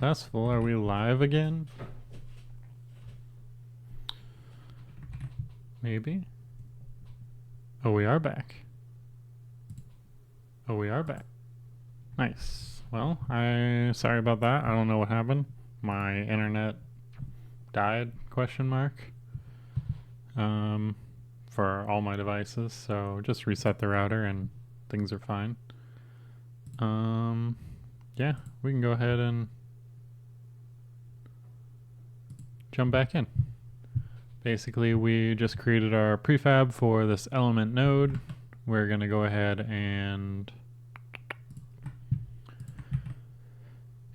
Successful. Are we live again? Maybe. Oh, we are back. Oh, we are back. Nice. Well, sorry about that. I don't know what happened. My internet died, question mark. For all my devices, so just reset the router and things are fine. Yeah, we can go ahead and jump back in. Basically, we just created our prefab for this element node. We're going to go ahead and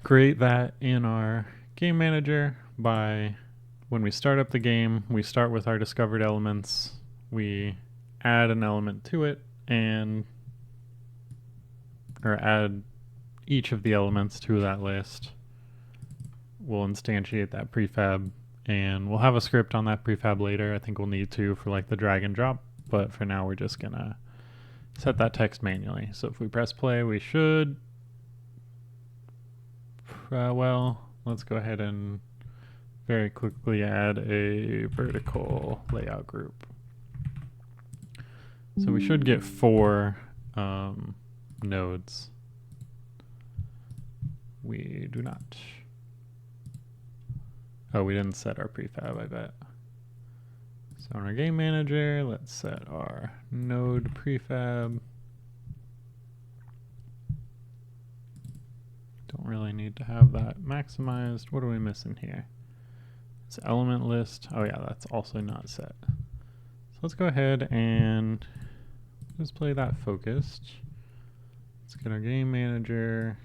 create that in our game manager by, when we start up the game, we start with our discovered elements, we add an element to it, or add each of the elements to that list. We'll instantiate that prefab, and we'll have a script on that prefab later. I think we'll need to for like the drag and drop, but for now we're just gonna set that text manually. So if we press play, we should, well, let's go ahead and very quickly add a vertical layout group. So we should get 4 nodes. We do not. Oh, we didn't set our prefab, I bet. So in our game manager, let's set our node prefab. Don't really need to have that maximized. What are we missing here? It's element list. Oh yeah, that's also not set. So let's go ahead and just play that focused. Let's get our game manager,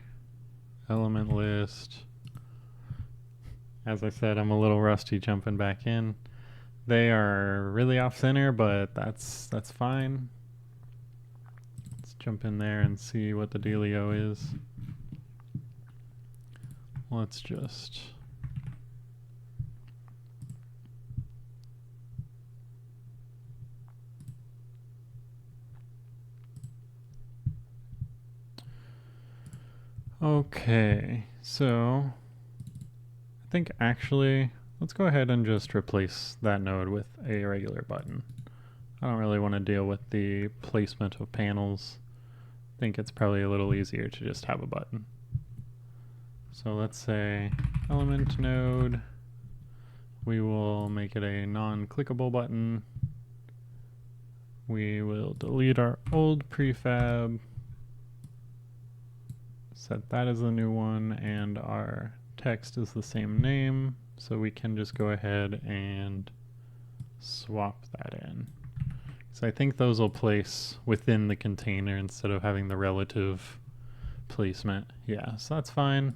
element list. As I said, I'm a little rusty jumping back in. They are really off center, but that's fine. Let's jump in there and see what the dealio is. Let's just okay, so I think actually let's go ahead and just replace that node with a regular button. I don't really want to deal with the placement of panels. I think it's probably a little easier to just have a button. So let's say element node. We will make it a non-clickable button. We will delete our old prefab. Set that as the new one, and our text is the same name, so we can just go ahead and swap that in. So I think those will place within the container instead of having the relative placement. Yeah, so that's fine.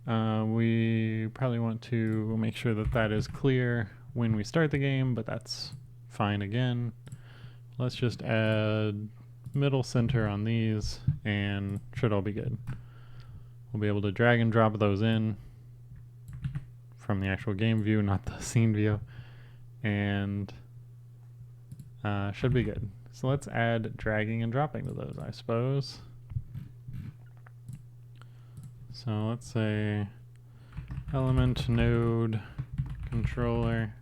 We probably want to make sure that that is clear when we start the game, but that's fine again. Let's just add middle center on these and should all be good. We'll be able to drag and drop those in from the actual game view, not the scene view, and should be good. So let's add dragging and dropping to those, I suppose. So let's say element node controller,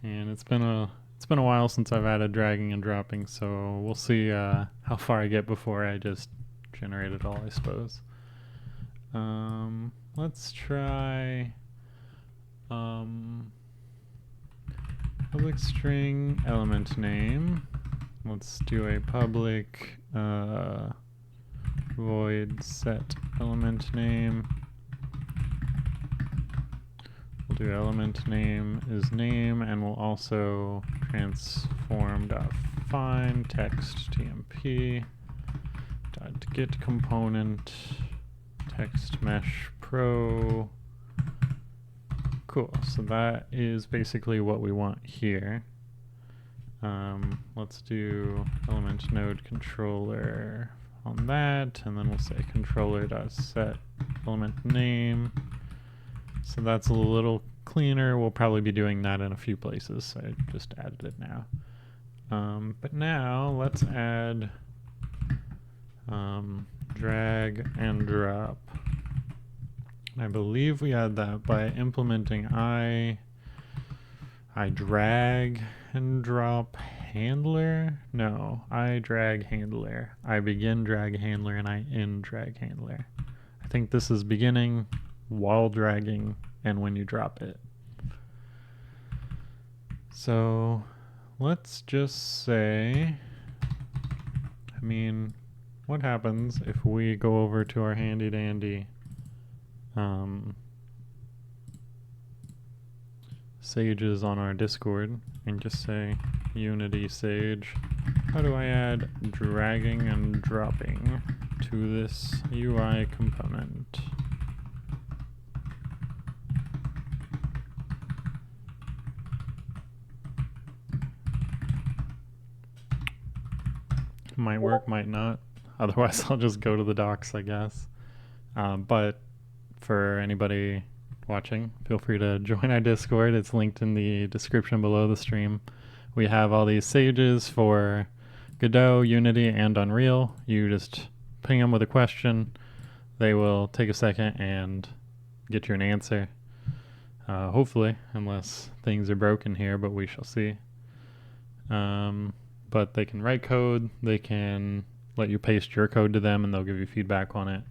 and it's been a while since I've added dragging and dropping, so we'll see how far I get before I just generate it all, I suppose. Let's try public string element name. Let's do a public void set element name. We'll do element name is name, and we'll also transform.find text tmp .get component text mesh pro. Cool, so that is basically what we want here. Let's do element node controller on that, and then we'll say controller.set element name. So that's a little cleaner. We'll probably be doing that in a few places, so I just added it now. But now let's add drag and drop. I believe we add that by implementing I drag and drop handler. No, I drag handler. I begin drag handler and I end drag handler. I think this is beginning while dragging and when you drop it. So let's just say, I mean, what happens if we go over to our handy dandy sages on our Discord and just say Unity Sage, how do I add dragging and dropping to this UI component? Might work, might not. Otherwise, I'll just go to the docs, I guess. But for anybody watching, feel free to join our Discord. It's linked in the description below the stream. We have all these sages for Godot, Unity, and Unreal. You just ping them with a question. They will take a second and get you an answer. Hopefully, unless things are broken here, but we shall see. But they can write code. They can let you paste your code to them, and they'll give you feedback on it.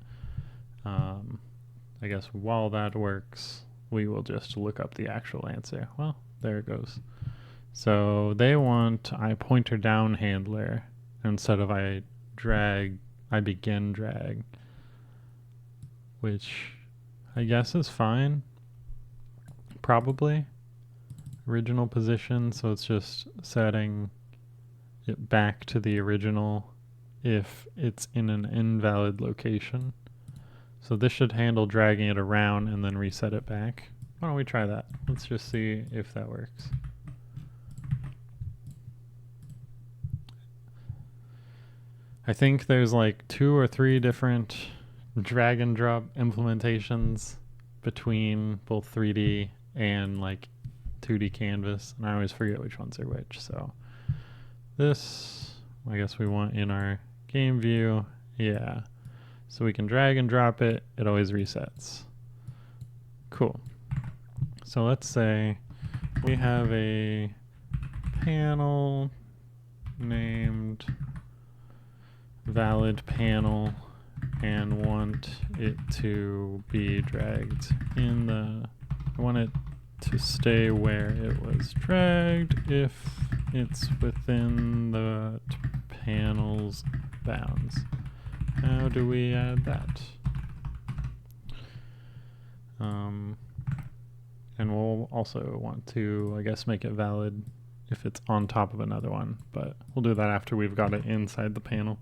I guess while that works, we will just look up the actual answer. Well, there it goes. So they want I pointer down handler instead of I begin drag, which I guess is fine. Probably. Original position, so it's just setting it back to the original if it's in an invalid location. So this should handle dragging it around and then reset it back. Why don't we try that? Let's just see if that works. I think there's like 2 or 3 different drag and drop implementations between both 3D and like 2D canvas, and I always forget which ones are which. So this, I guess we want in our game view. Yeah. So we can drag and drop it. It always resets. Cool. So let's say we have a panel named valid panel and want it to be dragged in the, I want it to stay where it was dragged if it's within the panel's bounds. How do we add that? And we'll also want to, I guess, make it valid if it's on top of another one, but we'll do that after we've got it inside the panel.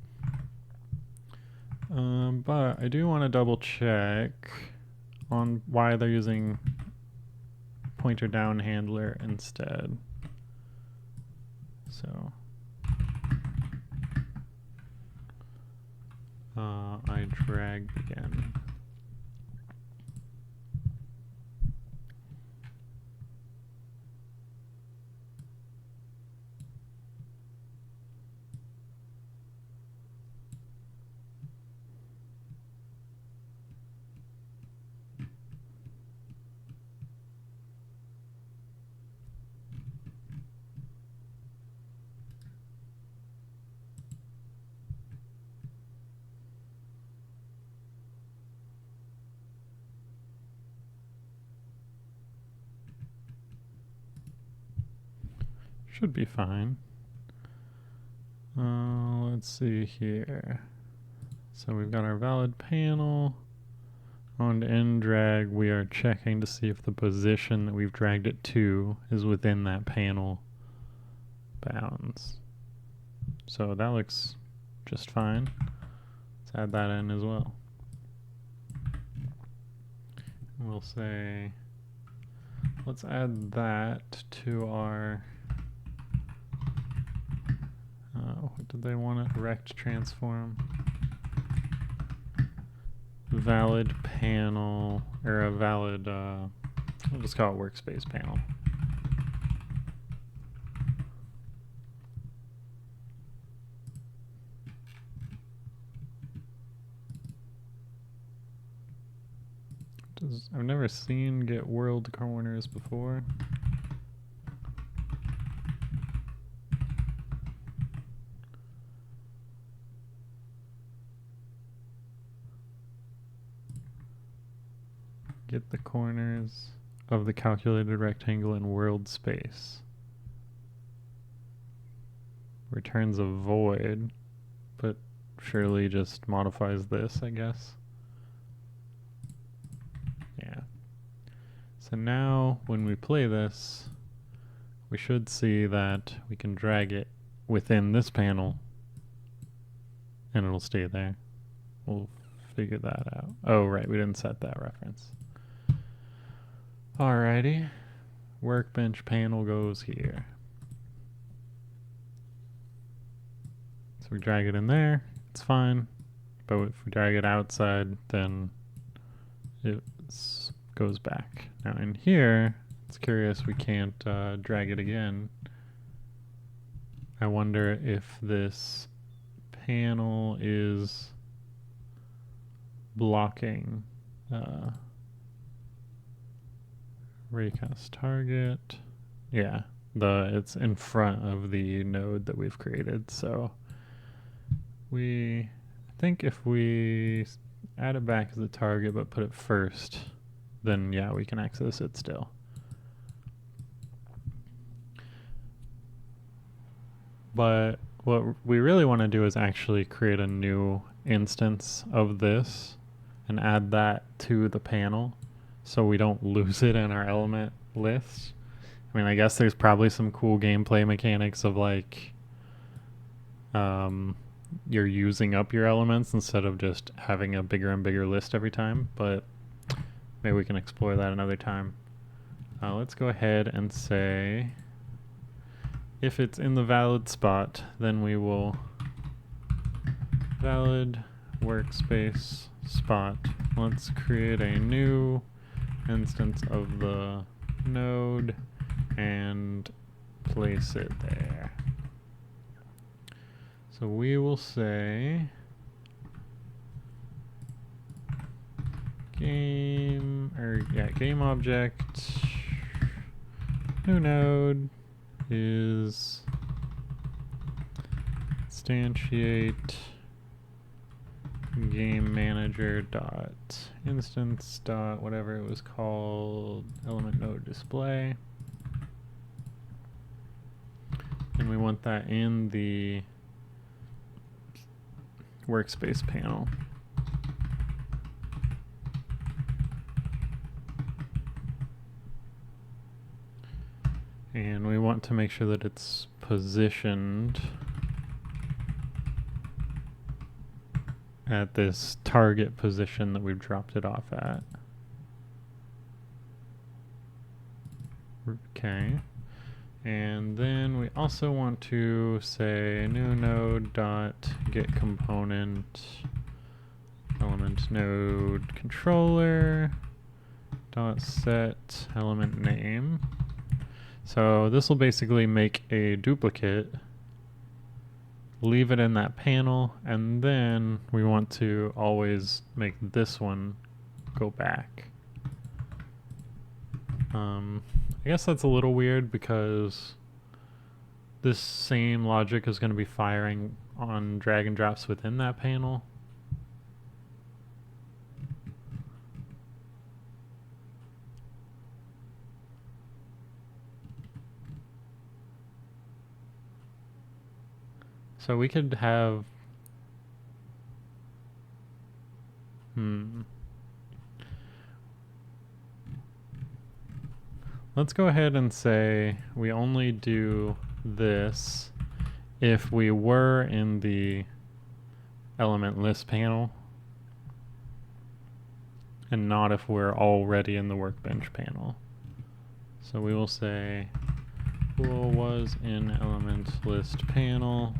But I do want to double check on why they're using pointer down handler instead. So I drag again. Should be fine. Let's see here. So we've got our valid panel. On end drag, we are checking to see if the position that we've dragged it to is within that panel bounds. So that looks just fine. Let's add that in as well. We'll say, let's add that to our what did they want it? Rect transform. Valid panel, or a valid, we'll just call it workspace panel. I've never seen get world corners before. Get the corners of the calculated rectangle in world space. Returns a void, but surely just modifies this, I guess. Yeah. So now when we play this, we should see that we can drag it within this panel and it'll stay there. We'll figure that out. Oh, right, we didn't set that reference. Alrighty, workbench panel goes here. So we drag it in there, it's fine. But if we drag it outside, then it goes back. Now in here, it's curious we can't drag it again. I wonder if this panel is blocking raycast target. Yeah, it's in front of the node that we've created. So I think if we add it back as a target but put it first, then yeah, we can access it still. But what we really want to do is actually create a new instance of this and add that to the panel so we don't lose it in our element list. I mean, I guess there's probably some cool gameplay mechanics of like you're using up your elements instead of just having a bigger and bigger list every time, but maybe we can explore that another time. Let's go ahead and say if it's in the valid spot, then we will valid workspace spot. Let's create a new instance of the node and place it there. So we will say game object new node is instantiate game manager dot instance dot whatever it was called element node display, and we want that in the workspace panel. And we want to make sure that it's positioned at this target position that we've dropped it off at. Okay. And then we also want to say new node dot get component element node controller dot set element name. So this will basically make a duplicate, leave it in that panel, and then we want to always make this one go back. I guess that's a little weird because this same logic is going to be firing on drag and drops within that panel. So we could have let's go ahead and say we only do this if we were in the element list panel and not if we're already in the workbench panel. So we will say pool was in element list panel,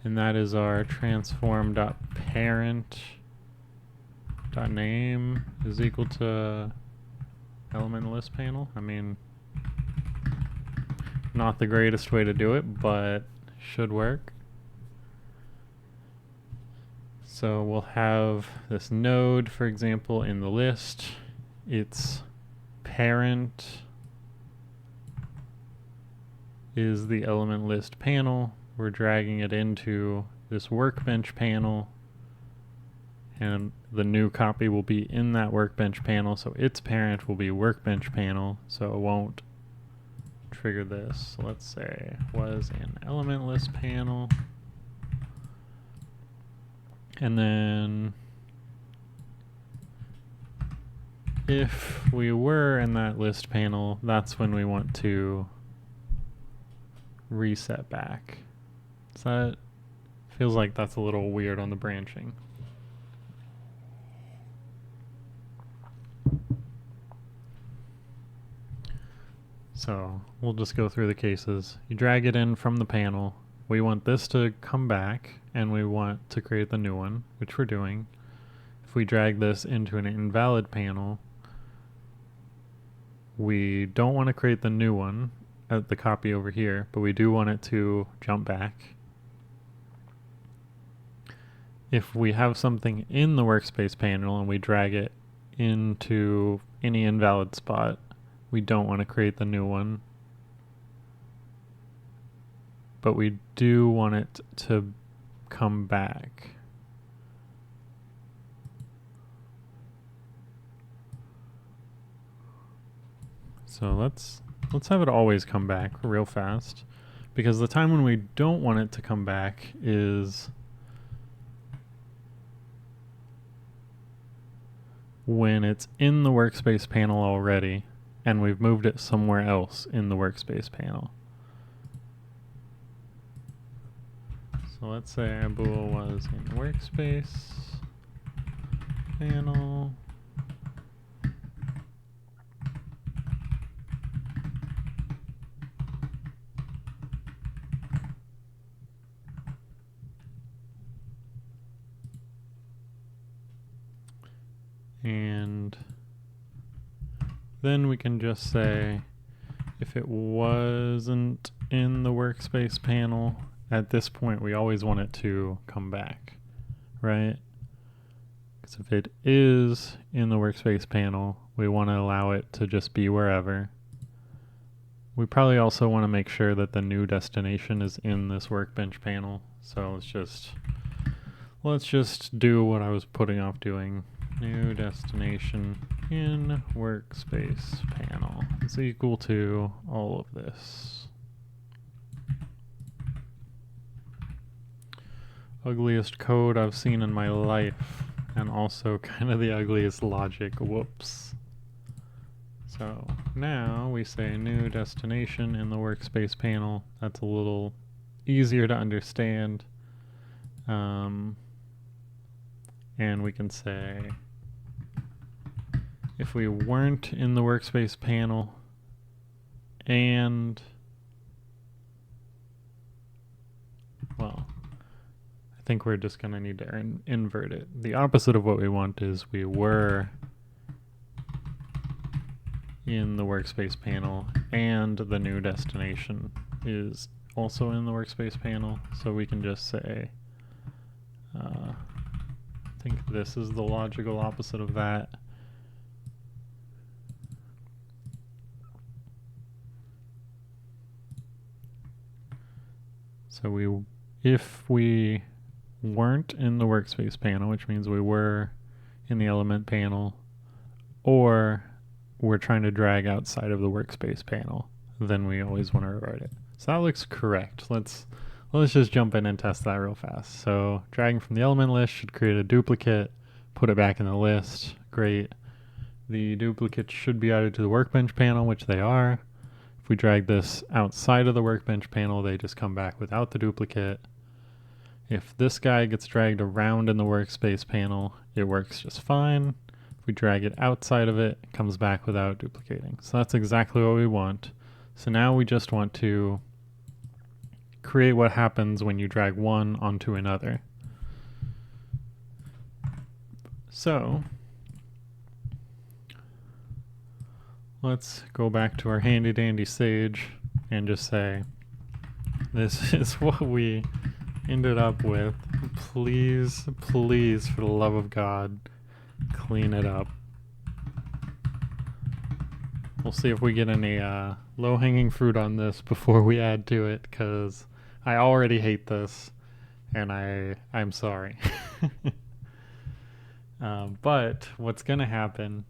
and that is our transform.parent.name is equal to element list panel. I mean, not the greatest way to do it, but should work. So we'll have this node, for example, in the list, its parent is the element list panel. We're dragging it into this workbench panel, and the new copy will be in that workbench panel, so its parent will be workbench panel, so it won't trigger this. So let's say was an element list panel, and then if we were in that list panel, that's when we want to reset back. So that feels like that's a little weird on the branching. So we'll just go through the cases. You drag it in from the panel. We want this to come back, and we want to create the new one, which we're doing. If we drag this into an invalid panel, we don't want to create the new one at the copy over here, but we do want it to jump back. If we have something in the workspace panel and we drag it into any invalid spot, we don't want to create the new one, but we do want it to come back. So let's have it always come back real fast, because the time when we don't want it to come back is when it's in the workspace panel already and we've moved it somewhere else in the workspace panel. So let's say our bool was in the workspace panel. And then we can just say if it wasn't in the workspace panel, at this point we always want it to come back, right? Because if it is in the workspace panel, we want to allow it to just be wherever. We probably also want to make sure that the new destination is in this workbench panel. So let's just do what I was putting off doing. New destination in workspace panel is equal to all of this. Ugliest code I've seen in my life, and also kind of the ugliest logic. Whoops. So now we say new destination in the workspace panel. That's a little easier to understand. And we can say if we weren't in the workspace panel and, well, I think we're just going to need to invert it. The opposite of what we want is we were in the workspace panel and the new destination is also in the workspace panel. So we can just say, I think this is the logical opposite of that. So if we weren't in the workspace panel, which means we were in the element panel, or we're trying to drag outside of the workspace panel, then we always want to revert it. So that looks correct. Let's just jump in and test that real fast. So dragging from the element list should create a duplicate, put it back in the list. Great. The duplicates should be added to the workbench panel, which they are. If we drag this outside of the workbench panel, they just come back without the duplicate. If this guy gets dragged around in the workspace panel, it works just fine. If we drag it outside of it, it comes back without duplicating. So that's exactly what we want. So now we just want to create what happens when you drag one onto another. So let's go back to our handy dandy Sage and just say, this is what we ended up with. Please, please, for the love of God, clean it up. We'll see if we get any low-hanging fruit on this before we add to it, because I already hate this, and I'm sorry. But what's going to happen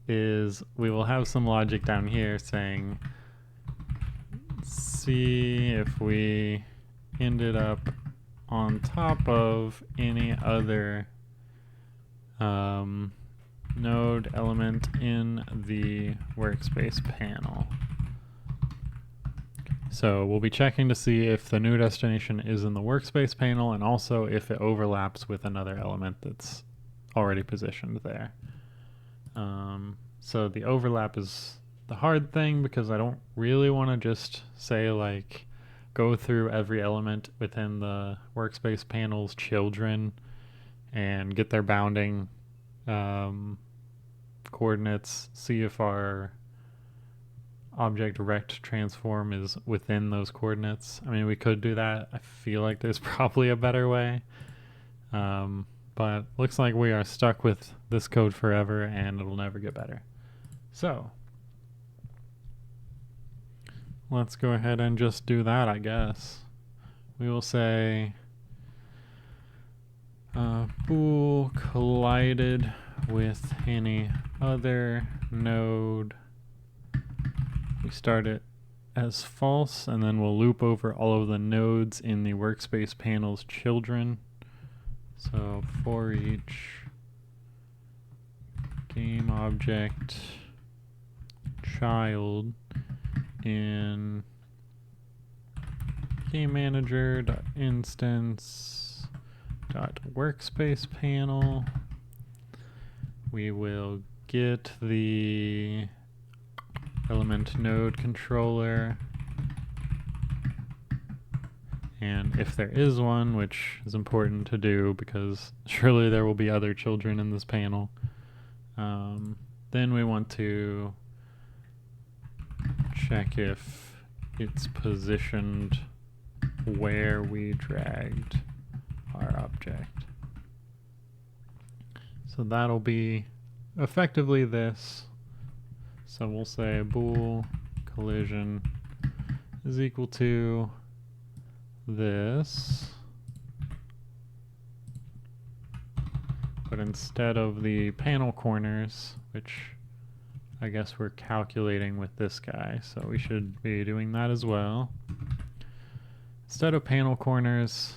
is we will have some logic down here saying, see if we ended up on top of any other node element in the workspace panel. So we'll be checking to see if the new destination is in the workspace panel, and also if it overlaps with another element that's already positioned there. So the overlap is the hard thing, because I don't really want to just say like go through every element within the workspace panel's children and get their bounding coordinates, see if our object rect transform is within those coordinates. I mean, we could do that. I feel like there's probably a better way. But looks like we are stuck with this code forever, and it'll never get better. So let's go ahead and just do that, I guess. We will say bool collided with any other node. We start it as false, and then we'll loop over all of the nodes in the workspace panel's children. So for each game object child in game manager.instance.workspace panel, we will get the element node controller, and if there is one, which is important to do because surely there will be other children in this panel, then we want to check if it's positioned where we dragged our object. So that'll be effectively this. So we'll say bool collision is equal to this, but instead of the panel corners, which I guess we're calculating with this guy, so we should be doing that as well. Instead of panel corners,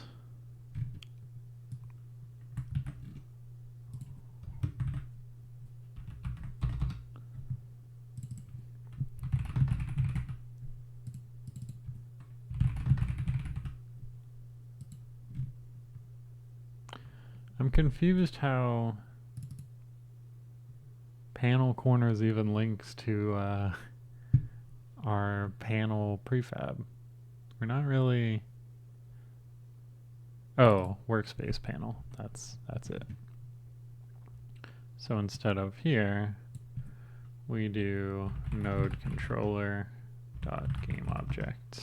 I'm confused how panel corners even links to our panel prefab. We're not really... Oh, workspace panel. That's it. So instead of here, we do node controller dot game object,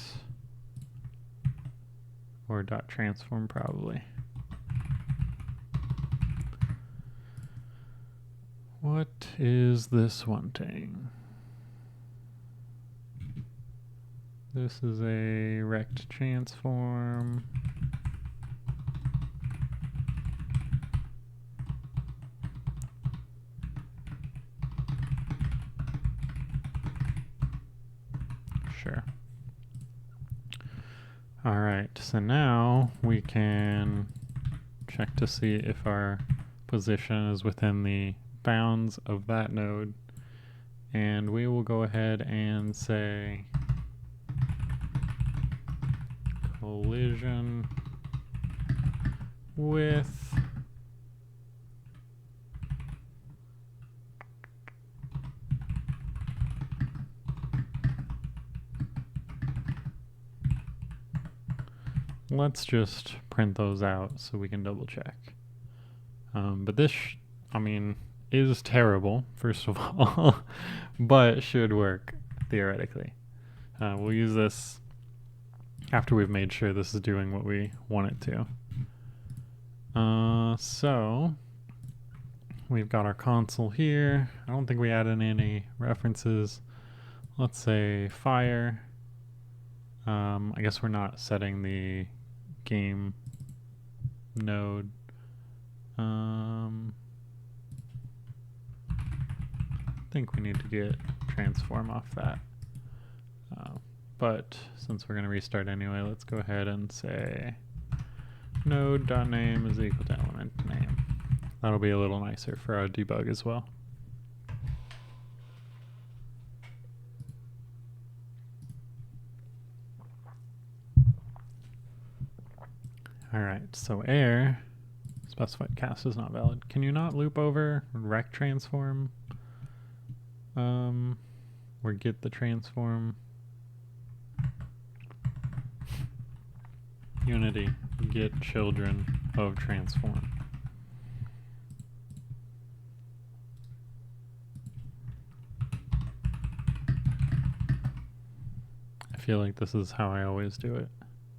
or dot transform probably. What is this wanting? This is a rect transform. Sure. All right, so now we can check to see if our position is within the bounds of that node, and we will go ahead and say collision with let's just print those out so we can double check. But this, I mean, is terrible, first of all, but should work, theoretically. We'll use this after we've made sure this is doing what we want it to. So, we've got our console here. I don't think we added any references. let's say fire. I guess we're not setting the game node. I think we need to get transform off that. But since we're going to restart anyway, let's go ahead and say node.name is equal to element name. That'll be a little nicer for our debug as well. Alright, so air specified cast is not valid. Can you not loop over rect transform? Or get the transform? Unity, get children of transform. I feel like this is how I always do it,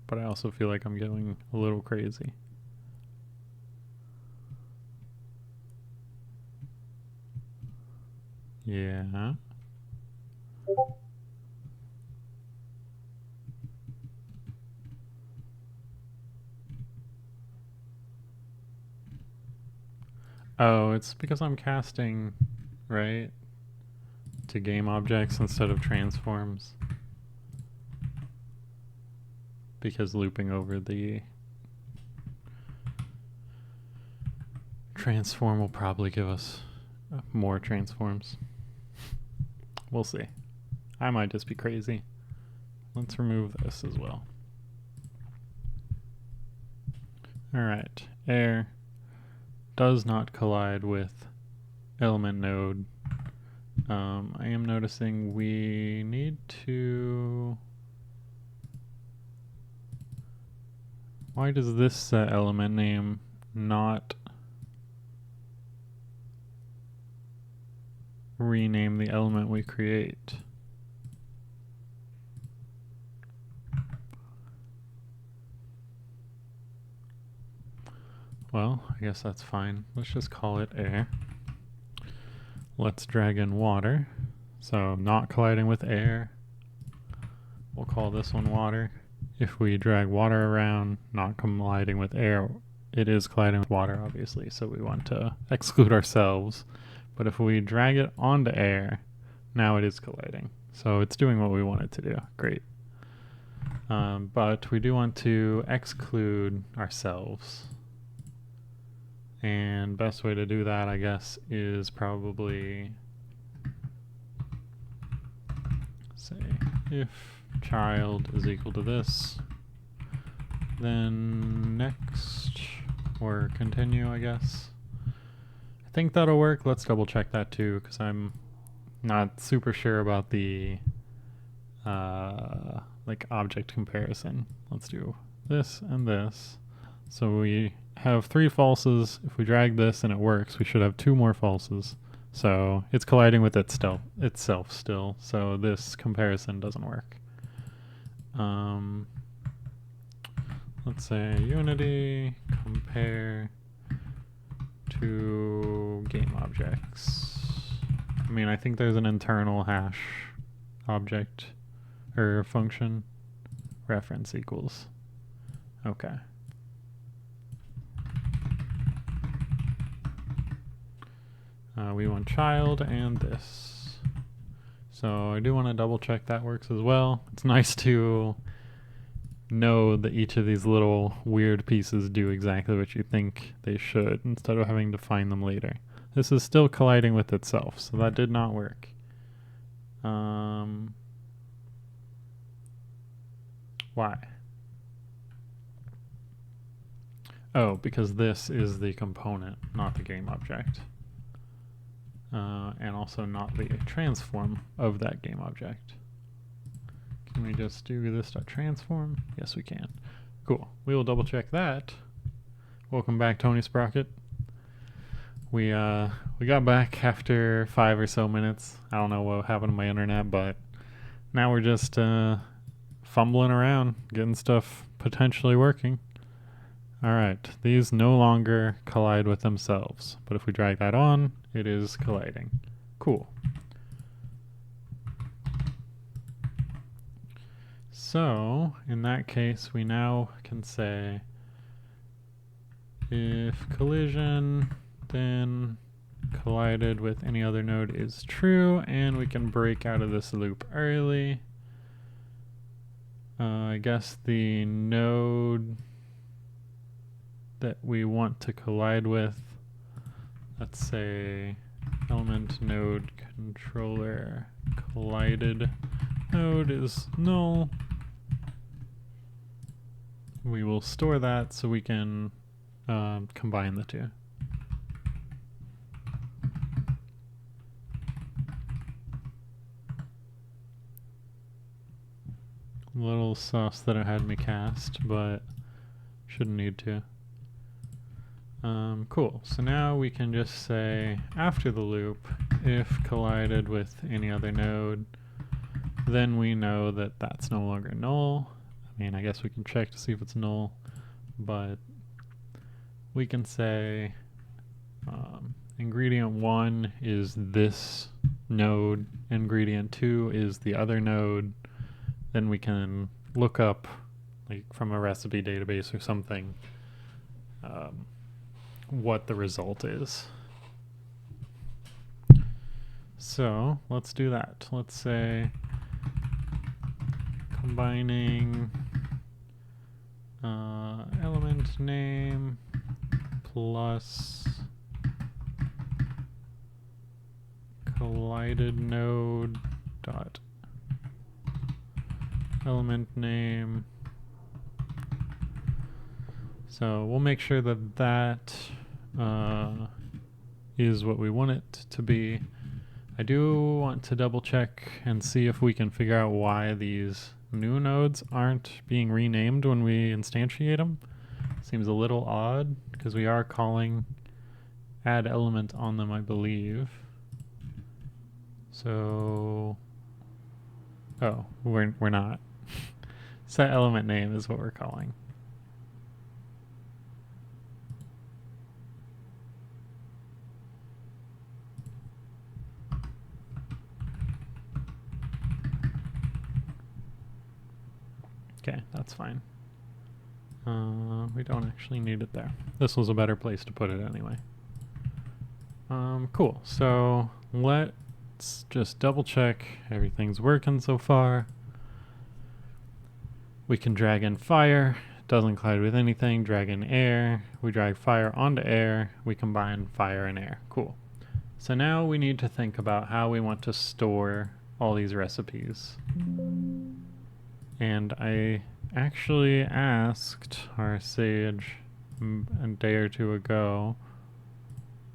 but I also feel like I'm going a little crazy. Yeah. Oh, it's because I'm casting, right, to game objects instead of transforms. Because looping over the transform will probably give us more transforms. We'll see. I might just be crazy. Let's remove this as well. Alright, air does not collide with element node. I am noticing we need to... Why does this element name not rename the element we create? Well, I guess that's fine. Let's just call it air. Let's drag in water. So not colliding with air. We'll call this one water. If we drag water around, not colliding with air, it is colliding with water, obviously, so we want to exclude ourselves. But if we drag it onto air, now it is colliding. So it's doing what we want it to do. Great. But we do want to exclude ourselves. And best way to do that, I guess, is probably say if child is equal to this, then next, or continue, I guess. I think that'll work. Let's double check that too, because I'm not super sure about the like object comparison. Let's do this and this. So we have 3 falses. If we drag this and it works, we should have 2 more falses. So it's colliding with itself still. So this comparison doesn't work. Let's say unity compare to game objects. I mean, I think there's an internal hash object or function. Reference equals. Okay. We want child and this. So I do want to double check that works as well. It's nice to know that each of these little weird pieces do exactly what you think they should instead of having to find them later. This is still colliding with itself, so that did not work. Why? Oh, because this is the component, not the game object. And also not the transform of that game object. Can we just do this.transform? Yes, we can. Cool. We will double check that. Welcome back, Tony Sprocket. We got back after 5 or so minutes. I don't know what happened to my internet, but now we're just fumbling around, getting stuff potentially working. Alright, these no longer collide with themselves, but if we drag that on, it is colliding. Cool. So in that case, we now can say if collision then collided with any other node is true, and we can break out of this loop early. I guess the node that we want to collide with, let's say element node controller collided node is null. We will store that so we can combine the two. A little sauce that it had me cast, but shouldn't need to. Cool, so now we can just say after the loop, if collided with any other node, then we know that that's no longer null. I mean, I guess we can check to see if it's null, but we can say ingredient 1 is this node, ingredient 2 is the other node. Then we can look up, like from a recipe database or something, what the result is. So let's do that. Let's say combining element name plus collided node dot element name. So we'll make sure that that is what we want it to be. I do want to double check and see if we can figure out why these new nodes aren't being renamed when we instantiate them. Seems a little odd because we are calling add element on them, I believe. So, oh, we're not. Set element name is what we're calling. Okay, that's fine. We don't actually need it there. This was a better place to put it anyway. Cool, so let's just double check everything's working so far. We can drag in fire, doesn't collide with anything, drag in air, we drag fire onto air, we combine fire and air. Cool. So now we need to think about how we want to store all these recipes. And I actually asked our sage a day or two ago,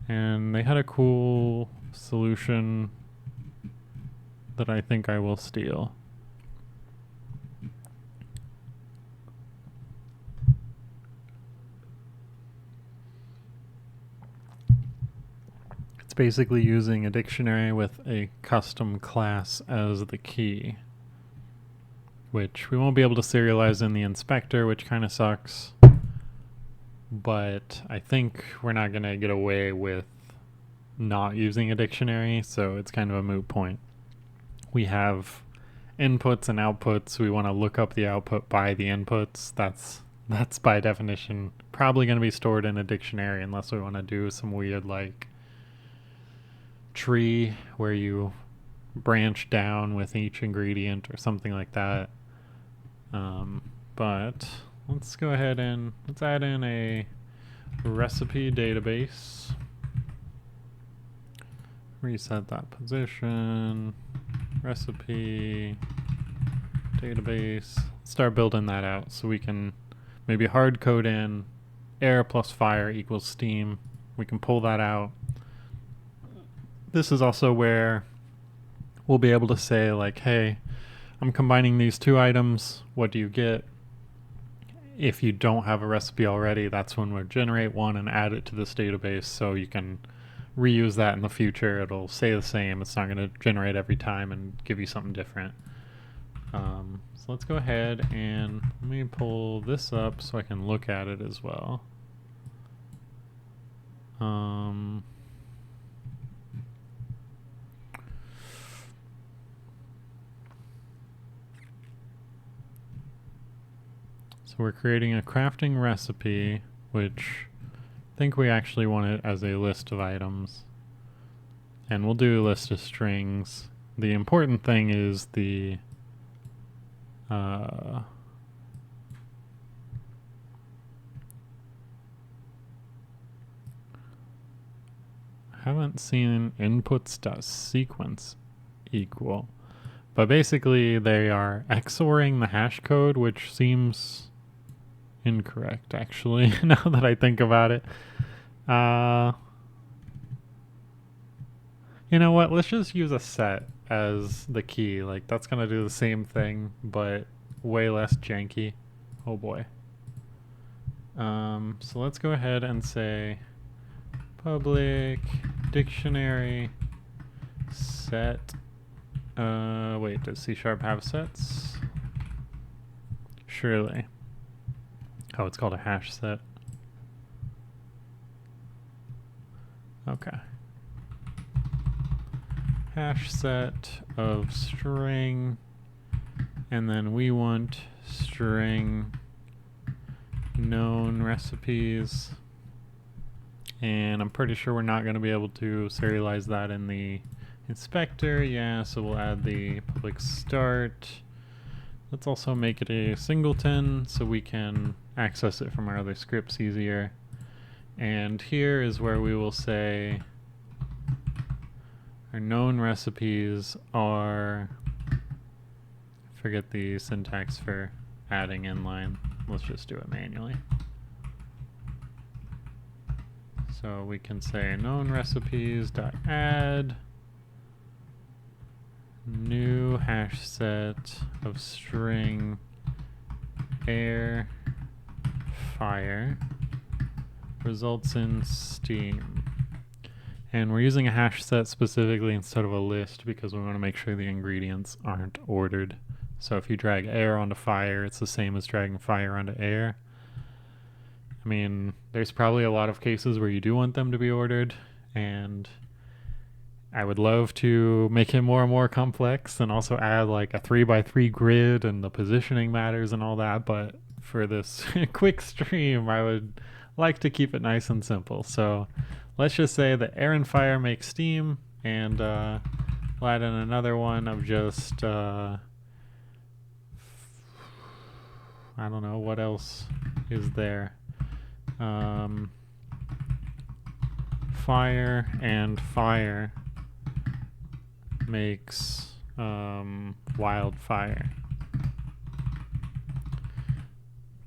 and they had a cool solution that I think I will steal. It's basically using a dictionary with a custom class as the key, which we won't be able to serialize in the inspector, which kind of sucks. But I think we're not going to get away with not using a dictionary, so it's kind of a moot point. We have inputs and outputs. We want to look up the output by the inputs. That's by definition probably going to be stored in a dictionary unless we want to do some weird like tree where you branch down with each ingredient or something like that. But let's go ahead and let's add in a recipe database. Reset that position. Recipe database. Start building that out so we can maybe hard code in air plus fire equals steam. We can pull that out. This is also where we'll be able to say like, hey, I'm combining these two items. What do you get? If you don't have a recipe already, that's when we'll generate one and add it to this database so you can reuse that in the future. It'll say the same. It's not going to generate every time and give you something different. So let's go ahead and let me pull this up so I can look at it as well. So we're creating a crafting recipe, which I think we actually want it as a list of items. And we'll do a list of strings. The important thing is the haven't seen inputs.sequence equal. But basically they are XORing the hash code, which seems incorrect actually, now that I think about it. You know what? Let's just use a set as the key. Like, that's gonna do the same thing, but way less janky. Oh boy. So let's go ahead and say public dictionary set. Wait, does C# have sets? Surely. Oh, it's called a hash set. Okay. Hash set of string, and then we want string known recipes, and I'm pretty sure we're not going to be able to serialize that in the inspector. Yeah, so we'll add the public start. Let's also make it a singleton so we can access it from our other scripts easier. And here is where we will say our known recipes are, forget the syntax for adding inline. Let's just do it manually. So we can say known recipes.add new hash set of string air fire results in steam. And we're using a hash set specifically instead of a list because we want to make sure the ingredients aren't ordered. So if you drag air onto fire, it's the same as dragging fire onto air. I mean, there's probably a lot of cases where you do want them to be ordered, and I would love to make it more and more complex and also add like a 3x3 grid and the positioning matters and all that, but for this quick stream, I would like to keep it nice and simple. So let's just say that air and fire make steam, and we'll add in another one of just, I don't know, what else is there? Fire and fire makes wildfire.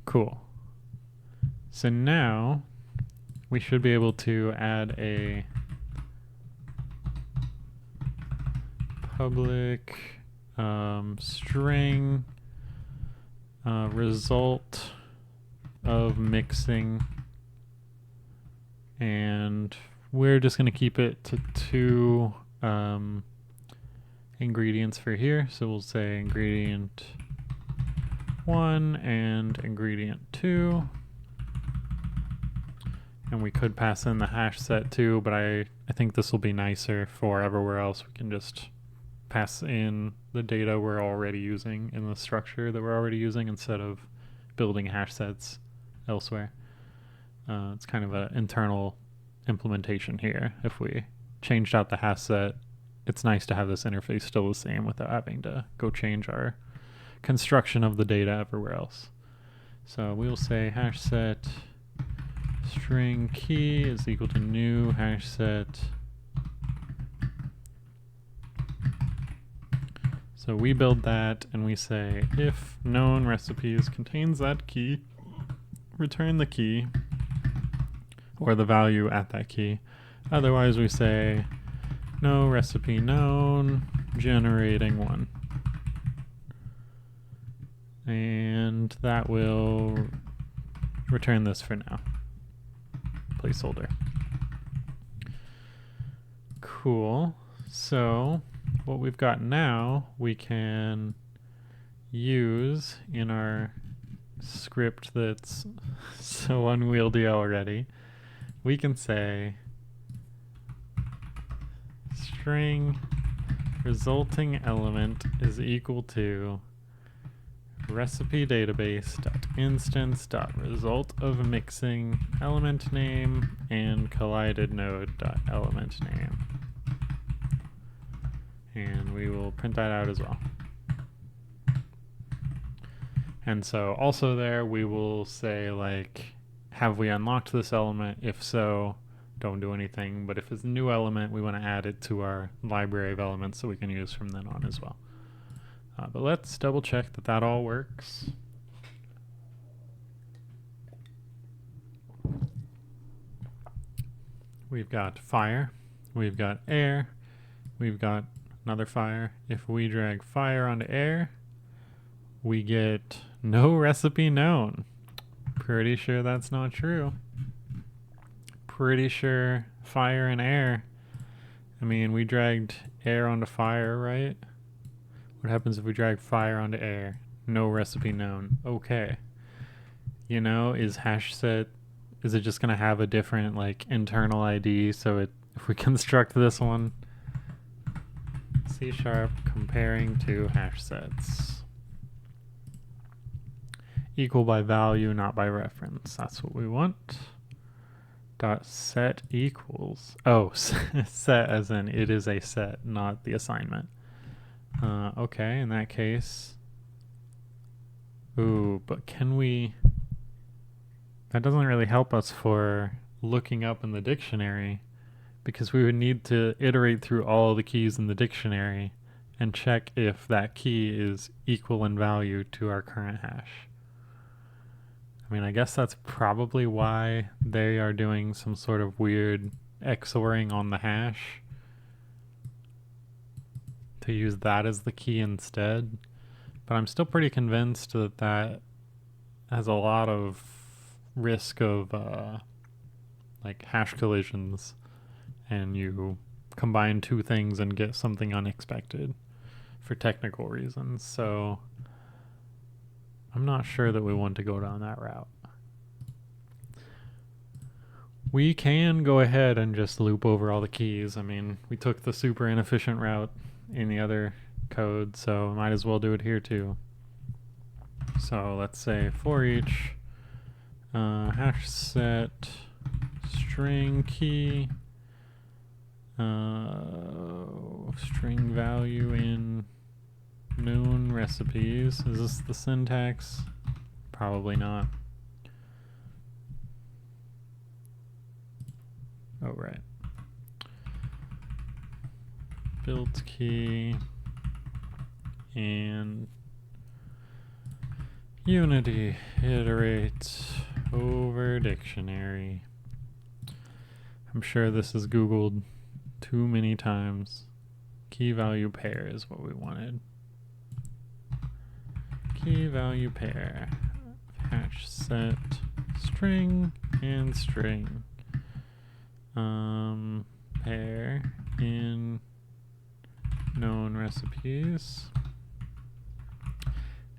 Cool. So now we should be able to add a public string result of mixing, and we're just going to keep it to 2 ingredients for here. So we'll say ingredient 1 and ingredient 2. And we could pass in the hash set too, but I think this will be nicer for everywhere else. We can just pass in the data we're already using in the structure that we're already using instead of building hash sets elsewhere. It's kind of an internal implementation here. If we changed out the hash set, it's nice to have this interface still the same without having to go change our construction of the data everywhere else. So we'll say hash set string key is equal to new hash set. So we build that and we say if known recipes contains that key, return the key or the value at that key. Otherwise we say no recipe known generating 1. And that will return this for now. Placeholder. Cool. So what we've got now we can use in our script that's so unwieldy already. We can say string resulting element is equal to recipe database.instance.result of mixing element name and collided node.element name. And we will print that out as well. And so also there we will say, like, have we unlocked this element? If so, don't do anything. But if it's a new element, we want to add it to our library of elements so we can use from then on as well. But let's double check that that all works. We've got fire, we've got air, we've got another fire. If we drag fire onto air, we get no recipe known. Pretty sure that's not true. Pretty sure fire and air. I mean, we dragged air onto fire, right? What happens if we drag fire onto air? No recipe known. Okay. You know, is hash set, is it just gonna have a different like internal ID? So if we construct this one, C# comparing to hash sets. Equal by value, not by reference. That's what we want. Dot set equals. Oh, set as in it is a set, not the assignment. Okay, in that case. Ooh, but can we... That doesn't really help us for looking up in the dictionary, because we would need to iterate through all the keys in the dictionary and check if that key is equal in value to our current hash. I mean, I guess that's probably why they are doing some sort of weird XORing on the hash, to use that as the key instead. But I'm still pretty convinced that that has a lot of risk of like hash collisions, and you combine two things and get something unexpected for technical reasons. So I'm not sure that we want to go down that route. We can go ahead and just loop over all the keys. I mean, we took the super inefficient route in the other code, so might as well do it here too. So let's say for each hash set string key string value in known recipes. Is this the syntax? Probably not. Oh, right. Build key and unity iterate over dictionary. I'm sure this is Googled too many times. Key value pair is what we wanted. Key value pair, hash set string and string. Pair in known recipes.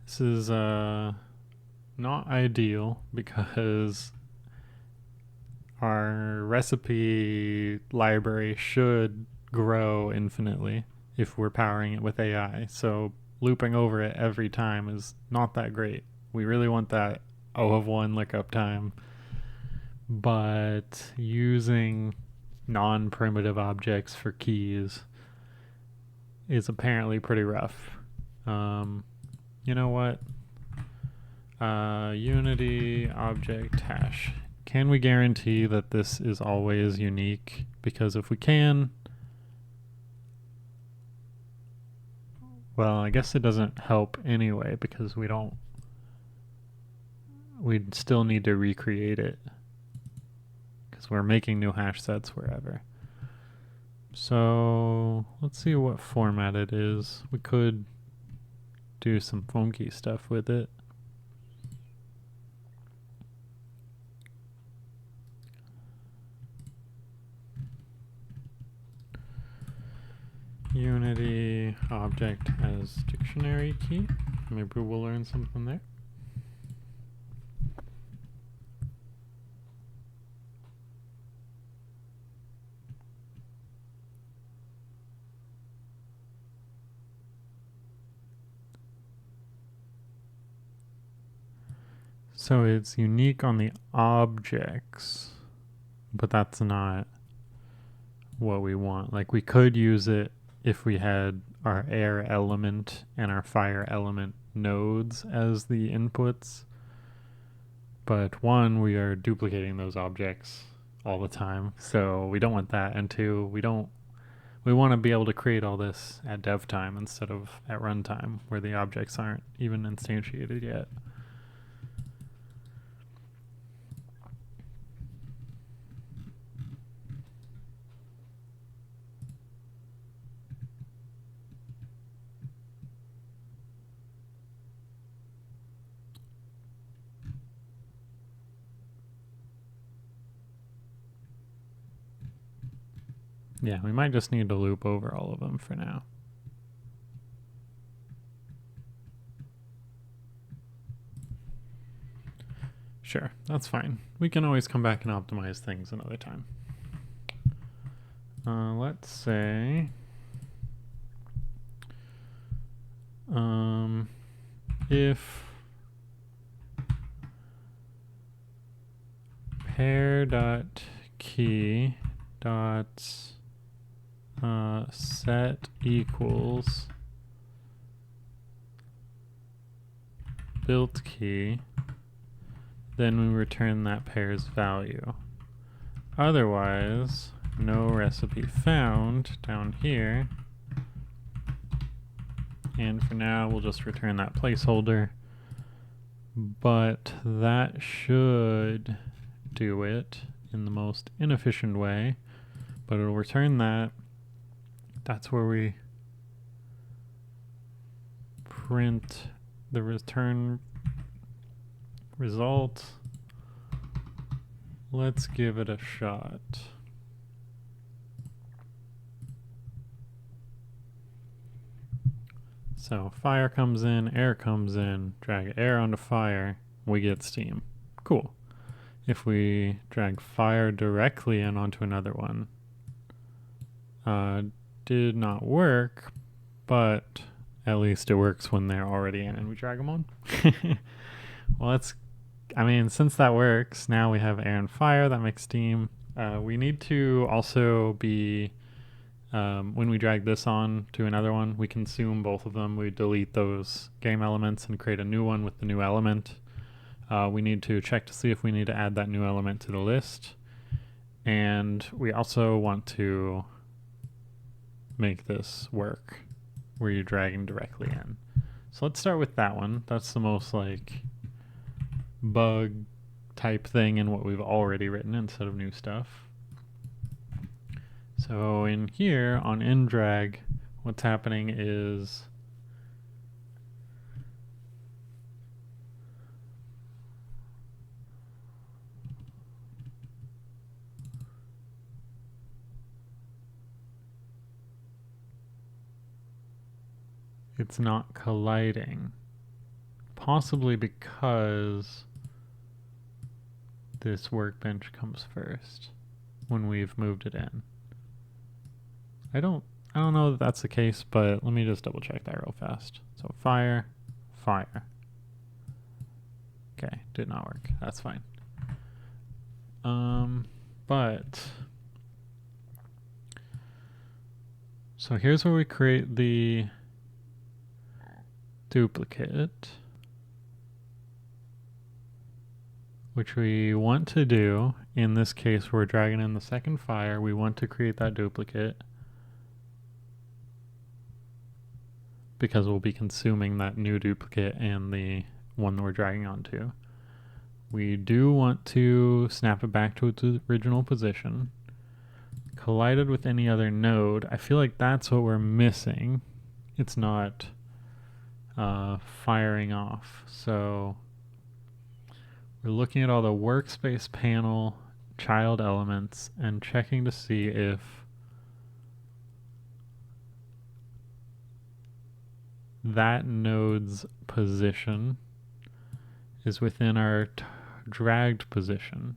This is not ideal because our recipe library should grow infinitely if we're powering it with AI. So looping over it every time is not that great. We really want that O of 1 lookup time. But using non-primitive objects for keys is apparently pretty rough. You know what? Unity object hash. Can we guarantee that this is always unique? Because if we can, well, I guess it doesn't help anyway, because we'd still need to recreate it, because we're making new hash sets wherever. So let's see what format it is. We could do some funky stuff with it. Unity object as dictionary key. Maybe we'll learn something there. So it's unique on the objects, but that's not what we want. Like we could use it if we had our air element and our fire element nodes as the inputs. But one, we are duplicating those objects all the time, so we don't want that. And two, we want to be able to create all this at dev time instead of at runtime where the objects aren't even instantiated yet. Yeah, we might just need to loop over all of them for now. Sure, that's fine. We can always come back and optimize things another time. Let's say if pair.key dot set equals built key, then we return that pair's value. Otherwise, no recipe found down here. And for now, we'll just return that placeholder. But that should do it in the most inefficient way. But it'll return that. That's where we print the return result. Let's give it a shot. So fire comes in, air comes in, drag air onto fire, we get steam. Cool. If we drag fire directly in onto another one, did not work, but at least it works when they're already in and we drag them on. Well, since that works, now we have air and fire, that makes steam. We need to also be, when we drag this on to another one, we consume both of them. We delete those game elements and create a new one with the new element. We need to check to see if we need to add that new element to the list. And we also want to make this work where you're dragging directly in. So let's start with that one. That's the most bug type thing in what we've already written instead of new stuff. So in here on inDrag, what's happening is it's not colliding, possibly because this workbench comes first when we've moved it in. I don't know that that's the case, but let me just double check that real fast. So fire, fire. Okay, did not work. That's fine. But so here's where we create the duplicate, which we want to do. In this case, we're dragging in the second fire. We want to create that duplicate because we'll be consuming that new duplicate and the one that we're dragging onto. We do want to snap it back to its original position. Collided with any other node. I feel like that's what we're missing. It's not firing off. So we're looking at all the workspace panel child elements and checking to see if that node's position is within our dragged position.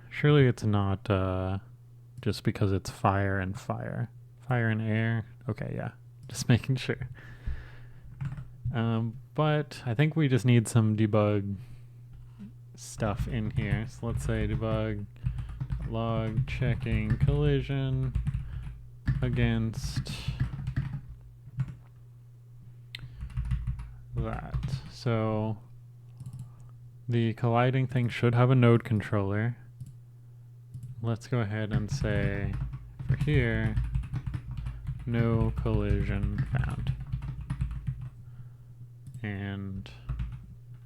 Surely it's not just because it's fire and fire. Fire and air. Okay, yeah. Just making sure. But I think we just need some debug stuff in here. So let's say debug log checking collision against that. So the colliding thing should have a node controller. Let's go ahead and say for here, no collision found. And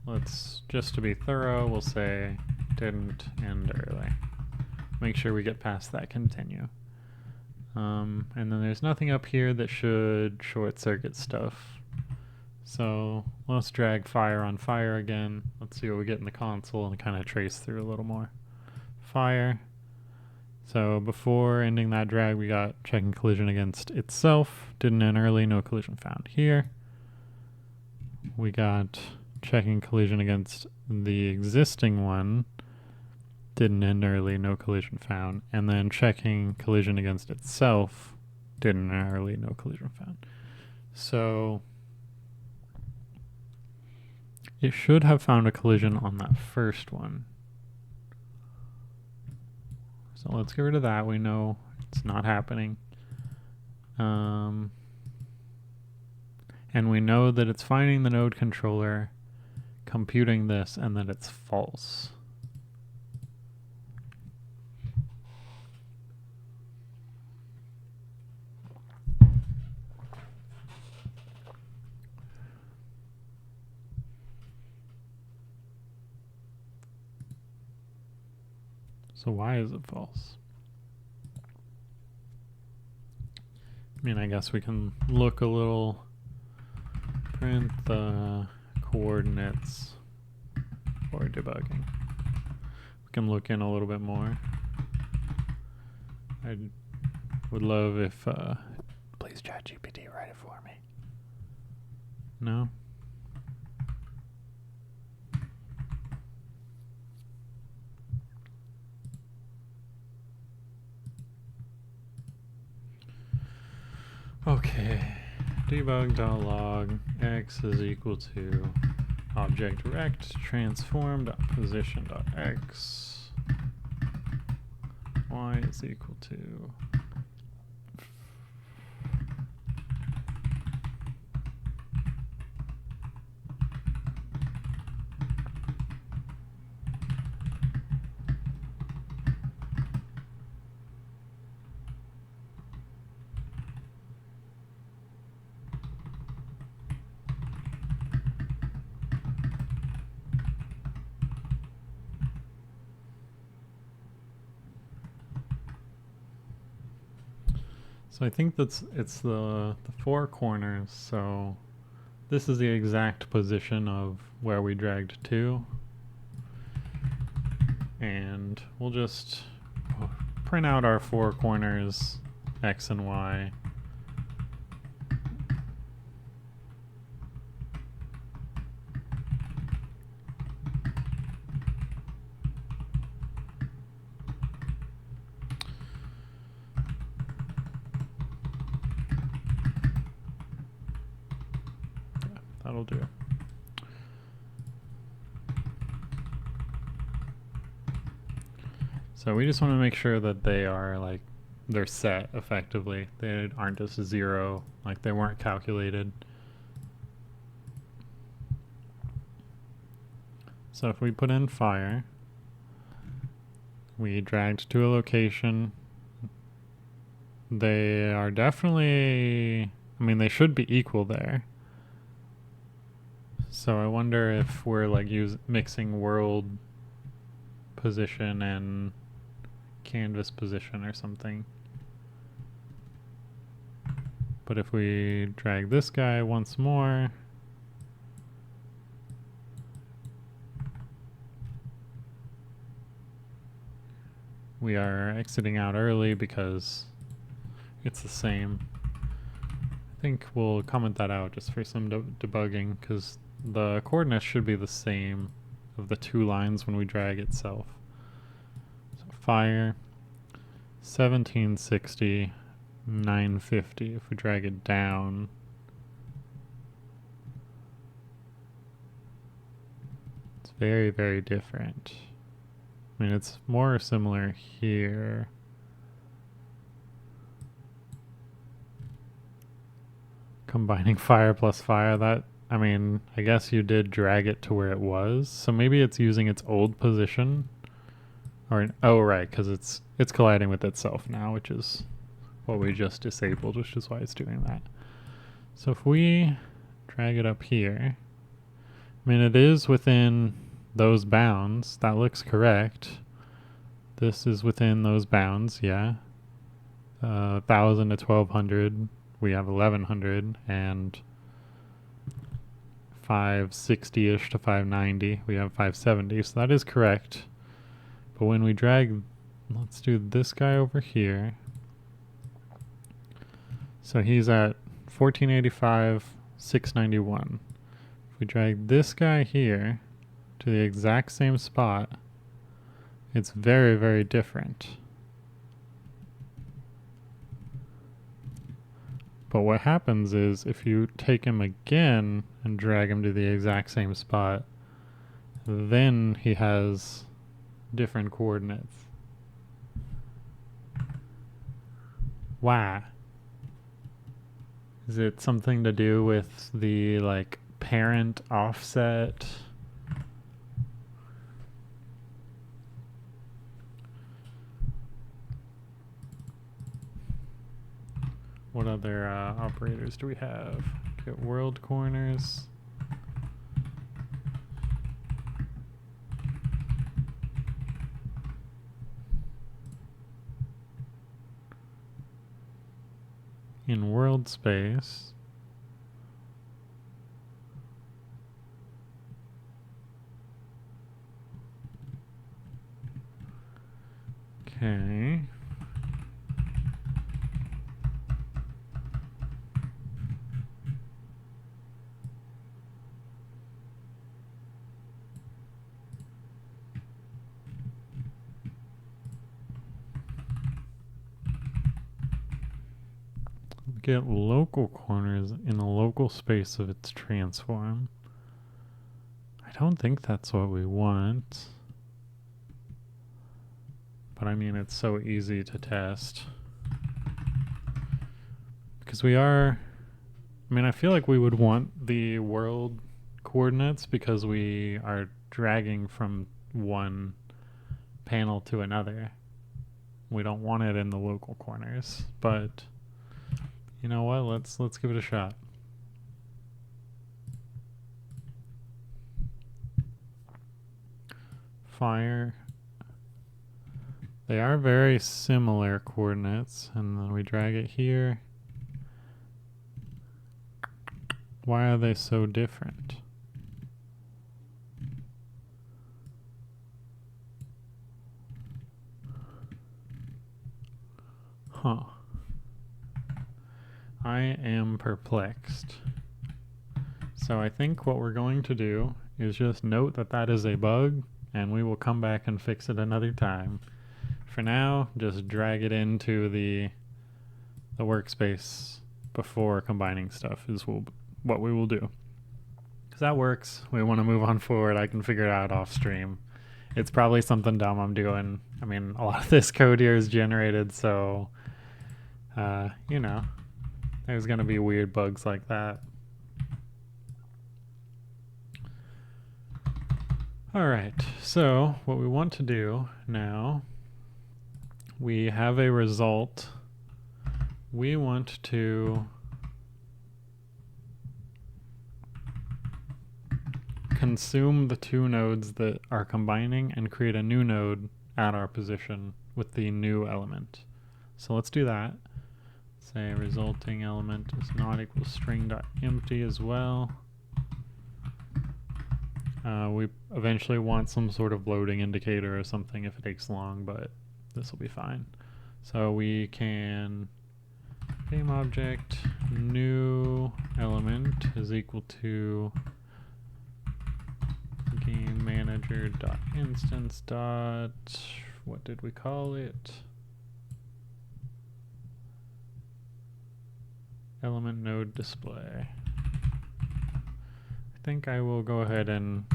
let's, just to be thorough, we'll say didn't end early. Make sure we get past that continue. And then there's nothing up here that should short circuit stuff. So let's drag fire on fire again. Let's see what we get in the console and kind of trace through a little more. Fire. So before ending that drag, we got checking collision against itself. Didn't end early, no collision found here. We got checking collision against the existing one. Didn't end early, no collision found. And then checking collision against itself. Didn't end early, no collision found. So it should have found a collision on that first one. So let's get rid of that. We know it's not happening. And we know that it's finding the node controller, computing this, and that it's false. So why is it false? I mean, I guess we can look a little, print the coordinates for debugging. We can look in a little bit more. I would love if, please ChatGPT write it for me. No? Okay, debug.log x is equal to object rect transform.position.x, y is equal to So I think it's the four corners, so this is the exact position of where we dragged to. And we'll just print out our four corners, X and Y. That'll do. So we just want to make sure that they are like, they're set effectively. They aren't just zero, like they weren't calculated. So if we put in fire, we dragged to a location, they are definitely, I mean, they should be equal there. So I wonder if we're like mixing world position and canvas position or something. But if we drag this guy once more, we are exiting out early because it's the same. I think we'll comment that out just for some debugging, because the coordinates should be the same of the two lines when we drag itself. So fire 1760 950. If we drag it down, it's very, very different. I mean, it's more similar here. Combining fire plus fire, that, I mean, I guess you did drag it to where it was. So maybe it's using its old position. Or, oh, right, because it's colliding with itself now, which is what we just disabled, which is why it's doing that. So if we drag it up here, I mean, it is within those bounds. That looks correct. This is within those bounds, yeah. 1,000 to 1,200, we have 1,100, and 560-ish to 590, we have 570, so that is correct. But when we drag, let's do this guy over here. So he's at 1485, 691. If we drag this guy here to the exact same spot, it's very, very different. But what happens is if you take him again and drag him to the exact same spot, then he has different coordinates. Why? Is it something to do with the like parent offset? What other operators do we have? Get world corners. In world space, okay. Get local corners in a local space of its transform. I don't think that's what we want. But I mean, it's so easy to test. Because we are, I mean, I feel like we would want the world coordinates because we are dragging from one panel to another. We don't want it in the local corners, but you know what? Let's give it a shot. Fire. They are very similar coordinates, and then we drag it here. Why are they so different? Huh. I am perplexed. So I think what we're going to do is just note that that is a bug, and we will come back and fix it another time. For now, just drag it into the workspace before combining stuff is what we will do. Because that works. We want to move on forward. I can figure it out off stream. It's probably something dumb I'm doing. I mean, a lot of this code here is generated, so, you know, there's going to be weird bugs like that. Alright, so what we want to do now, we have a result. We want to consume the two nodes that are combining and create a new node at our position with the new element. So let's do that. Say resulting element is not equal string.empty as well. We eventually want some sort of loading indicator or something if it takes long, but this will be fine. So we can game object new element is equal to game manager dot instance dot, what did we call it? element node display. I think I will go ahead and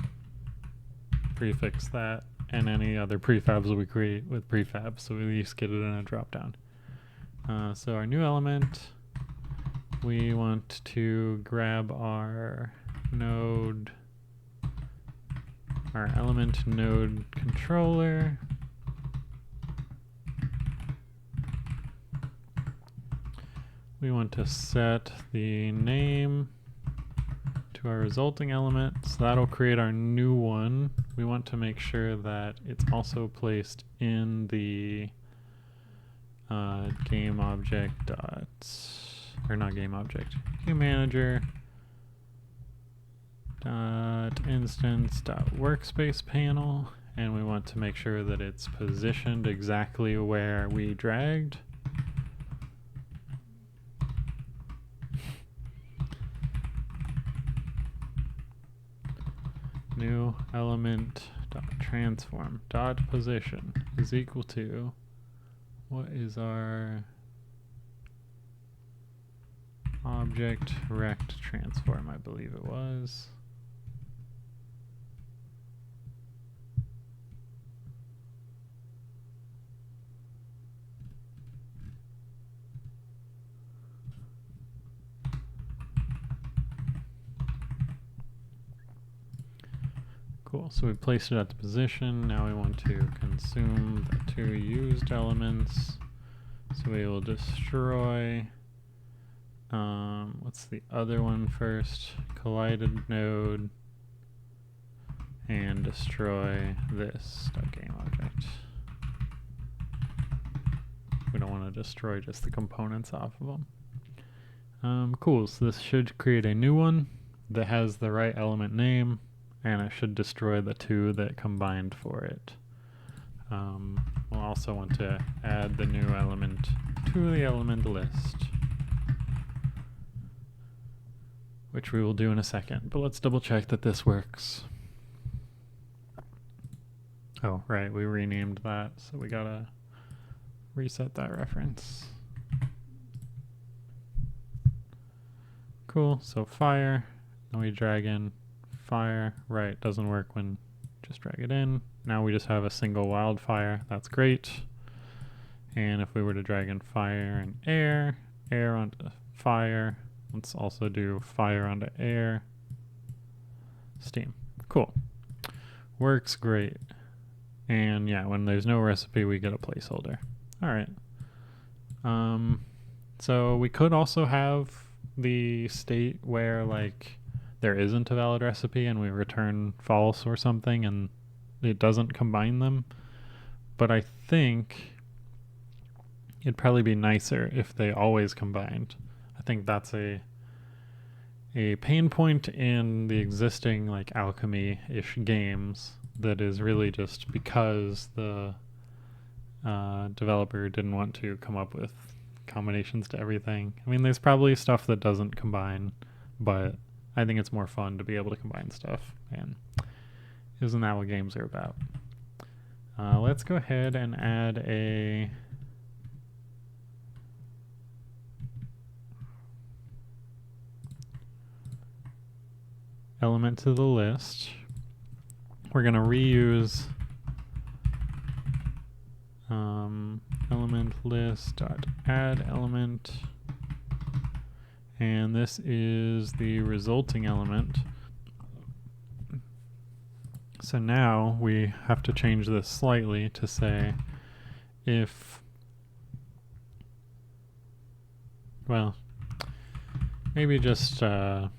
prefix that and any other prefabs we create with prefabs, so we at least get it in a dropdown. So our new element, we want to grab our node, our element node controller. We want to set the name to our resulting element, so that'll create our new one. We want to make sure that it's also placed in the game object dot, or not game object, game manager dot instance dot workspace panel, and we want to make sure that it's positioned exactly where we dragged. New element dot transform dot position is equal to, what is our object rect transform, I believe it was. Cool, so we placed it at the position. Now we want to consume the two used elements. So we will destroy, what's the other one first? Collided node, and destroy this game object. We don't want to destroy just the components off of them. Cool, so this should create a new one that has the right element name, and it should destroy the two that combined for it. We'll also want to add the new element to the element list, which we will do in a second, but let's double check that this works. Oh, right, we renamed that, so we gotta reset that reference. Cool, so fire, then we drag in fire. Right, doesn't work when just drag it in. Now we just have a single wildfire. That's great. And if we were to drag in fire and air, air onto fire, let's also do fire onto air, steam. Cool. Works great. And yeah, when there's no recipe, we get a placeholder. All right. So we could also have the state where like there isn't a valid recipe and we return false or something and it doesn't combine them. But I think it'd probably be nicer if they always combined. I think that's a pain point in the existing like alchemy-ish games that is really just because the developer didn't want to come up with combinations to everything. I mean, there's probably stuff that doesn't combine, but I think it's more fun to be able to combine stuff, and isn't that what games are about? Let's go ahead and add a element to the list. We're going to reuse element list dot add element, and this is the resulting element. So now we have to change this slightly to say if, well, maybe just I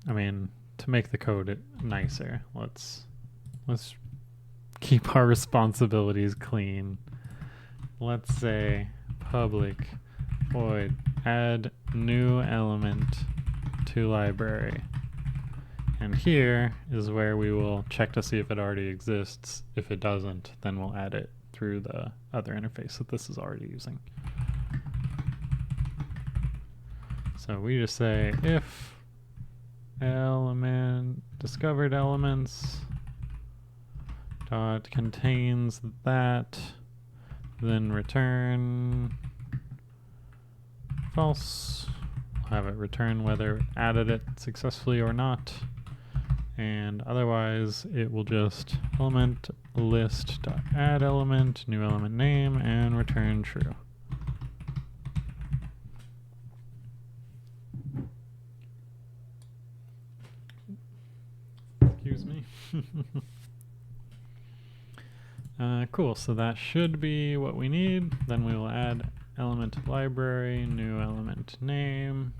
mean, to make the code nicer, let's keep our responsibilities clean. Let's say public void add new element to library. And here is where we will check to see if it already exists. If it doesn't, then we'll add it through the other interface that this is already using. So we just say if element discovered elements dot contains that, then return false. have it return whether it added it successfully or not. And otherwise it will just element list.add element, new element name, and return true. Excuse me. Cool, so that should be what we need. Then we will add element library, new element name.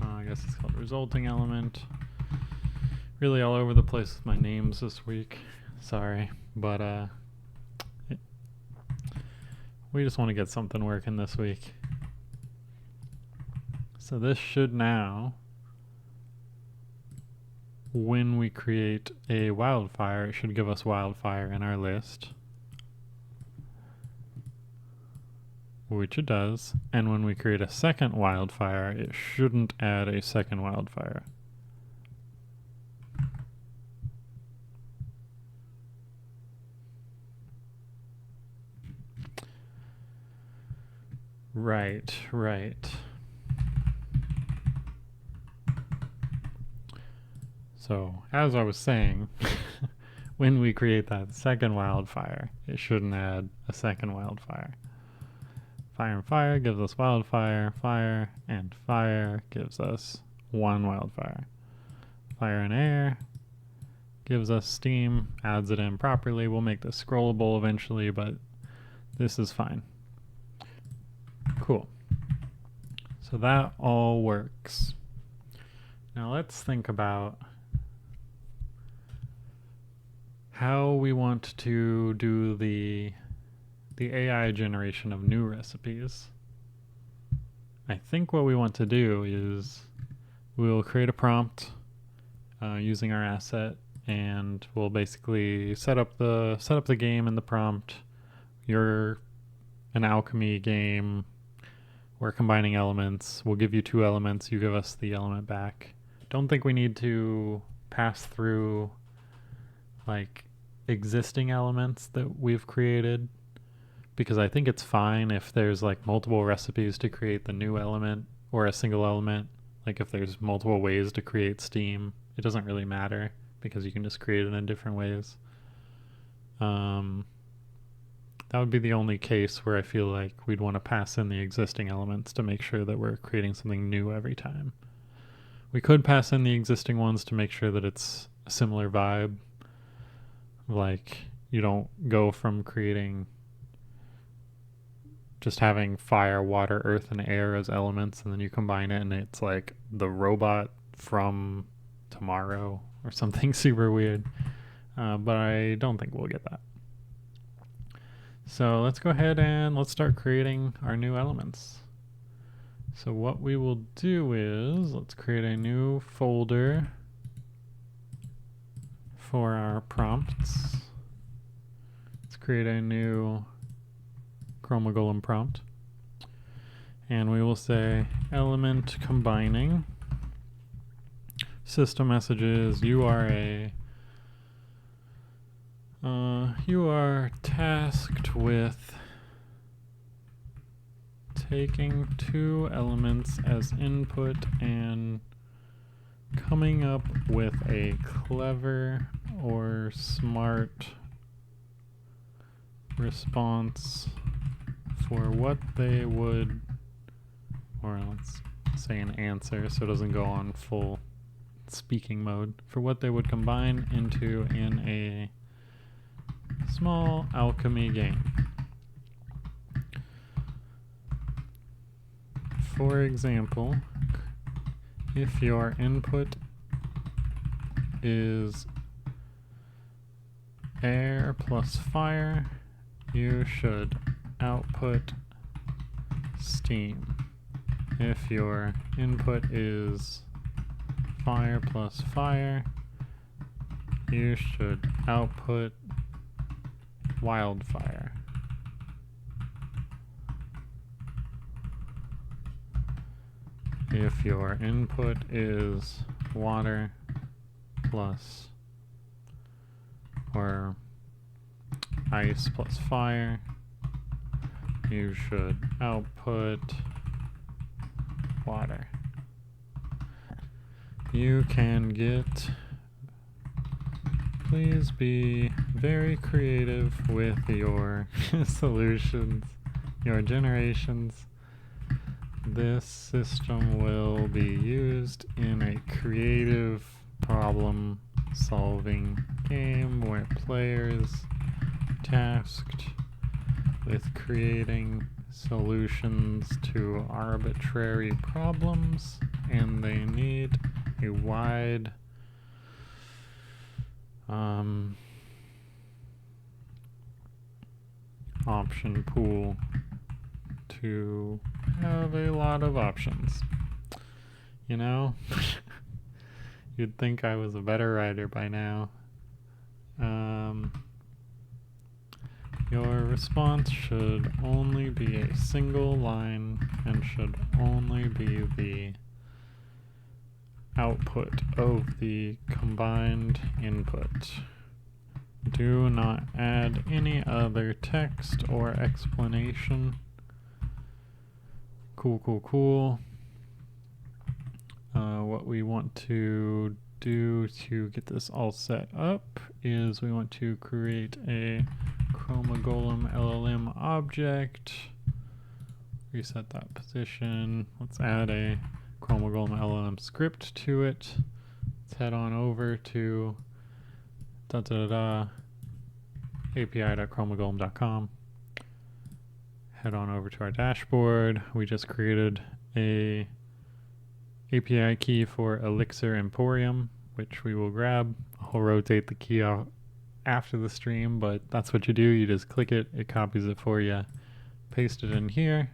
I guess it's called resulting element. Really all over the place with my names this week. Sorry, but we just want to get something working this week. So this should now, when we create a wildfire, it should give us wildfire in our list, which it does. And when we create a second wildfire, it shouldn't add a second wildfire. Right. So, as I was saying, when we create that second wildfire, it shouldn't add a second wildfire. Fire and fire gives us wildfire, fire, and fire gives us one wildfire. Fire and air gives us steam, adds it in properly. We'll make this scrollable eventually, but this is fine. Cool. So that all works. Now let's think about how we want to do the AI generation of new recipes. I think what we want to do is we'll create a prompt using our asset, and we'll basically set up the game in the prompt. You're an alchemy game. We're combining elements. We'll give you 2 elements. You give us the element back. Don't think we need to pass through like existing elements that we've created, because I think it's fine if there's like multiple recipes to create the new element or a single element. Like if there's multiple ways to create steam, it doesn't really matter because you can just create it in different ways. That would be the only case where I feel like we'd want to pass in the existing elements to make sure that we're creating something new every time. We could pass in the existing ones to make sure that it's a similar vibe. Like you don't go from creating just having fire, water, earth, and air as elements, and then you combine it and it's like the robot from tomorrow or something super weird. But I don't think we'll get that. So let's go ahead and let's start creating our new elements. So what we will do is let's create a new folder for our prompts. Let's create a new Chroma Golem prompt. And we will say element combining. System messages, you are tasked with taking 2 elements as input and coming up with a clever or smart response for what they would, or let's say an answer so it doesn't go on full speaking mode, for what they would combine into in a small alchemy game. For example, if your input is air plus fire, you should output steam. If your input is fire plus fire, you should output wildfire. If your input is water plus or ice plus fire, you should output water. You can get, please be very creative with your solutions, your generations. This system will be used in a creative problem-solving game where players are tasked with creating solutions to arbitrary problems, and they need a wide option pool to have a lot of options. You know, you'd think I was a better writer by now. Your response should only be a single line and should only be the output of the combined input. Do not add any other text or explanation. Cool. What we want to do to get this all set up is we want to create a Chroma Golem LLM object. Reset that position. Let's add a Chroma Golem LLM script to it. Let's head on over to api.chromagolem.com. Head on over to our dashboard. We just created a API key for Elixir Emporium, which we will grab. I'll rotate the key out after the stream, but that's what you do. You just click it, it copies it for you, paste it in here.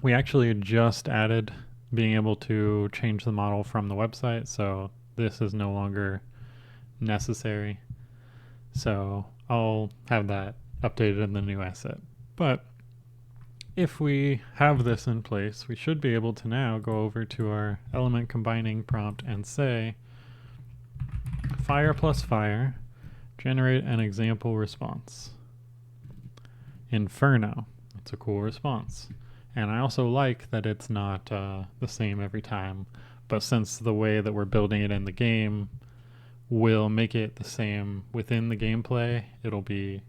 We actually just added being able to change the model from the website, so this is no longer necessary. So I'll have that updated in the new asset. But if we have this in place, we should be able to now go over to our element combining prompt and say fire plus fire, generate an example response. Inferno. It's a cool response. And I also like that it's not the same every time, but since the way that we're building it in the game will make it the same within the gameplay, it'll be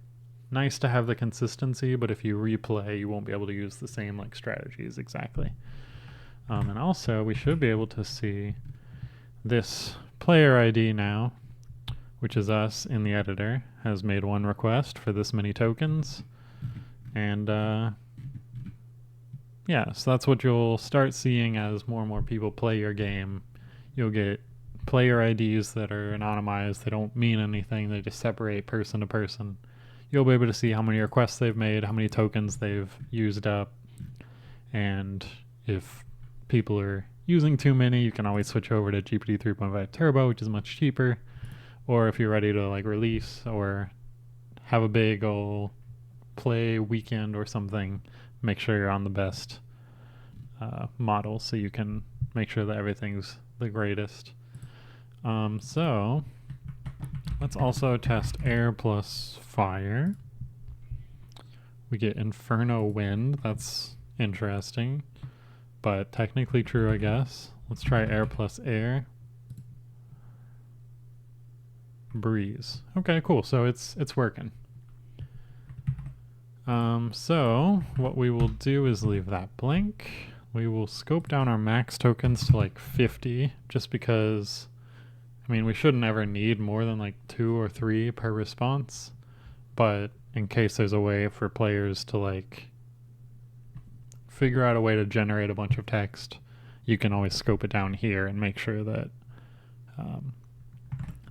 nice to have the consistency, but if you replay, you won't be able to use the same like strategies exactly. And also, we should be able to see this player ID now, which is us in the editor, has made one request for this many tokens. And yeah, so that's what you'll start seeing as more and more people play your game. You'll get player IDs that are anonymized. They don't mean anything. They just separate person to person. You'll be able to see how many requests they've made, how many tokens they've used up, and if people are using too many, you can always switch over to GPT 3.5 Turbo, which is much cheaper. Or if you're ready to like release or have a big old play weekend or something, make sure you're on the best model so you can make sure that everything's the greatest. So let's also test air plus fire. We get inferno wind. That's interesting, but technically true, I guess. Let's try air plus air. Breeze. Okay, cool. So it's working. So what we will do is leave that blank. We will scope down our max tokens to like 50, just because, I mean, we shouldn't ever need more than like 2 or 3 per response, but in case there's a way for players to like figure out a way to generate a bunch of text, you can always scope it down here and make sure that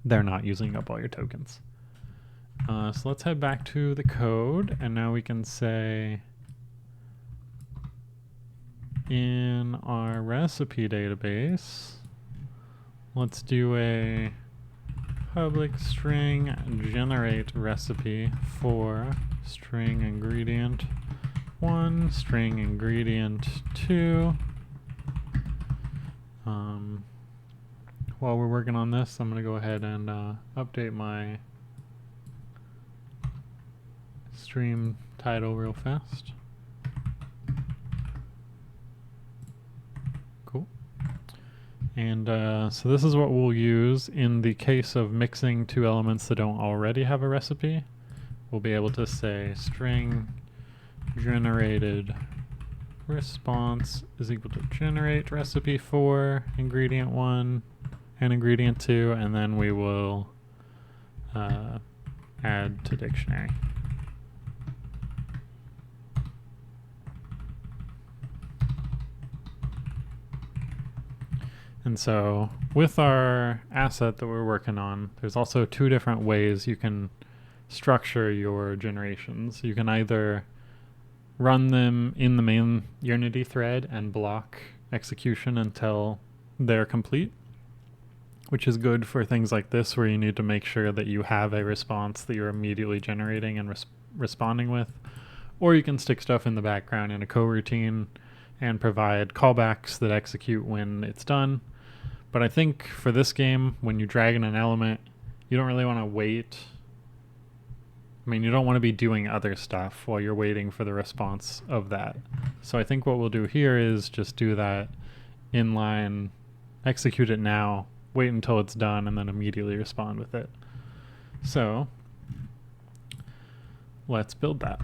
they're not using up all your tokens. So let's head back to the code, and now we can say in our recipe database, let's do a public string generate recipe for string ingredient 1, string ingredient 2. While we're working on this, I'm going to go ahead and update my stream title real fast. And so this is what we'll use in the case of mixing two elements that don't already have a recipe. We'll be able to say string generated response is equal to generate recipe for ingredient 1 and ingredient 2, and then we will add to dictionary. And so with our asset that we're working on, there's also two different ways you can structure your generations. You can either run them in the main Unity thread and block execution until they're complete, which is good for things like this where you need to make sure that you have a response that you're immediately generating and responding with. Or you can stick stuff in the background in a coroutine and provide callbacks that execute when it's done. But I think for this game, when you drag in an element, you don't really want to wait. I mean, you don't want to be doing other stuff while you're waiting for the response of that. So I think what we'll do here is just do that inline, execute it now, wait until it's done, and then immediately respond with it. So let's build that.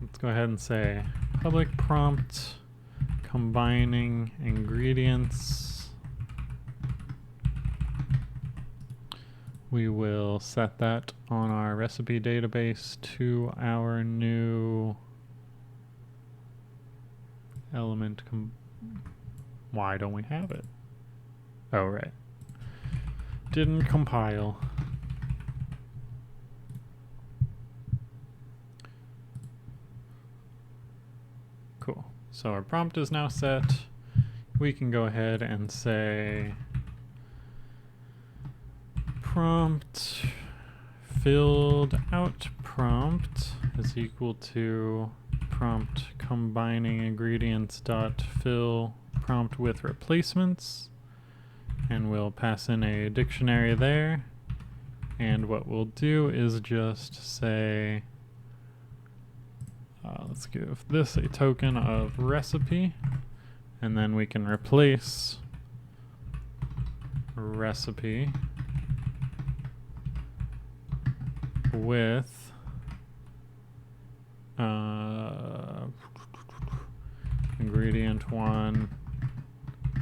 Let's go ahead and say public prompt combining ingredients. We will set that on our recipe database to our new element. Why don't we have it? Oh, right. Didn't compile. Cool. So our prompt is now set. We can go ahead and say prompt filled out prompt is equal to prompt combining ingredients dot fill prompt with replacements, and we'll pass in a dictionary there. And what we'll do is just say let's give this a token of recipe, and then we can replace recipe with ingredient 1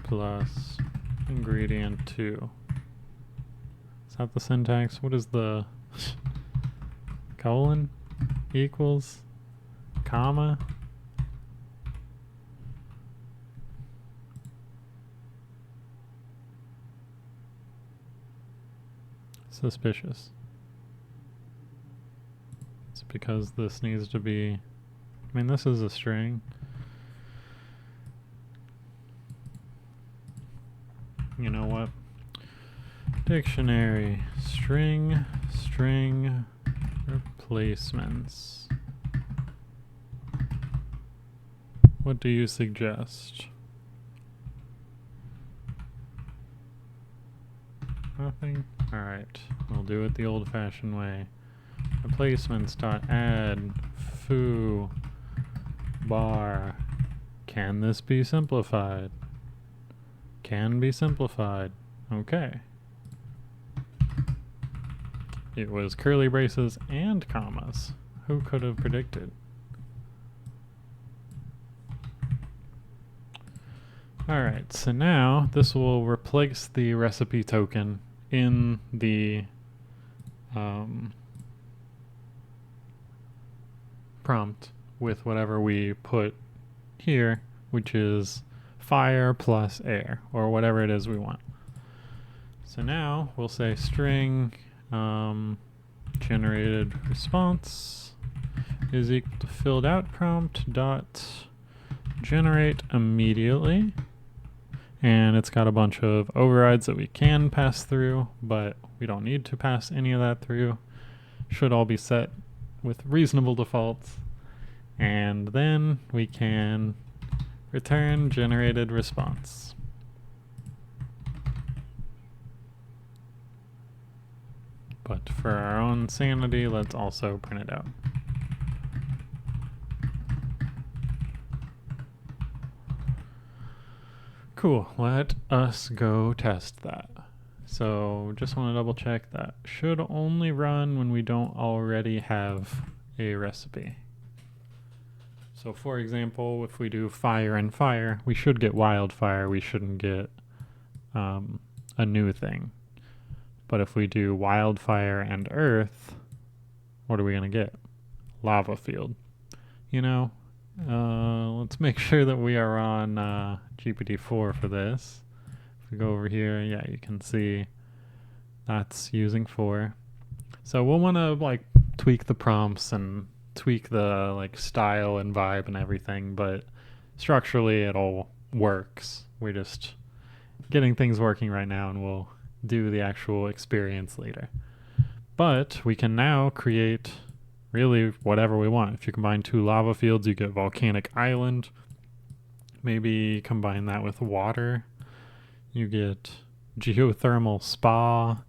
plus ingredient 2. Is that the syntax? What is the colon equals comma? Suspicious. It's because this needs to be, I mean, this is a string. You know what? Dictionary, string replacements. What do you suggest? Nothing? Alright, we'll do it the old-fashioned way. Replacements.add foo bar. Can this be simplified? Can be simplified. Okay. It was curly braces and commas. Who could have predicted? Alright, so now this will replace the recipe token in the prompt with whatever we put here, which is fire plus air, or whatever it is we want. So now we'll say string generated response is equal to filled out prompt dot generate immediately, and it's got a bunch of overrides that we can pass through, but we don't need to pass any of that through. Should all be set with reasonable defaults, and then we can return generated response. But for our own sanity, let's also print it out. Cool, let us go test that. So just want to double check that should only run when we don't already have a recipe. So for example, if we do fire and fire, we should get wildfire, we shouldn't get a new thing. But if we do wildfire and earth, what are we going to get? Lava field. You know, let's make sure that we are on GPT-4 for this. If we go over here, yeah, you can see that's using 4. So we'll want to like tweak the prompts and tweak the like style and vibe and everything, but structurally it all works. We're just getting things working right now, and we'll do the actual experience later. But we can now create really whatever we want. If you combine 2 lava fields, you get volcanic island. Maybe combine that with water, you get geothermal spa.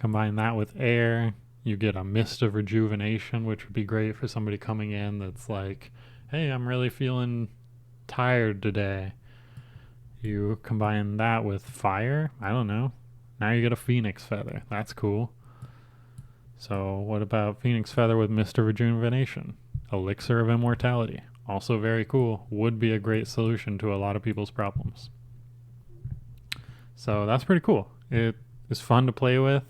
Combine that with air, you get a mist of rejuvenation, which would be great for somebody coming in that's like, hey, I'm really feeling tired today. You combine that with fire, I don't know. Now you get a phoenix feather. That's cool. So what about phoenix feather with mist of rejuvenation? Elixir of immortality. Also very cool. Would be a great solution to a lot of people's problems. So that's pretty cool. It is fun to play with.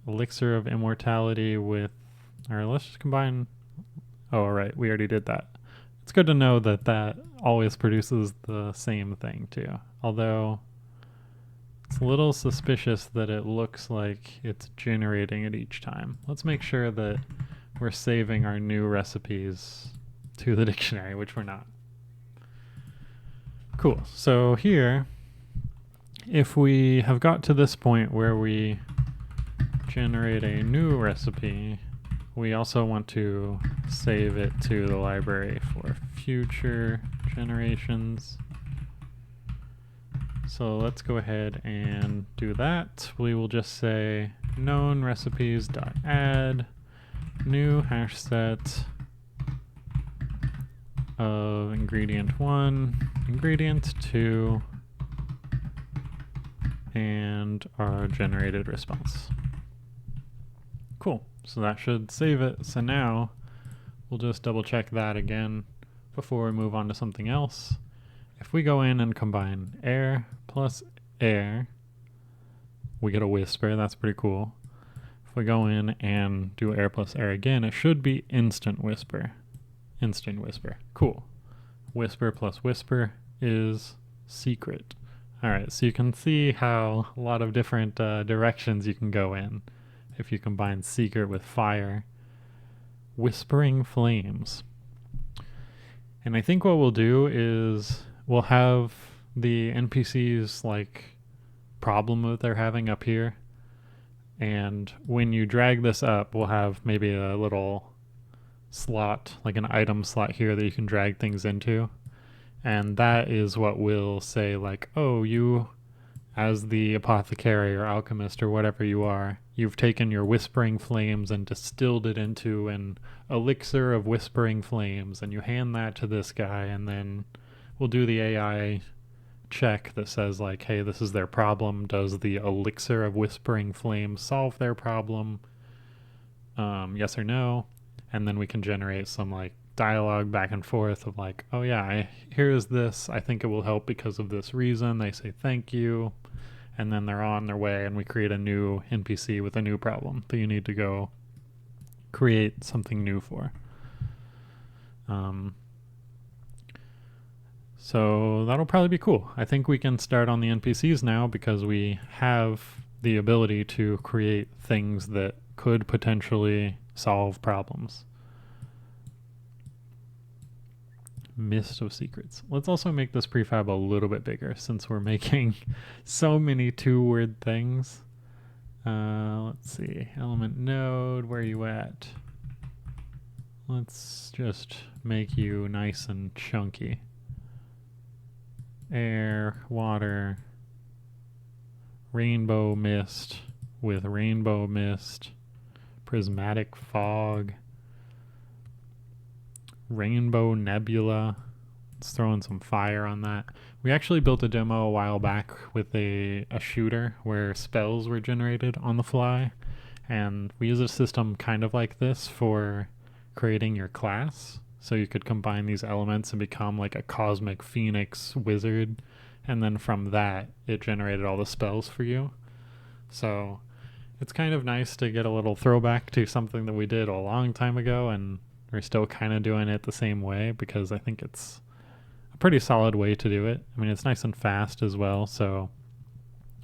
Elixir of immortality with, or let's just combine, oh right, we already did that. It's good to know that that always produces the same thing too, although it's a little suspicious that it looks like it's generating it each time. Let's make sure that we're saving our new recipes to the dictionary, which we're not. Cool, so here, if we have got to this point where we generate a new recipe, we also want to save it to the library for future generations. So let's go ahead and do that. We will just say known recipes.add new hash set of ingredient 1, ingredient 2, and our generated response. Cool, so that should save it. So now we'll just double check that again before we move on to something else. If we go in and combine air plus air, we get a whisper. That's pretty cool. If we go in and do air plus air again, it should be instant whisper. Instant whisper. Cool. Whisper plus whisper is secret. Alright, so you can see how a lot of different directions you can go in if you combine secret with fire. Whispering flames. And I think what we'll do is we'll have the NPCs like problem that they're having up here, and when you drag this up, we'll have maybe a little slot, like an item slot here that you can drag things into, and that is what will say like, oh, you as the apothecary or alchemist or whatever you are, you've taken your whispering flames and distilled it into an elixir of whispering flames, and you hand that to this guy, and then we'll do the AI check that says like, hey, this is their problem. Does the elixir of whispering flames solve their problem? Yes or no? And then we can generate some like dialogue back and forth of like, oh yeah, here's this. I think it will help because of this reason. They say thank you. And then they're on their way, and we create a new NPC with a new problem that you need to go create something new for. So that'll probably be cool. I think we can start on the NPCs now because we have the ability to create things that could potentially solve problems. Mist of secrets. Let's also make this prefab a little bit bigger since we're making so many 2-word things. Let's see. Element node, where are you at? Let's just make you nice and chunky. Air, water, rainbow mist with rainbow mist, prismatic fog, rainbow nebula Let's throw in some fire on that. We actually built a demo a while back with a shooter where spells were generated on the fly, and we use a system kind of like this for creating your class. So you could combine these elements and become like a cosmic phoenix wizard, and then from that it generated all the spells for you. So it's kind of nice to get a little throwback to something that we did a long time ago, and we're still kind of doing it the same way because I think it's a pretty solid way to do it. I mean, it's nice and fast as well. So,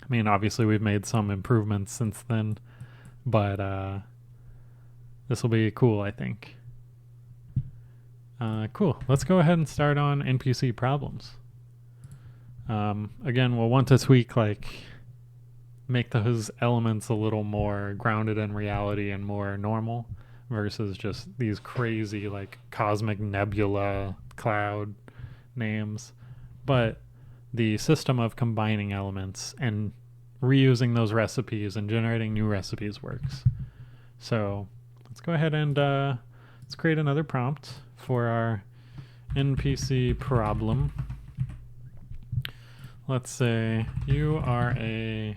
I mean, obviously we've made some improvements since then, but this will be cool, I think. Cool. Let's go ahead and start on NPC problems. Again, we'll want to tweak, like, make those elements a little more grounded in reality and more normal versus just these crazy, like, cosmic nebula cloud names. But the system of combining elements and reusing those recipes and generating new recipes works. So let's go ahead and let's create another prompt for our NPC problem. Let's say you are an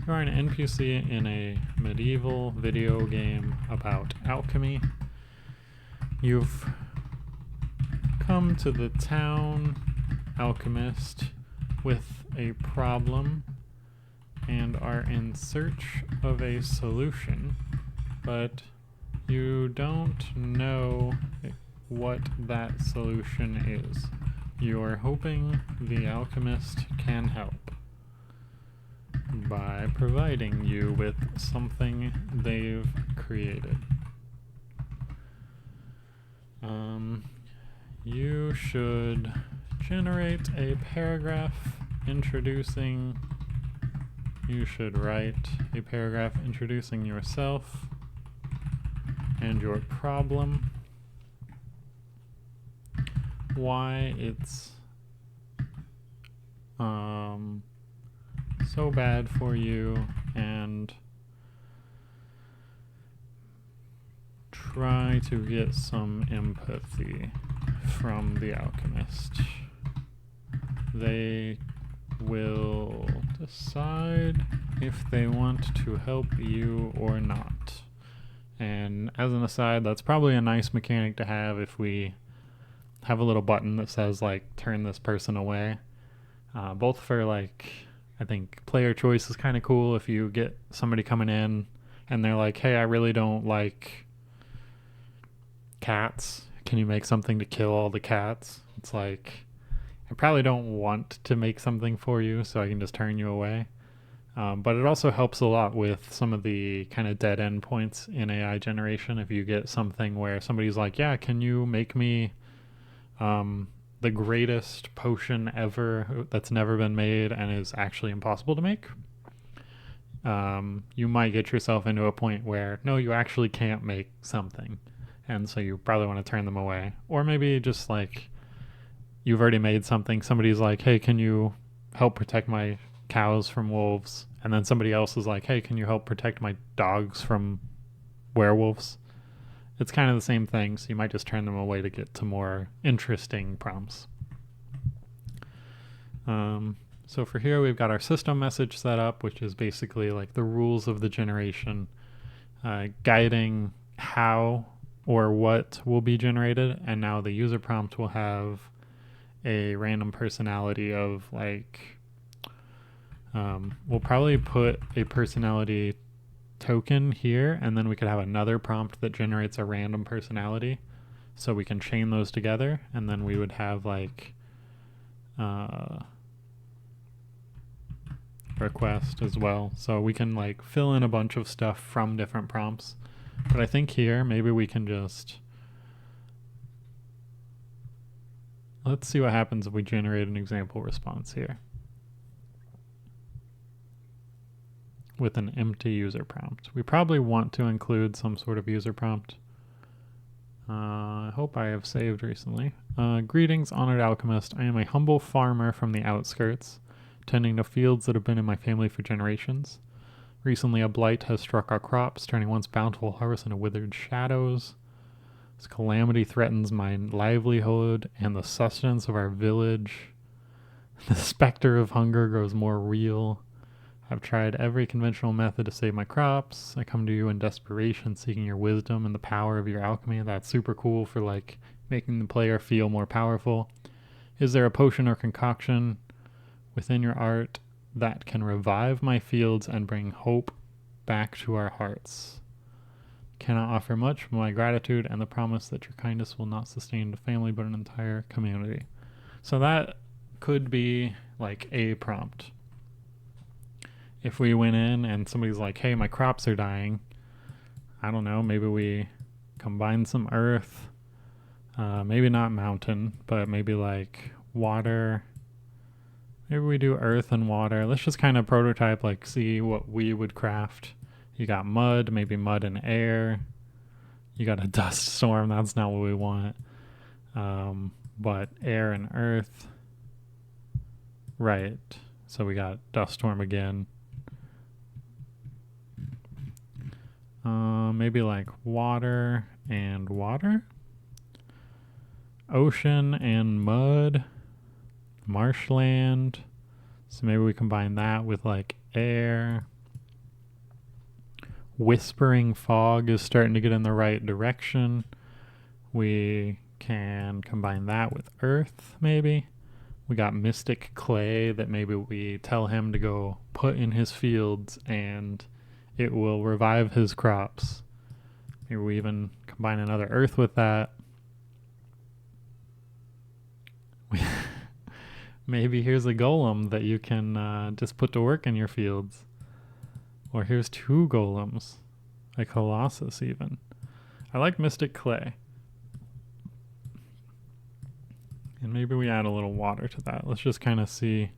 NPC in a medieval video game about alchemy. You've come to the town alchemist with a problem and are in search of a solution, but you don't know what that solution is. You're hoping the alchemist can help by providing you with something they've created. You should generate a paragraph introducing. You should write a paragraph introducing yourself and your problem, why it's so bad for you, and try to get some empathy from the alchemist. They will decide if they want to help you or not. And as an aside, that's probably a nice mechanic to have if we have a little button that says, like, turn this person away. Both for, like, I think player choice is kind of cool if you get somebody coming in and they're like, hey, I really don't like cats. Can you make something to kill all the cats? It's like, I probably don't want to make something for you, so I can just turn you away. But it also helps a lot with some of the kind of dead end points in AI generation. If you get something where somebody's like, yeah, can you make me the greatest potion ever that's never been made and is actually impossible to make? You might get yourself into a point where, no, you actually can't make something. And so you probably want to turn them away. Or maybe just like you've already made something. Somebody's like, hey, can you help protect my cows from wolves? And then somebody else is like, hey, can you help protect my dogs from werewolves? It's kind of the same thing. So you might just turn them away to get to more interesting prompts. So for here, we've got our system message set up, which is basically like the rules of the generation, guiding how or what will be generated. And now the user prompt will have a random personality of, like, we'll probably put a personality token here, and then we could have another prompt that generates a random personality, so we can chain those together, and then we would have like request as well, so we can like fill in a bunch of stuff from different prompts. But I think here maybe we can just, let's see what happens if we generate an example response here with an empty user prompt. We probably want to include some sort of user prompt. I hope I have saved recently. Greetings, honored alchemist. I am a humble farmer from the outskirts, tending to fields that have been in my family for generations. Recently, a blight has struck our crops, turning once bountiful harvest into withered shadows. This calamity threatens my livelihood and the sustenance of our village. The specter of hunger grows more real. I've tried every conventional method to save my crops. I come to you in desperation, seeking your wisdom and the power of your alchemy. That's super cool for like making the player feel more powerful. Is there a potion or concoction within your art that can revive my fields and bring hope back to our hearts? Cannot offer much but my gratitude and the promise that your kindness will not sustain the family but an entire community. So that could be like a prompt. If we went in and somebody's like, hey, my crops are dying, I don't know, maybe we combine some earth, maybe not mountain, but maybe like water. Maybe we do earth and water. Let's just kind of prototype, like see what we would craft. You got mud, maybe mud and air. You got a dust storm, that's not what we want. But air and earth. Right, so we got dust storm again. Maybe like water and water, ocean and mud, marshland. So maybe we combine that with like air. Whispering fog is starting to get in the right direction. We can combine that with earth, maybe. We got mystic clay that maybe we tell him to go put in his fields and it will revive his crops. Maybe we even combine another earth with that. Maybe here's a golem that you can just put to work in your fields. Or here's 2 golems. A colossus even. I like mystic clay. And maybe we add a little water to that. Let's just kind of see.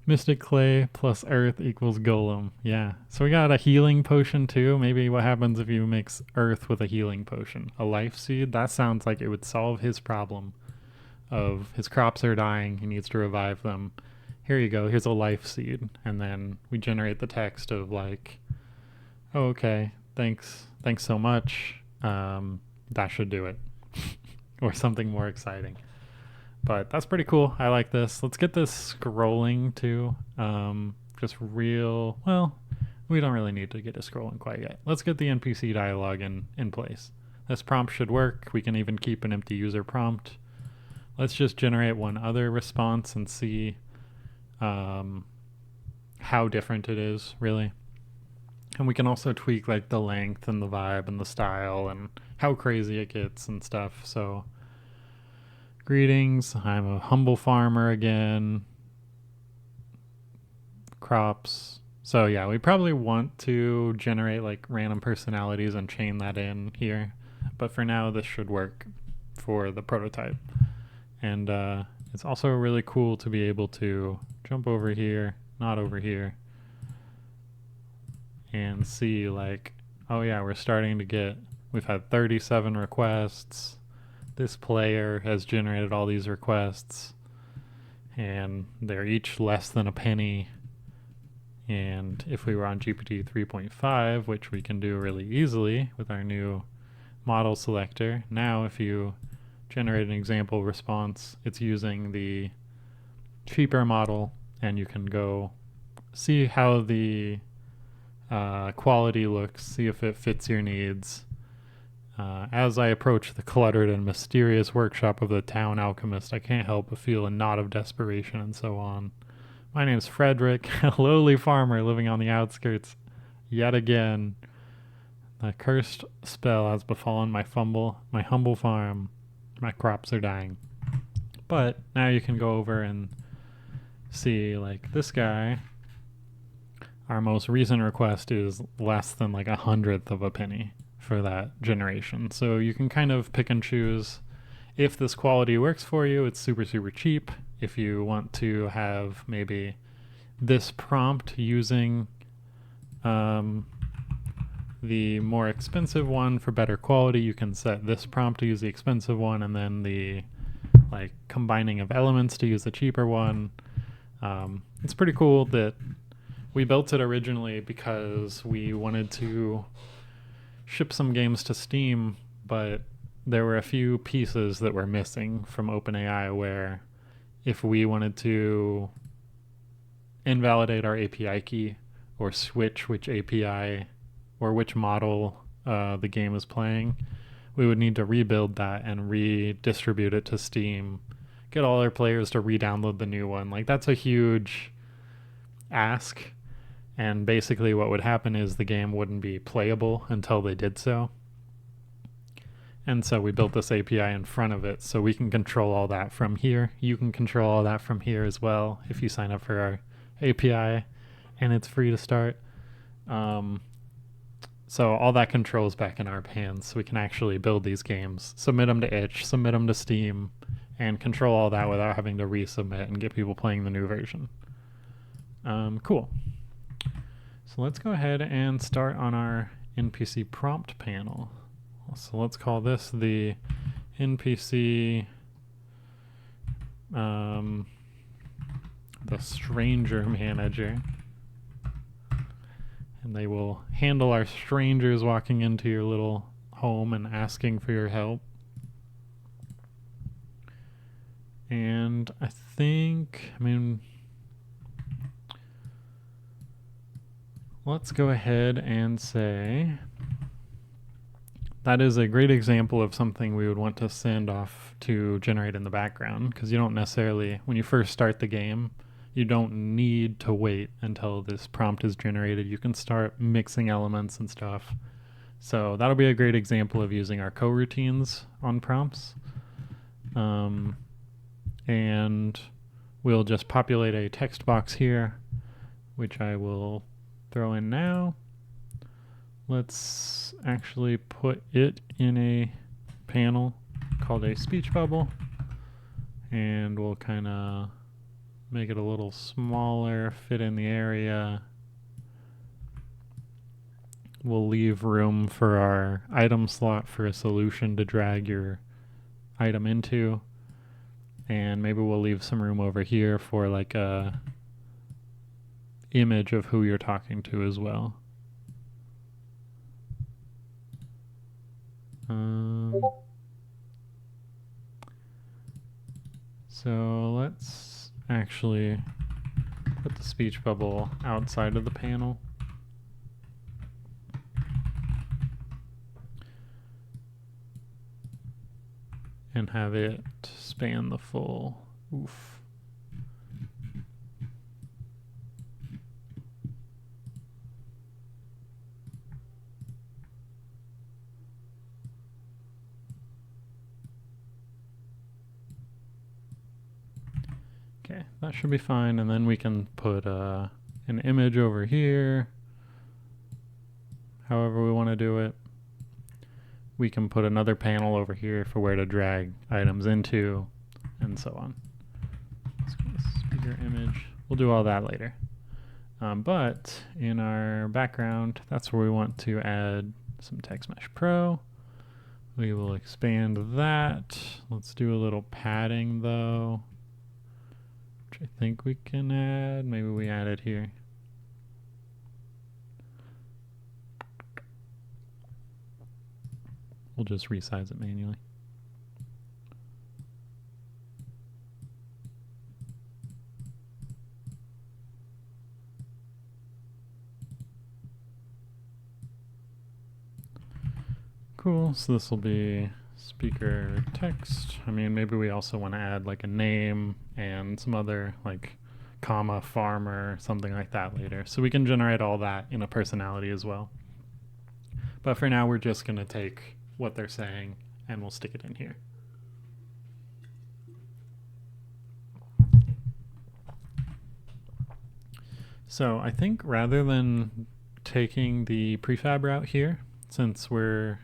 Mystic clay plus earth equals golem. Yeah. So we got a healing potion too. Maybe what happens if you mix earth with a healing potion? A life seed? That sounds like it would solve his problem of his crops are dying. He needs to revive them. Here you go. Here's a life seed. And then we generate the text of like, oh, okay, thanks so much. That should do it. Or something more exciting. But that's pretty cool. I like this. Let's get this scrolling too. Just real, well, we don't really need to get it scrolling quite yet. Let's get the NPC dialogue in place. This prompt should work. We can even keep an empty user prompt. Let's just generate one other response and see how different it is, really. And we can also tweak like the length and the vibe and the style and how crazy it gets and stuff. So greetings, I'm a humble farmer again. Crops. So yeah, we probably want to generate like random personalities and chain that in here. But for now, this should work for the prototype. And it's also really cool to be able to jump over here, not over here, and see like, oh yeah, we're starting to get, we've had 37 requests. This player has generated all these requests and they're each less than a penny. And if we were on GPT 3.5, which we can do really easily with our new model selector, now if you generate an example response, it's using the cheaper model, and you can go see how the quality looks, see if it fits your needs. As I approach the cluttered and mysterious workshop of the town alchemist, I can't help but feel a knot of desperation and so on. My name is Frederick, a lowly farmer living on the outskirts. Yet again, the cursed spell has befallen my humble farm. My crops are dying. But now you can go over and see, like, this guy, our most recent request is less than like 1/100th of a penny for that generation. So you can kind of pick and choose. If this quality works for you, it's super, super cheap. If you want to have maybe this prompt using the more expensive one for better quality, you can set this prompt to use the expensive one, and then the like combining of elements to use the cheaper one. It's pretty cool that we built it originally because we wanted to ship some games to Steam, but there were a few pieces that were missing from OpenAI where if we wanted to invalidate our API key or switch which API or which model the game is playing, we would need to rebuild that and redistribute it to Steam, get all our players to re-download the new one. Like, that's a huge ask, and basically what would happen is the game wouldn't be playable until they did so. And so we built this API in front of it so we can control all that from here. You can control all that from here as well if you sign up for our API, and it's free to start. So all that control is back in our hands, so we can actually build these games, submit them to itch, submit them to Steam, and control all that without having to resubmit and get people playing the new version. Cool. So let's go ahead and start on our NPC prompt panel. So let's call this the NPC, the stranger manager. And they will handle our strangers walking into your little home and asking for your help. And I mean, let's go ahead and say that is a great example of something we would want to send off to generate in the background, because you don't necessarily, when you first start the game, you don't need to wait until this prompt is generated. You can start mixing elements and stuff. So that'll be a great example of using our coroutines on prompts. And we'll just populate a text box here, which I will throw in now. Let's actually put it in a panel called a speech bubble, and we'll kind of make it a little smaller, fit in the area. We'll leave room for our item slot for a solution to drag your item into, and maybe we'll leave some room over here for like a image of who you're talking to as well. So let's actually put the speech bubble outside of the panel. And have it span the full oof. Okay, that should be fine, and then we can put an image over here, however we want to do it. We can put another panel over here for where to drag items into, and so on. Let's go with speaker image. We'll do all that later. But in our background, that's where we want to add some Text Mesh Pro. We will expand that. Let's do a little padding though, which I think we can add. Maybe we add it here. We'll just resize it manually. Cool, so this will be speaker text. I mean, maybe we also want to add like a name and some other like comma farmer, something like that later. So we can generate all that in a personality as well. But for now, we're just going to take what they're saying and we'll stick it in here. So I think rather than taking the prefab route here, since we're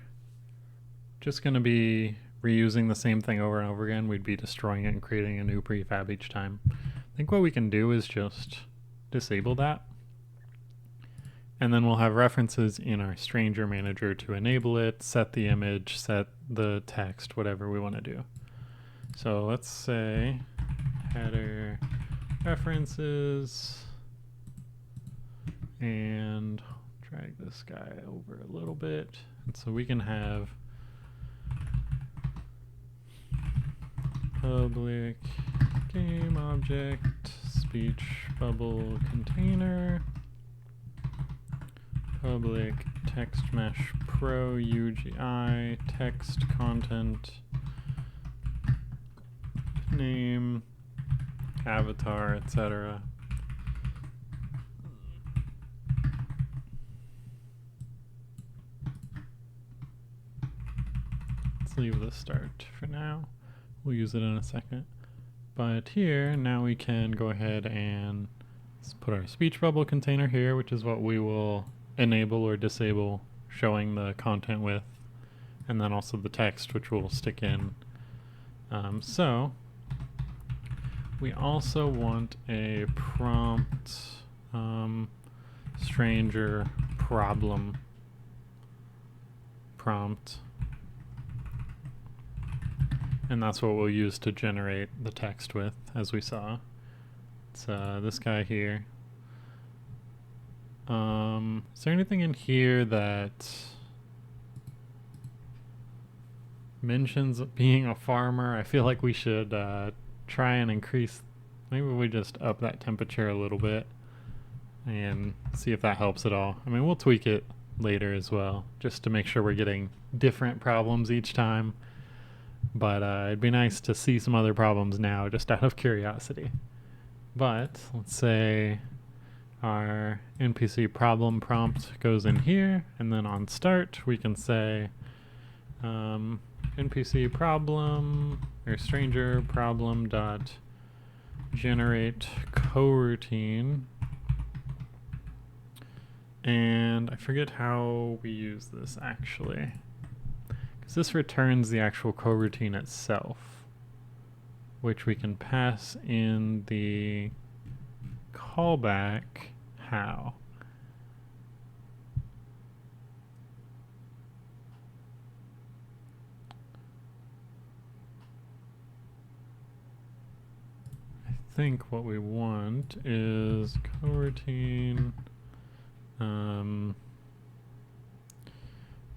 just going to be reusing the same thing over and over again, we'd be destroying it and creating a new prefab each time. I think what we can do is just disable that. And then we'll have references in our stranger manager to enable it, set the image, set the text, whatever we want to do. So let's say header references, and drag this guy over a little bit. And so we can have public game object speech bubble container public text mesh pro UGI text content name avatar, etc. Let's leave the start for now. We'll use it in a second. But here, now we can go ahead and let's put our speech bubble container here, which is what we will enable or disable showing the content with, and then also the text, which we'll stick in. So we also want a prompt stranger problem prompt, and that's what we'll use to generate the text with, as we saw. It's this guy here. Is there anything in here that mentions being a farmer? I feel like we should try and increase, maybe we just up that temperature a little bit and see if that helps at all. I mean, we'll tweak it later as well, just to make sure we're getting different problems each time. But it'd be nice to see some other problems now, just out of curiosity. But let's say our NPC problem prompt goes in here, and then on start we can say NPC problem or stranger problem dot generate coroutine, and I forget how we use this actually, because this returns the actual coroutine itself, which we can pass in the callback. How? I think what we want is coroutine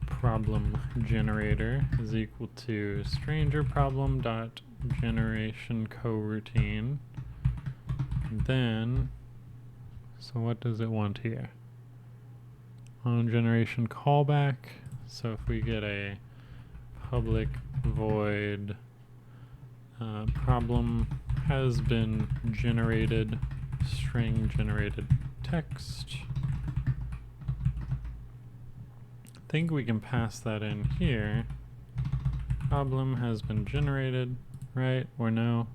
problem generator is equal to stranger problem dot generation coroutine. And then, so what does it want here? On generation callback. So if we get a public void problem has been generated, string generated text. I think we can pass that in here. Problem has been generated, right? Or no?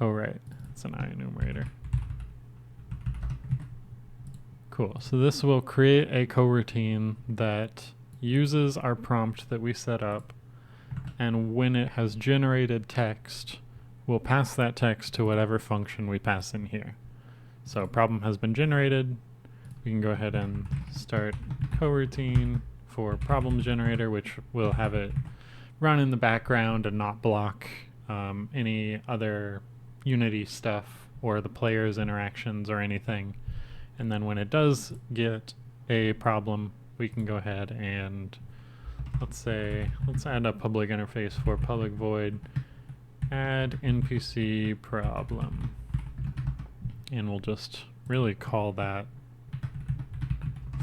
Oh, right. It's an enumerator. Cool. So this will create a coroutine that uses our prompt that we set up, and when it has generated text, we'll pass that text to whatever function we pass in here. So problem has been generated. We can go ahead and start coroutine for problem generator, which will have it run in the background and not block any other Unity stuff or the player's interactions or anything. And then when it does get a problem, we can go ahead and let's add a public interface for public void add NPC problem, and we'll just really call that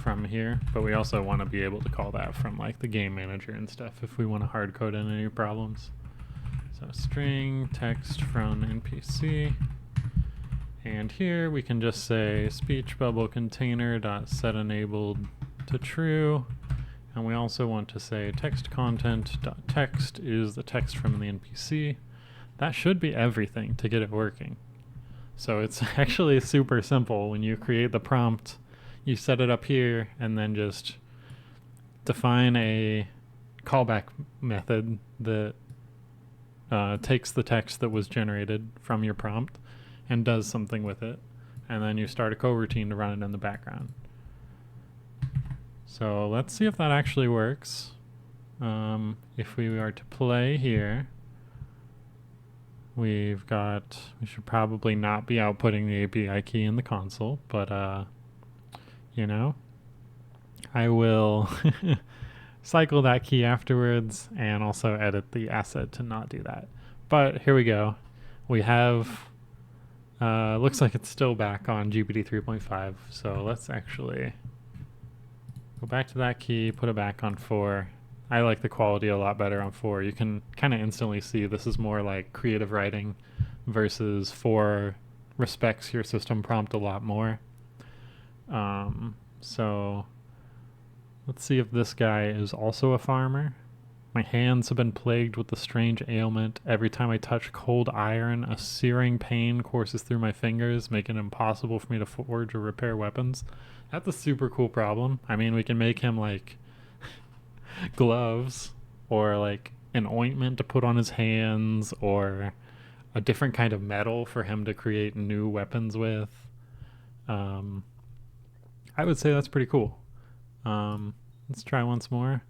from here, but we also want to be able to call that from like the game manager and stuff if we want to hard code in any problems. So string text from NPC, and here we can just say speech bubble container dot set enabled to true, and we also want to say text content dot text is the text from the NPC. That should be everything to get it working. So it's actually super simple. When you create the prompt, you set it up here and then just define a callback method that takes the text that was generated from your prompt and does something with it, and then you start a coroutine to run it in the background. So let's see if that actually works. If we are to play here, we should probably not be outputting the API key in the console, but you know, I will cycle that key afterwards and also edit the asset to not do that. But here we go. We have, looks like it's still back on GPT 3.5. So let's actually go back to that key, put it back on 4. I like the quality a lot better on 4. You can kind of instantly see this is more like creative writing versus 4 respects your system prompt a lot more. So let's see if this guy is also a farmer. My hands have been plagued with a strange ailment. Every time I touch cold iron, a searing pain courses through my fingers, making it impossible for me to forge or repair weapons. That's a super cool problem. I mean, we can make him like gloves or like an ointment to put on his hands or a different kind of metal for him to create new weapons with. I would say that's pretty cool. Let's try once more.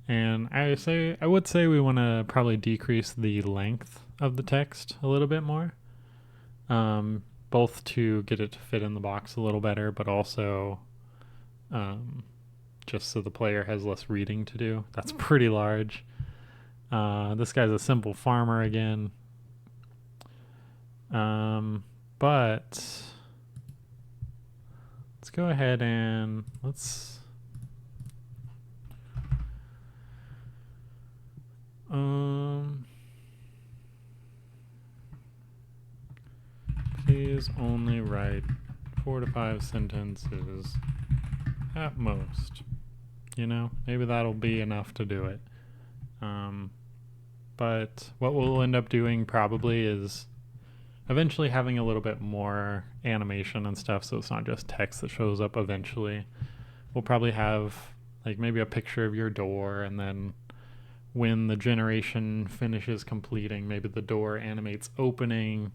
And I would say we want to probably decrease the length of the text a little bit more. Both to get it to fit in the box a little better, but also just so the player has less reading to do. That's pretty large. This guy's a simple farmer again. But let's go ahead and please only write 4 to 5 sentences at most. You know, maybe that'll be enough to do it. But what we'll end up doing probably is eventually having a little bit more animation and stuff, so it's not just text that shows up eventually. We'll probably have like maybe a picture of your door, and then when the generation finishes completing, maybe the door animates opening,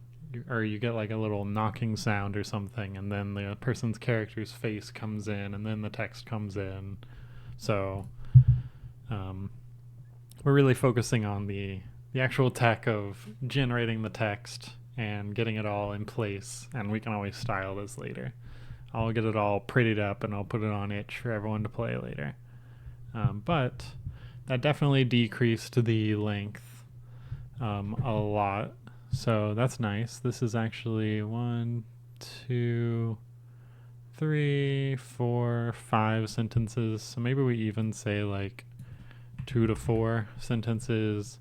or you get like a little knocking sound or something, and then the person's character's face comes in, and then the text comes in. So we're really focusing on the actual tech of generating the text and getting it all in place, and we can always style this later. I'll get it all prettied up and I'll put it on itch for everyone to play later. But that definitely decreased the length a lot, so that's nice. This is actually 1, 2, 3, 4, 5 sentences, so maybe we even say like 2 to 4 sentences.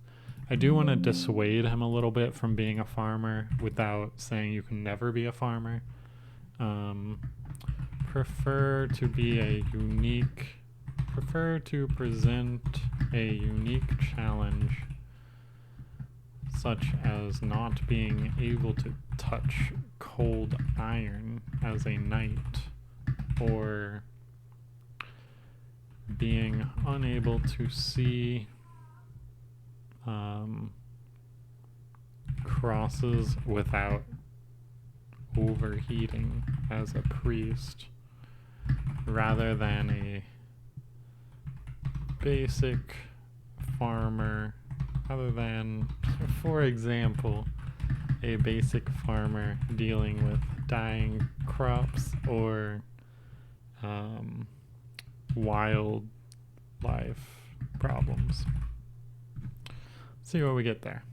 I do want to dissuade him a little bit from being a farmer without saying you can never be a farmer. Prefer to present a unique challenge, such as not being able to touch cold iron as a knight, or being unable to see crosses without overheating as a priest, rather than a basic farmer, for example, a basic farmer dealing with dying crops or wildlife problems. See what we get there.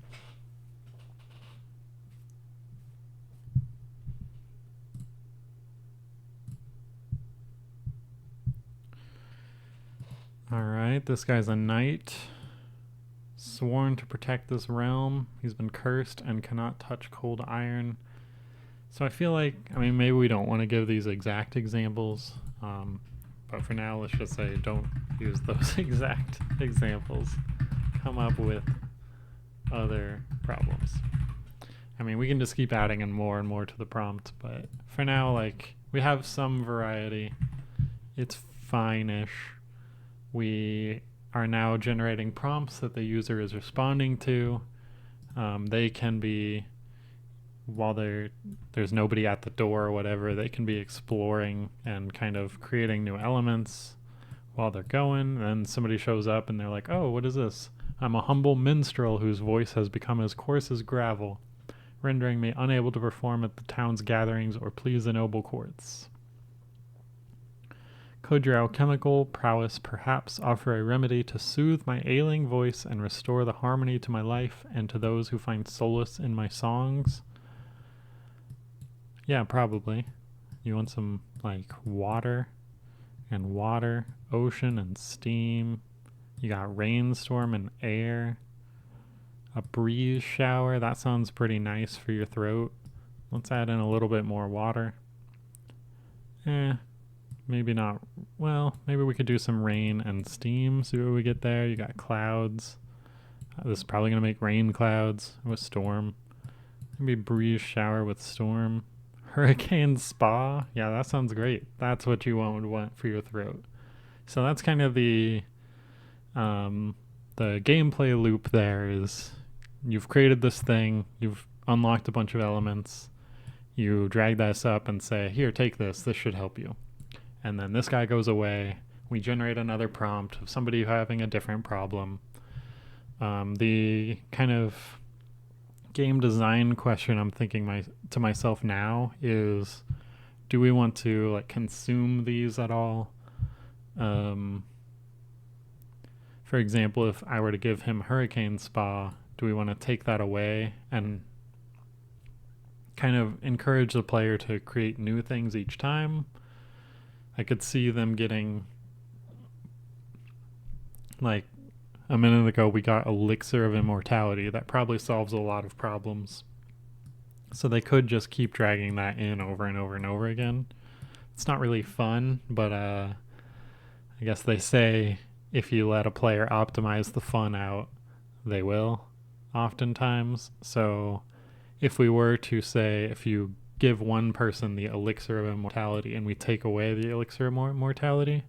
Alright, this guy's a knight, sworn to protect this realm. He's been cursed and cannot touch cold iron. So I feel like, maybe we don't want to give these exact examples, but for now let's just say don't use those exact examples. Come up with other problems. We can just keep adding in more and more to the prompt, but for now, like, we have some variety. It's fine-ish. We are now generating prompts that the user is responding to. They can be, while there's nobody at the door or whatever, they can be exploring and kind of creating new elements while they're going. And then somebody shows up and they're like, oh, what is this? I'm a humble minstrel whose voice has become as coarse as gravel, rendering me unable to perform at the town's gatherings or please the noble courts. Could your alchemical prowess perhaps offer a remedy to soothe my ailing voice and restore the harmony to my life and to those who find solace in my songs? Yeah, probably. You want some, like, water, ocean and steam. You got rainstorm and air. A breeze shower. That sounds pretty nice for your throat. Let's add in a little bit more water. Maybe not. Well, maybe we could do some rain and steam. See what we get there. You got clouds. This is probably going to make rain clouds with storm. Maybe breeze shower with storm. Hurricane spa. Yeah, that sounds great. That's what you would want for your throat. So that's kind of the gameplay loop there is you've created this thing. You've unlocked a bunch of elements. You drag this up and say, here, take this. This should help you. And then this guy goes away. We generate another prompt of somebody having a different problem. The kind of game design question I'm thinking to myself now is, do we want to like consume these at all? For example, if I were to give him Hurricane Spa, do we want to take that away and kind of encourage the player to create new things each time? I could see them getting, like a minute ago we got Elixir of Immortality. That probably solves a lot of problems. So they could just keep dragging that in over and over and over again. It's not really fun, but I guess they say if you let a player optimize the fun out, they will oftentimes. So if we were to say, if you give one person the Elixir of Immortality and we take away the Elixir of Immortality,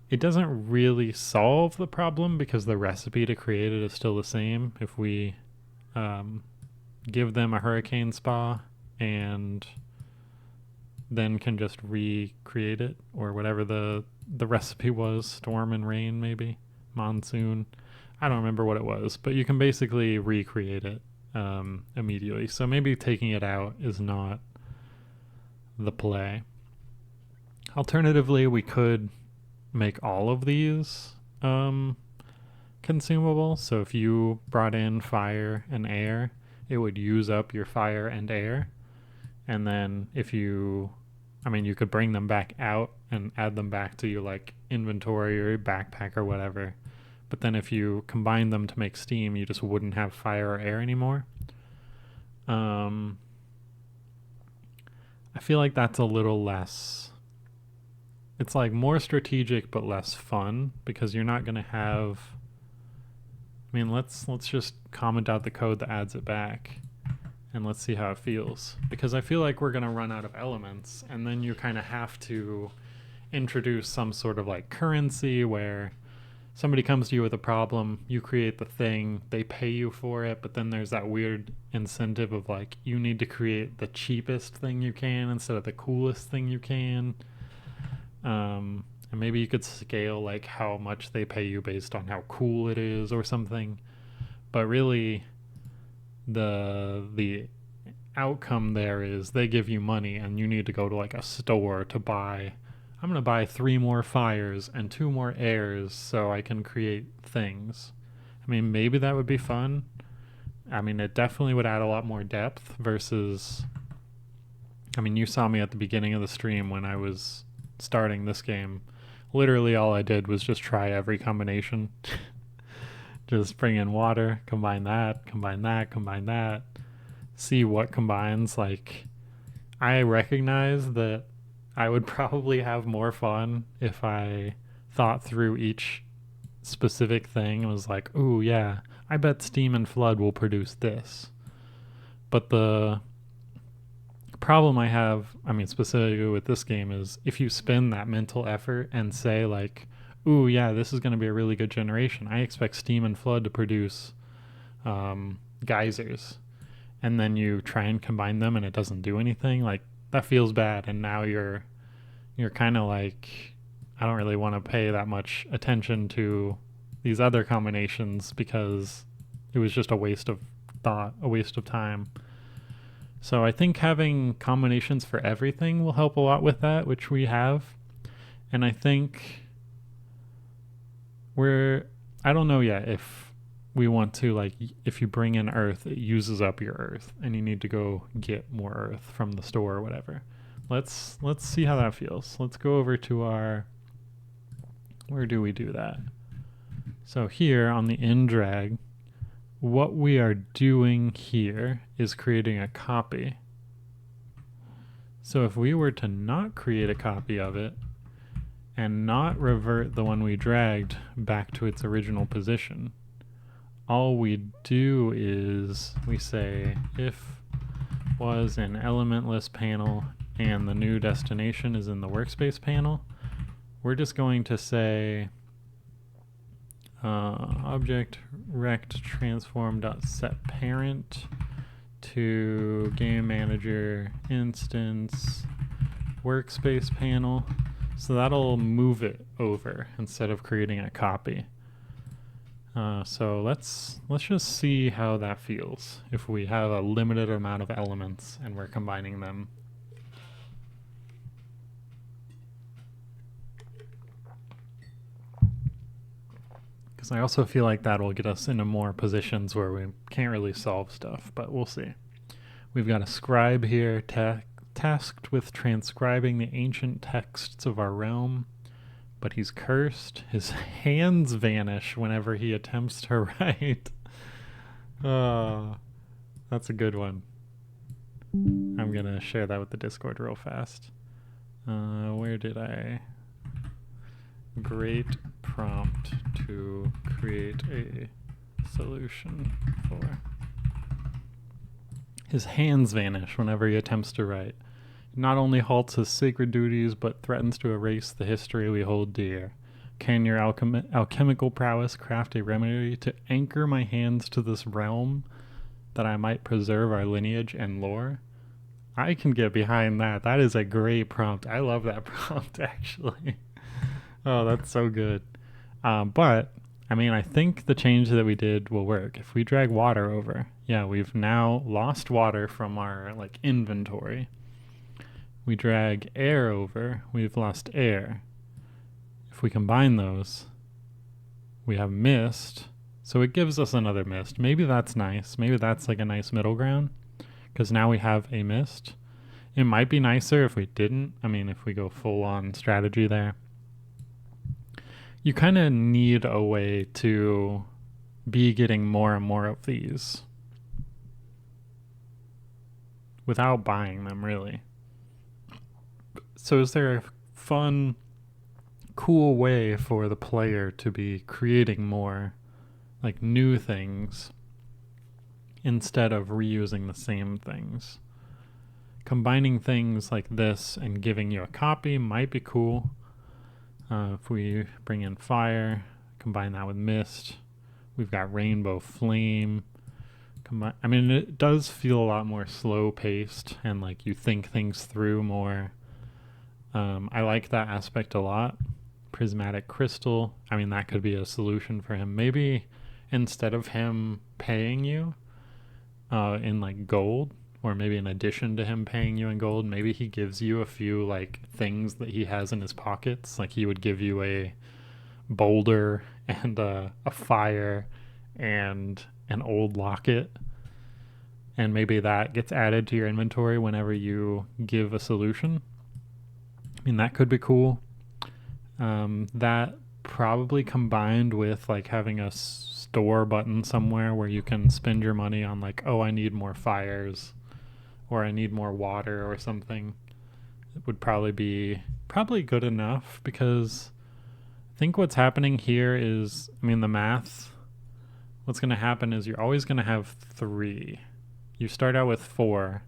it doesn't really solve the problem because the recipe to create it is still the same. If we give them a Hurricane Spa and then can just recreate it, or whatever the recipe was, storm and rain, maybe monsoon, I don't remember what it was, but you can basically recreate it immediately. So maybe taking it out is not the play. Alternatively, we could make all of these consumable. So if you brought in fire and air, it would use up your fire and air. And then if you could bring them back out and add them back to your like inventory or your backpack or whatever. But then if you combine them to make steam, you just wouldn't have fire or air anymore. I feel like that's a little less, it's like more strategic but less fun, because you're not going to have, let's just comment out the code that adds it back and let's see how it feels, because I feel like we're going to run out of elements, and then you kind of have to introduce some sort of like currency where somebody comes to you with a problem, you create the thing, they pay you for it, but then there's that weird incentive of like, you need to create the cheapest thing you can instead of the coolest thing you can. And maybe you could scale like how much they pay you based on how cool it is or something. But really, the outcome there is they give you money and you need to go to like a store to buy, I'm going to buy 3 more fires and 2 more airs so I can create things. Maybe that would be fun. It definitely would add a lot more depth versus, you saw me at the beginning of the stream when I was starting this game. Literally all I did was just try every combination. Just bring in water, combine that, see what combines. Like, I recognize that I would probably have more fun if I thought through each specific thing and was like, ooh, yeah, I bet steam and flood will produce this. But the problem I have, specifically with this game, is if you spend that mental effort and say like, ooh, yeah, this is going to be a really good generation, I expect steam and flood to produce geysers, and then you try and combine them and it doesn't do anything, like, that feels bad. And now you're kind of like, I don't really want to pay that much attention to these other combinations because it was just a waste of thought, a waste of time. So I think having combinations for everything will help a lot with that, which we have. And I think I don't know yet if we want to, like, if you bring in earth, it uses up your earth and you need to go get more earth from the store or whatever. Let's see how that feels. Let's go over to our, where do we do that? So here on the in drag, what we are doing here is creating a copy. So if we were to not create a copy of it and not revert the one we dragged back to its original position, all we do is we say if was an element list panel and the new destination is in the workspace panel, we're just going to say object rect transform dot set parent to game manager instance workspace panel. So that'll move it over instead of creating a copy. So let's just see how that feels if we have a limited amount of elements and we're combining them. Because I also feel like that will get us into more positions where we can't really solve stuff, but we'll see. We've got a scribe here tasked with transcribing the ancient texts of our realm, but he's cursed. His hands vanish whenever he attempts to write. That's a good one. I'm going to share that with the Discord real fast. Where did I... Great prompt to create a solution for. His hands vanish whenever he attempts to write. It not only halts his sacred duties, but threatens to erase the history we hold dear. Can your alchemical prowess craft a remedy to anchor my hands to this realm, that I might preserve our lineage and lore? I can get behind that. That is a great prompt. I love that prompt, actually. Oh, that's so good. But, I mean, I think the change that we did will work. If we drag water over, yeah, we've now lost water from our, like, inventory. We drag air over, we've lost air. If we combine those, we have mist. So it gives us another mist. Maybe that's nice. Maybe that's like a nice middle ground, because now we have a mist. It might be nicer if we didn't. I mean, if we go full on strategy there. You kind of need a way to be getting more and more of these without buying them, really. So is there a fun, cool way for the player to be creating more, like, new things instead of reusing the same things? Combining things like this and giving you a copy might be cool. If we bring in fire, combine that with mist, we've got rainbow flame. I mean, it does feel a lot more slow paced and like you think things through more. I like that aspect a lot. Prismatic crystal, I mean, that could be a solution for him. Maybe instead of him paying you in like gold, or maybe in addition to him paying you in gold, maybe he gives you a few like things that he has in his pockets. Like he would give you a boulder and a fire and an old locket, and maybe that gets added to your inventory whenever you give a solution. I mean, that could be cool. That probably combined with like having a store button somewhere where you can spend your money on like, oh, I need more fires, or I need more water or something. It would probably be good enough, because I think what's happening here is, I mean, the math, what's going to happen is you're always going to have 3. You start out with 4,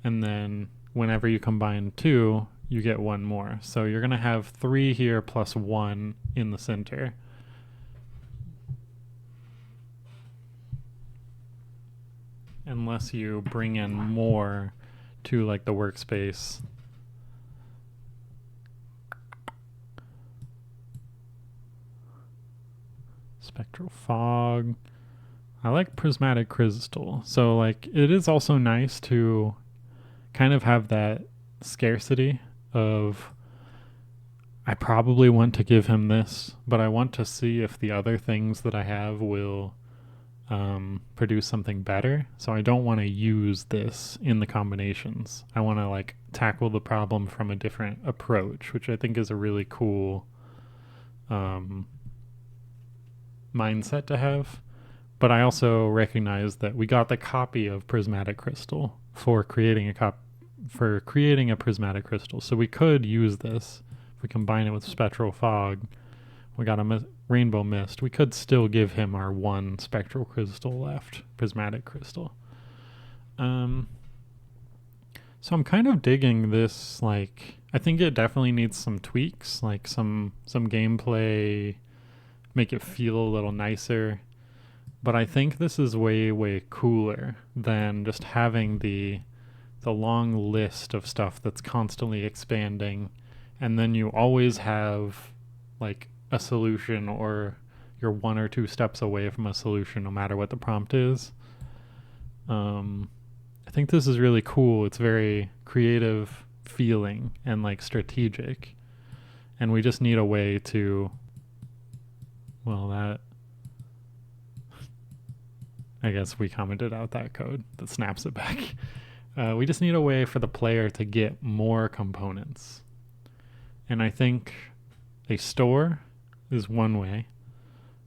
and then whenever you combine 2, you get 1 more. So you're going to have 3 here plus 1 in the center. Unless you bring in more to like the workspace. Spectral fog. I like prismatic crystal. So like it is also nice to kind of have that scarcity of I probably want to give him this, but I want to see if the other things that I have will produce something better. So I don't want to use this in the combinations. I want to like tackle the problem from a different approach, which I think is a really cool mindset to have. But I also recognize that we got the copy of prismatic crystal for creating a prismatic crystal. So we could use this if we combine it with spectral fog. We got a rainbow mist. We could still give him our one spectral crystal left, prismatic crystal. So I'm kind of digging this. Like, I think it definitely needs some tweaks, like some gameplay, make it feel a little nicer. But I think this is way cooler than just having the long list of stuff that's constantly expanding, and then you always have like a solution, or you're 1 or 2 steps away from a solution no matter what the prompt is. I think this is really cool. It's very creative feeling and like strategic, and we just need a way to, well, that, I guess we commented out that code that snaps it back. We just need a way for the player to get more components. And I think a store is one way.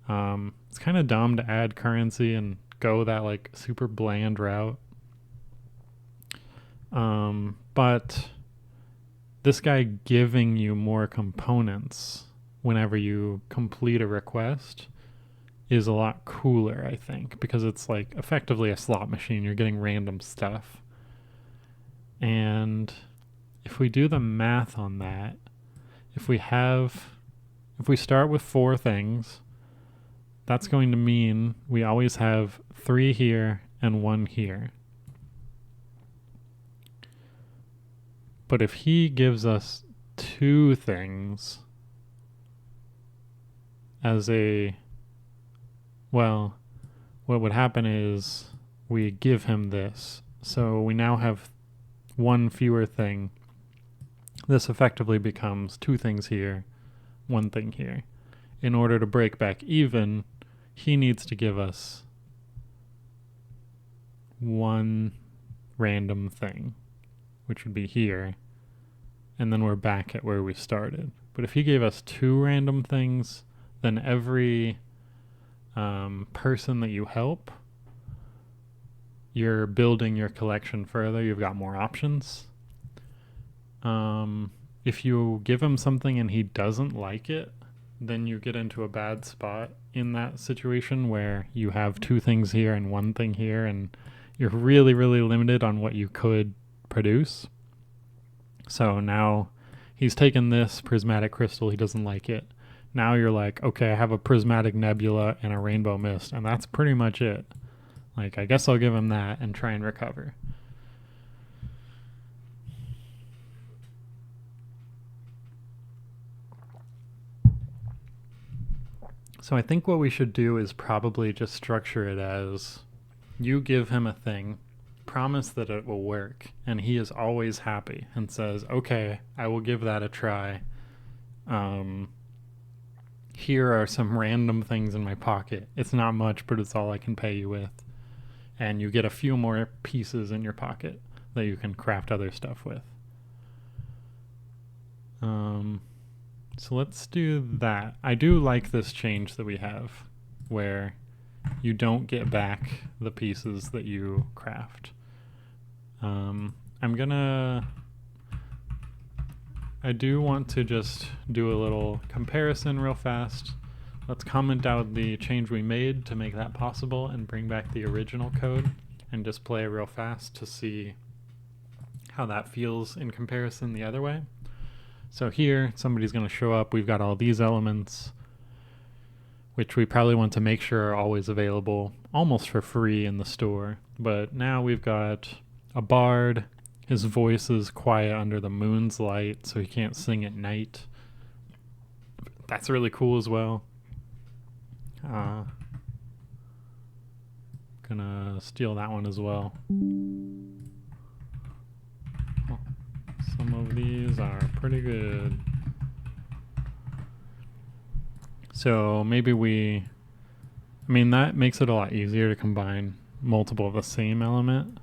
It's kind of dumb to add currency and go that like super bland route. But this guy giving you more components whenever you complete a request is a lot cooler, I think, because it's like effectively a slot machine. You're getting random stuff. And if we do the math on that, if we start with 4 things, that's going to mean we always have 3 here and 1 here. But if he gives us 2 things as a, well, what would happen is we give him this. So we now have 1 fewer thing. This effectively becomes 2 things here, 1 thing here. In order to break back even, he needs to give us 1 random thing, which would be here, and then we're back at where we started. But if he gave us 2 random things, then every person that you help, you're building your collection further. You've got more options. If you give him something and he doesn't like it, then you get into a bad spot in that situation where you have 2 things here and 1 thing here, and you're really limited on what you could produce. So now he's taken this prismatic crystal, he doesn't like it. Now you're like, okay, I have a prismatic nebula and a rainbow mist, and that's pretty much it. Like, I guess I'll give him that and try and recover. So I think what we should do is probably just structure it as you give him a thing, promise that it will work, and he is always happy and says, okay, I will give that a try. Here are some random things in my pocket. It's not much, but it's all I can pay you with. And you get a few more pieces in your pocket that you can craft other stuff with. So let's do that. I do like this change that we have, where you don't get back the pieces that you craft. I do want to just do a little comparison real fast. Let's comment out the change we made to make that possible and bring back the original code and just play real fast to see how that feels in comparison the other way. So here, somebody's going to show up. We've got all these elements, which we probably want to make sure are always available almost for free in the store. But now we've got a bard. His voice is quiet under the moon's light, so he can't sing at night. That's really cool as well. gonna steal that one as well. Oh, some of these are pretty good. So maybe that makes it a lot easier to combine multiple of the same element.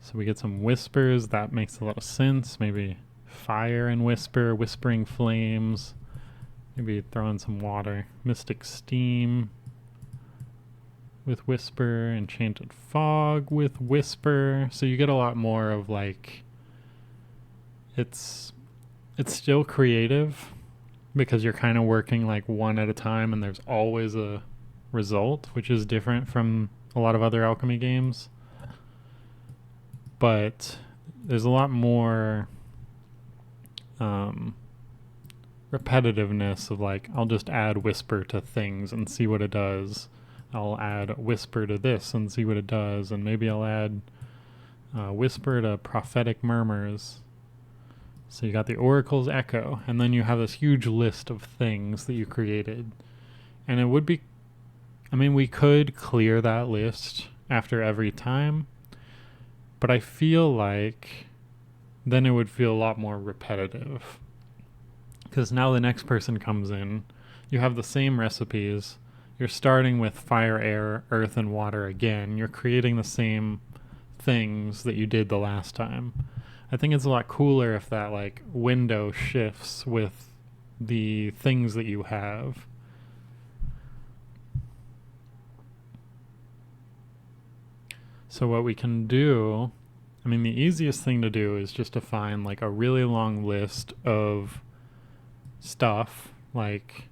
So we get some whispers. That makes a lot of sense. Maybe fire and whisper, whispering flames. Maybe throw in some water. Mystic steam with whisper. Enchanted fog with whisper. So you get a lot more of like, it's still creative because you're kind of working like one at a time and there's always a result, which is different from a lot of other alchemy games. But there's a lot more repetitiveness of like, I'll just add whisper to things and see what it does. I'll add whisper to this and see what it does. And maybe I'll add whisper to prophetic murmurs. So you got the oracle's echo, and then you have this huge list of things that you created. And it would be, we could clear that list after every time, but I feel like then it would feel a lot more repetitive. Because now the next person comes in, you have the same recipes, you're starting with fire, air, earth, and water again. You're creating the same things that you did the last time. I think it's a lot cooler if that like window shifts with the things that you have. So what we can do, the easiest thing to do is just to find like a really long list of stuff, like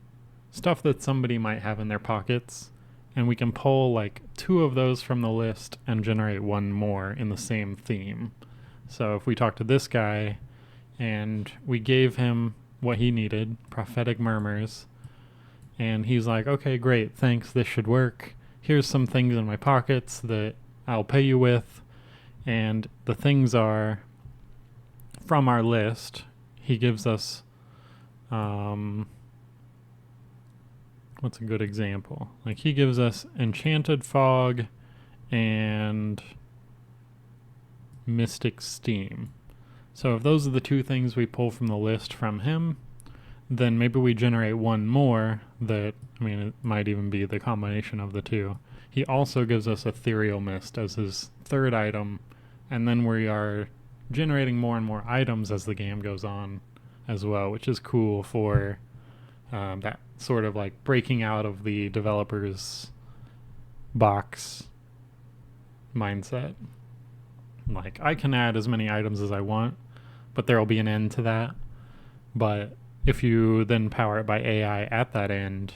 stuff that somebody might have in their pockets, and we can pull like 2 of those from the list and generate 1 more in the same theme. So if we talk to this guy and we gave him what he needed, prophetic murmurs, and he's like, okay, great, thanks, this should work. Here's some things in my pockets that I'll pay you with. And the things are from our list. He gives us, what's a good example? Like he gives us enchanted fog and mystic steam. So if those are the 2 things we pull from the list from him, then maybe we generate 1 more that, it might even be the combination of the 2. He also gives us ethereal mist as his 3rd item, and then we are generating more and more items as the game goes on as well, which is cool for that sort of like breaking out of the developer's box mindset. Like, I can add as many items as I want, but there will be an end to that. But if you then power it by AI at that end,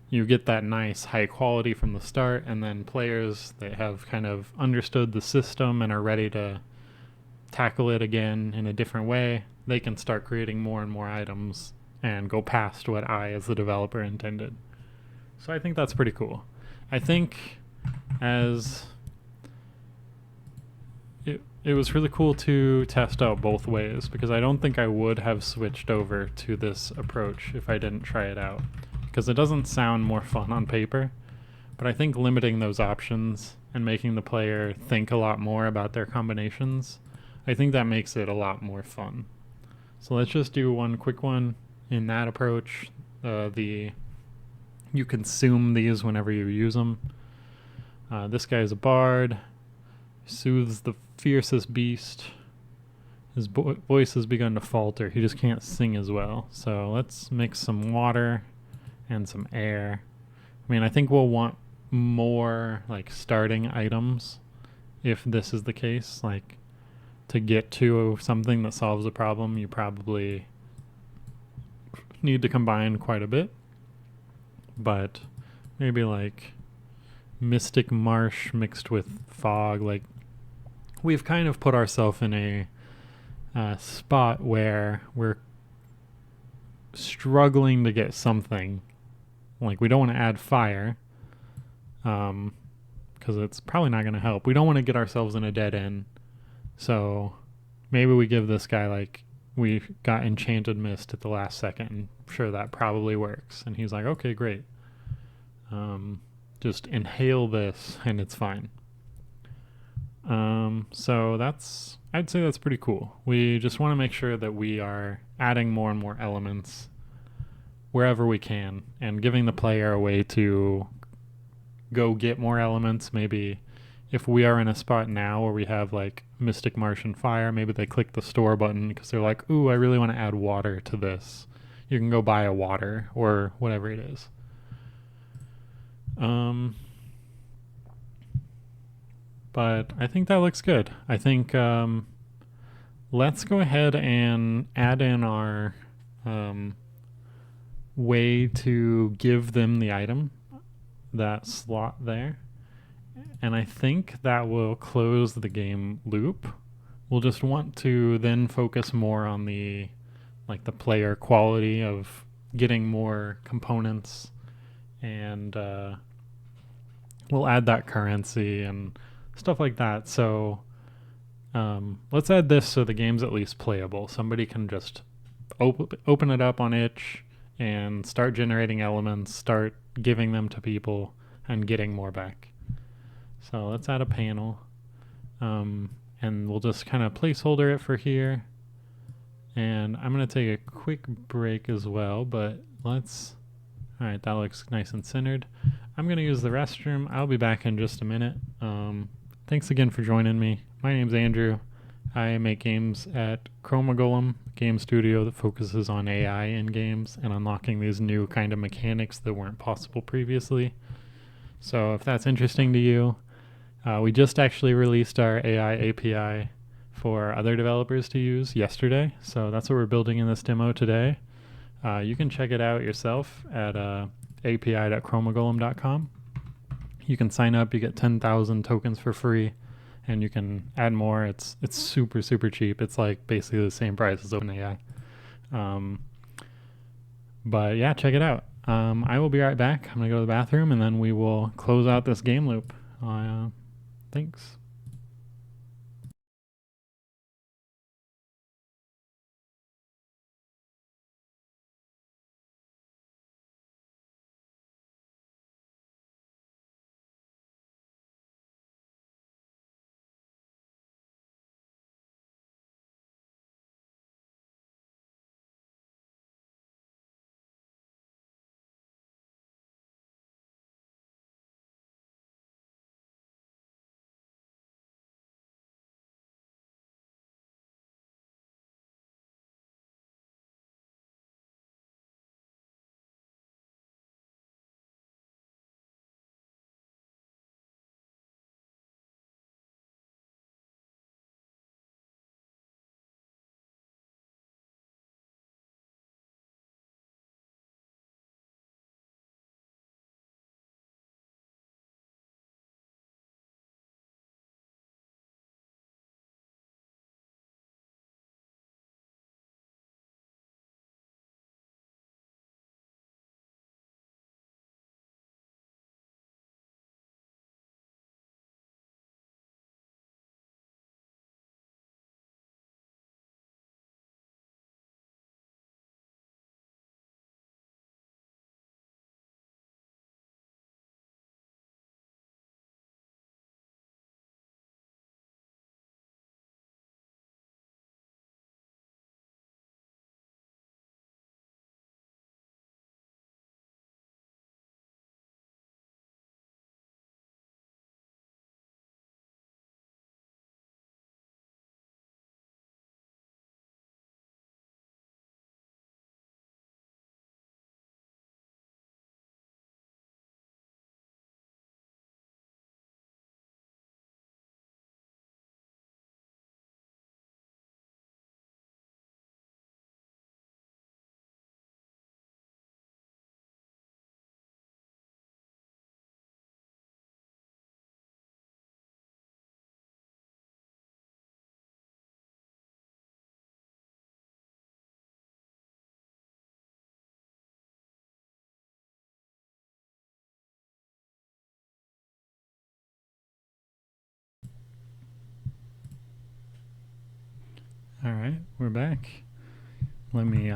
you get that nice high quality from the start, and then players that have kind of understood the system and are ready to tackle it again in a different way, they can start creating more and more items and go past what I, as the developer, intended. So I think that's pretty cool. I think it was really cool to test out both ways, because I don't think I would have switched over to this approach if I didn't try it out, because it doesn't sound more fun on paper, but I think limiting those options and making the player think a lot more about their combinations, I think that makes it a lot more fun. So let's just do one quick one in that approach. You consume these whenever you use them. This guy is a bard, soothes the fiercest beast. His voice has begun to falter. He just can't sing as well. So let's mix some water and some air. I think we'll want more like starting items if this is the case. Like, to get to something that solves a problem, you probably need to combine quite a bit. But maybe like mystic marsh mixed with fog. Like, we've kind of put ourselves in a spot where we're struggling to get something. Like, we don't want to add fire because it's probably not going to help. We don't want to get ourselves in a dead end. So maybe we give this guy, like, we got enchanted mist at the last second. I'm sure that probably works. And he's like, okay, great. just inhale this and it's fine. So I'd say that's pretty cool. We just want to make sure that we are adding more and more elements wherever we can and giving the player a way to go get more elements. Maybe if we are in a spot now where we have like Mystic Martian Fire, maybe they click the store button because they're like, ooh, I really want to add water to this. You can go buy a water or whatever it is. But I think that looks good. I think let's go ahead and add in our way to give them the item, that slot there. And I think that will close the game loop. We'll just want to then focus more on the player quality of getting more components, and we'll add that currency and stuff like that. So let's add this so the game's at least playable. Somebody can just open it up on itch and start generating elements, start giving them to people, and getting more back. So let's add a panel, and we'll just kind of placeholder it for here. And I'm going to take a quick break as well, but let's... Alright, that looks nice and centered. I'm going to use the restroom. I'll be back in just a minute. Thanks again for joining me. My name's Andrew. I make games at Chroma Golem, a game studio that focuses on AI in games and unlocking these new kind of mechanics that weren't possible previously. So if that's interesting to you, we just actually released our AI API for other developers to use yesterday. So that's what we're building in this demo today. You can check it out yourself at api.chromagolem.com. You can sign up, you get 10,000 tokens for free, and you can add more. It's super, super cheap. It's like basically the same price as OpenAI. But yeah, check it out. I will be right back. I'm going to go to the bathroom, and then we will close out this game loop. Thanks. All right, we're back. Let me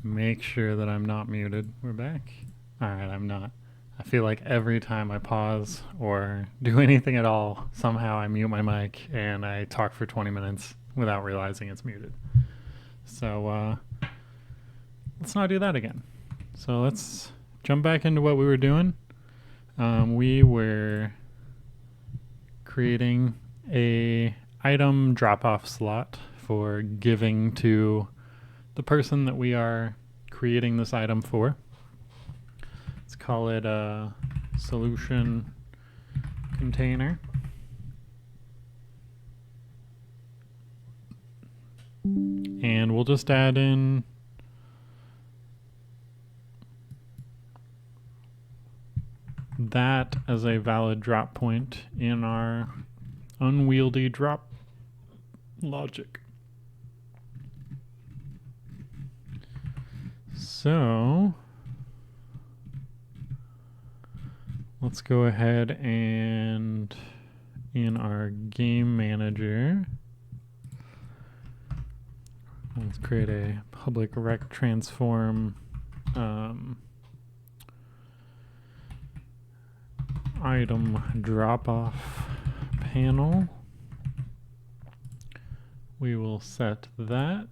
make sure that I'm not muted. We're back. All right, I'm not. I feel like every time I pause or do anything at all, somehow I mute my mic and I talk for 20 minutes without realizing it's muted. So let's not do that again. So let's jump back into what we were doing. We were creating a item drop-off slot for giving to the person that we are creating this item for. Let's call it a solution container. And we'll just add in that as a valid drop point in our unwieldy drop logic. So let's go ahead and in our game manager, let's create a public rect transform item drop-off panel. We will set that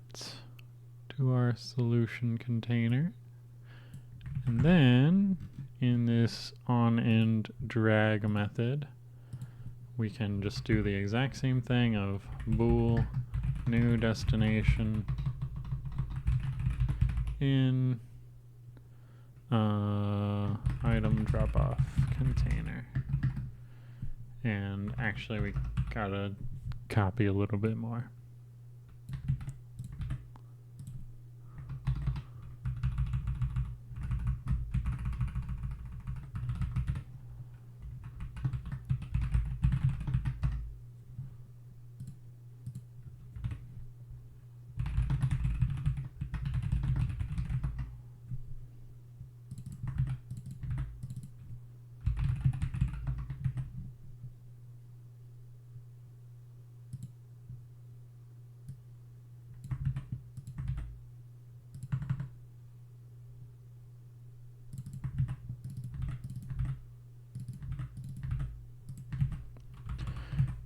to our solution container. And then in this on-end drag method, we can just do the exact same thing of bool new destination in item drop-off container. And actually we gotta copy a little bit more.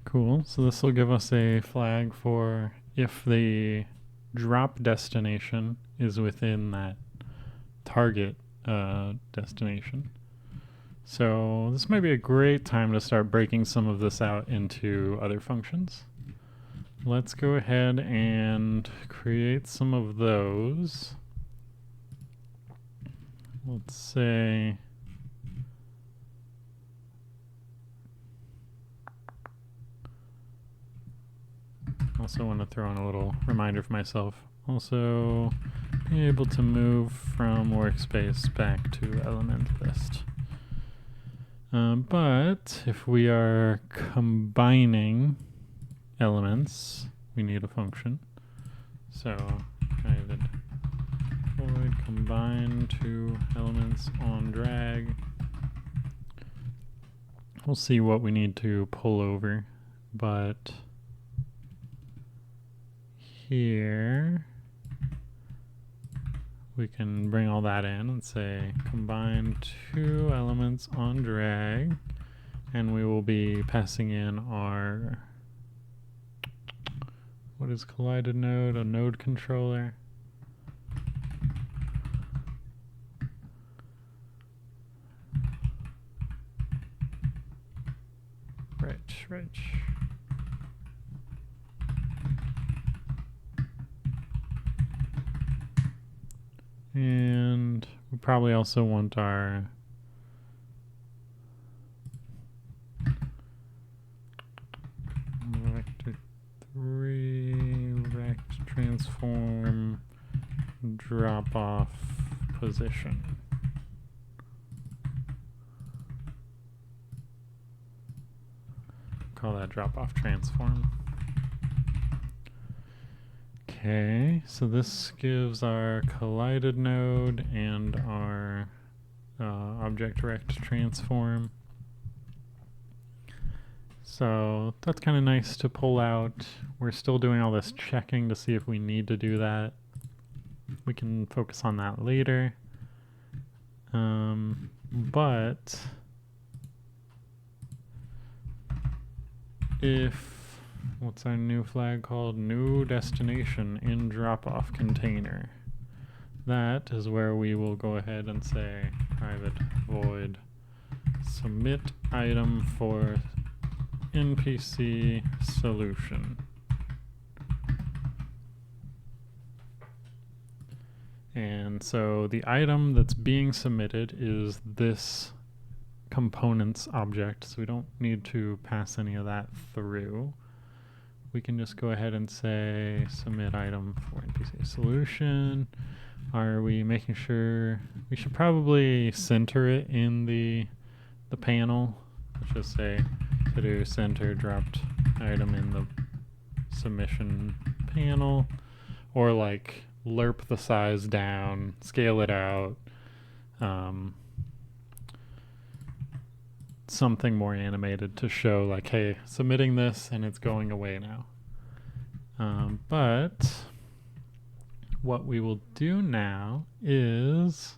Cool, so this will give us a flag for if the drop destination is within that target destination. So this might be a great time to start breaking some of this out into other functions. Let's go ahead and create some of those. Let's say also want to throw in a little reminder for myself. Also, be able to move from workspace back to element list. But if we are combining elements, we need a function. So private void combine two elements on drag. We'll see what we need to pull over, but here we can bring all that in and say combine two elements on drag, and we will be passing in our, what is collided node? A node controller. Right. And we probably also want our vector 3 rect transform drop off position. Call that drop off transform. Okay, so this gives our collided node and our object rect transform. So that's kind of nice to pull out. We're still doing all this checking to see if we need to do that. We can focus on that later. But if, what's our new flag called? New destination in drop-off container. That is where we will go ahead and say private void submit item for NPC solution. And so the item that's being submitted is this components object, so we don't need to pass any of that through. We can just go ahead and say submit item for NPC solution. Are we making sure? We should probably center it in the panel. Let's just say to do center dropped item in the submission panel, or like lerp the size down, scale it out, something more animated to show like, hey, submitting this and it's going away now. But what we will do now is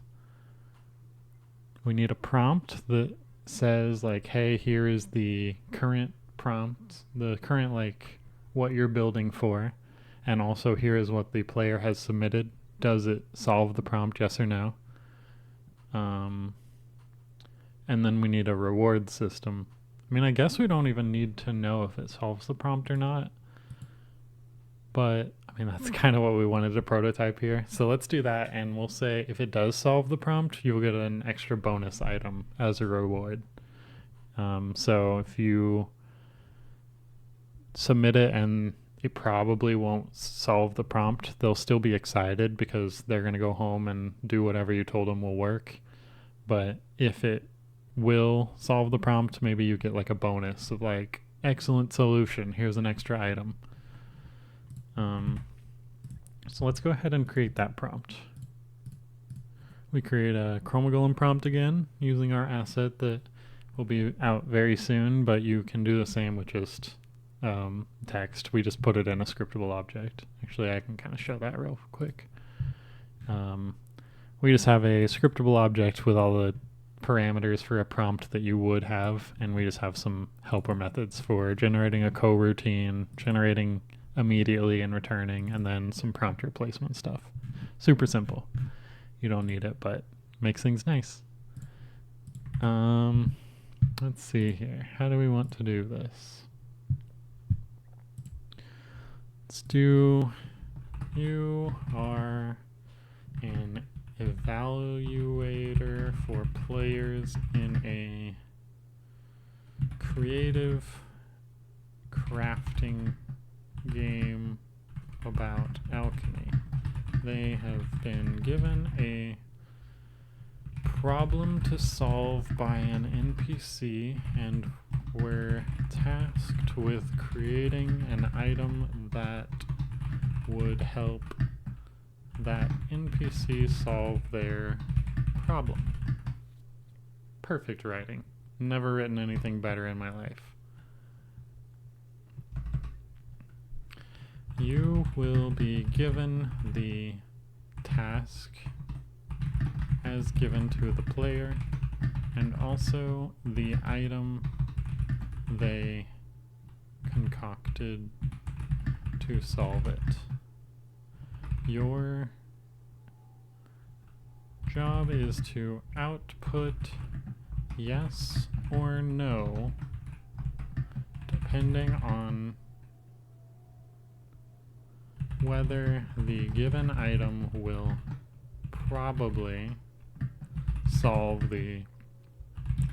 we need a prompt that says like, hey, here is the current prompt, the current like what you're building for, and also here is what the player has submitted. Does it solve the prompt, yes or no? And then we need a reward system. I mean, I guess we don't even need to know if it solves the prompt or not, but I mean, that's kind of what we wanted to prototype here. So let's do that, and we'll say if it does solve the prompt, you'll get an extra bonus item as a reward. So if you submit it and it probably won't solve the prompt, they'll still be excited because they're going to go home and do whatever you told them will work. But if it will solve the prompt, maybe you get like a bonus of like, excellent solution, here's an extra item. So let's go ahead and create that prompt. We create a Chroma Golem prompt again using our asset that will be out very soon, but you can do the same with just text. We just put it in a scriptable object. Actually, I can kind of show that real quick. We just have a scriptable object with all the parameters for a prompt that you would have, and we just have some helper methods for generating a coroutine, generating immediately and returning, and then some prompt replacement stuff. Super simple. You don't need it, but makes things nice. Let's see here. How do we want to do this? Let's do you are an evaluator for players in a creative crafting game about alchemy. They have been given a problem to solve by an NPC and were tasked with creating an item that would help that NPC solve their problem. Perfect writing. Never written anything better in my life. You will be given the task as given to the player, and also the item they concocted to solve it. Your job is to output yes or no, depending on whether the given item will probably solve the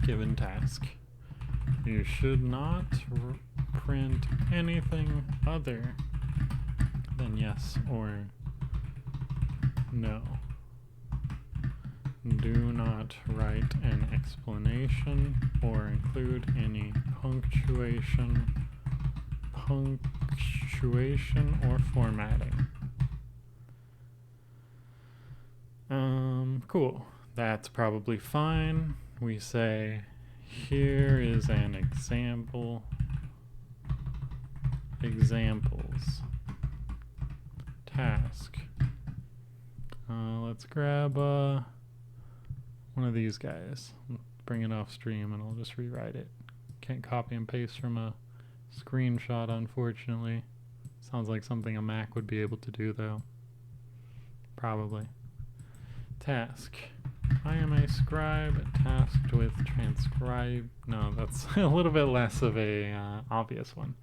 given task. You should not print anything other than yes or no. Do not write an explanation or include any punctuation or formatting. Cool. That's probably fine. We say, here is an example. Examples. Task. Let's grab one of these guys. Bring it off stream and I'll just rewrite it. Can't copy and paste from a screenshot, unfortunately. Sounds like something a Mac would be able to do, though. Probably. Task. I am a scribe tasked with transcribe. No, that's a little bit less of a obvious one.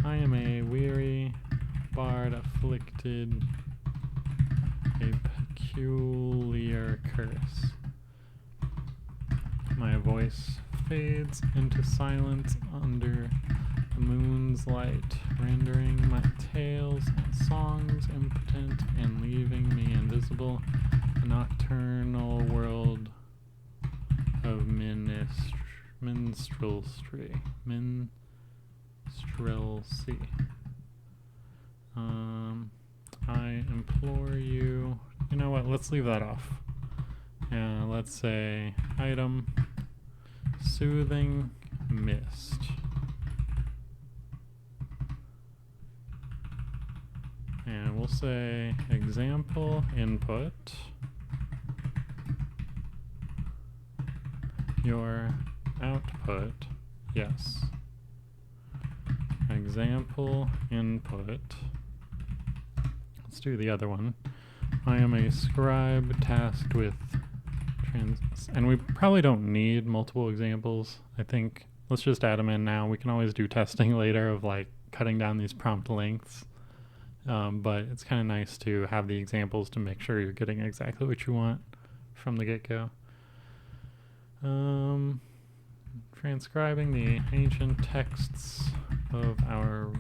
I am a weary bard afflicted a peculiar curse. My voice fades into silence under the moon's light, rendering my tales and songs impotent and leaving me invisible. A nocturnal world of minstrelsy. I implore you. You know what? Let's leave that off. Let's say item soothing mist. And we'll say example input. Your output, yes. Example input. Let's do the other one. I am a scribe tasked with and we probably don't need multiple examples. I think let's just add them in now. We can always do testing later of like cutting down these prompt lengths. But it's kind of nice to have the examples to make sure you're getting exactly what you want from the get-go. Transcribing the ancient texts of our...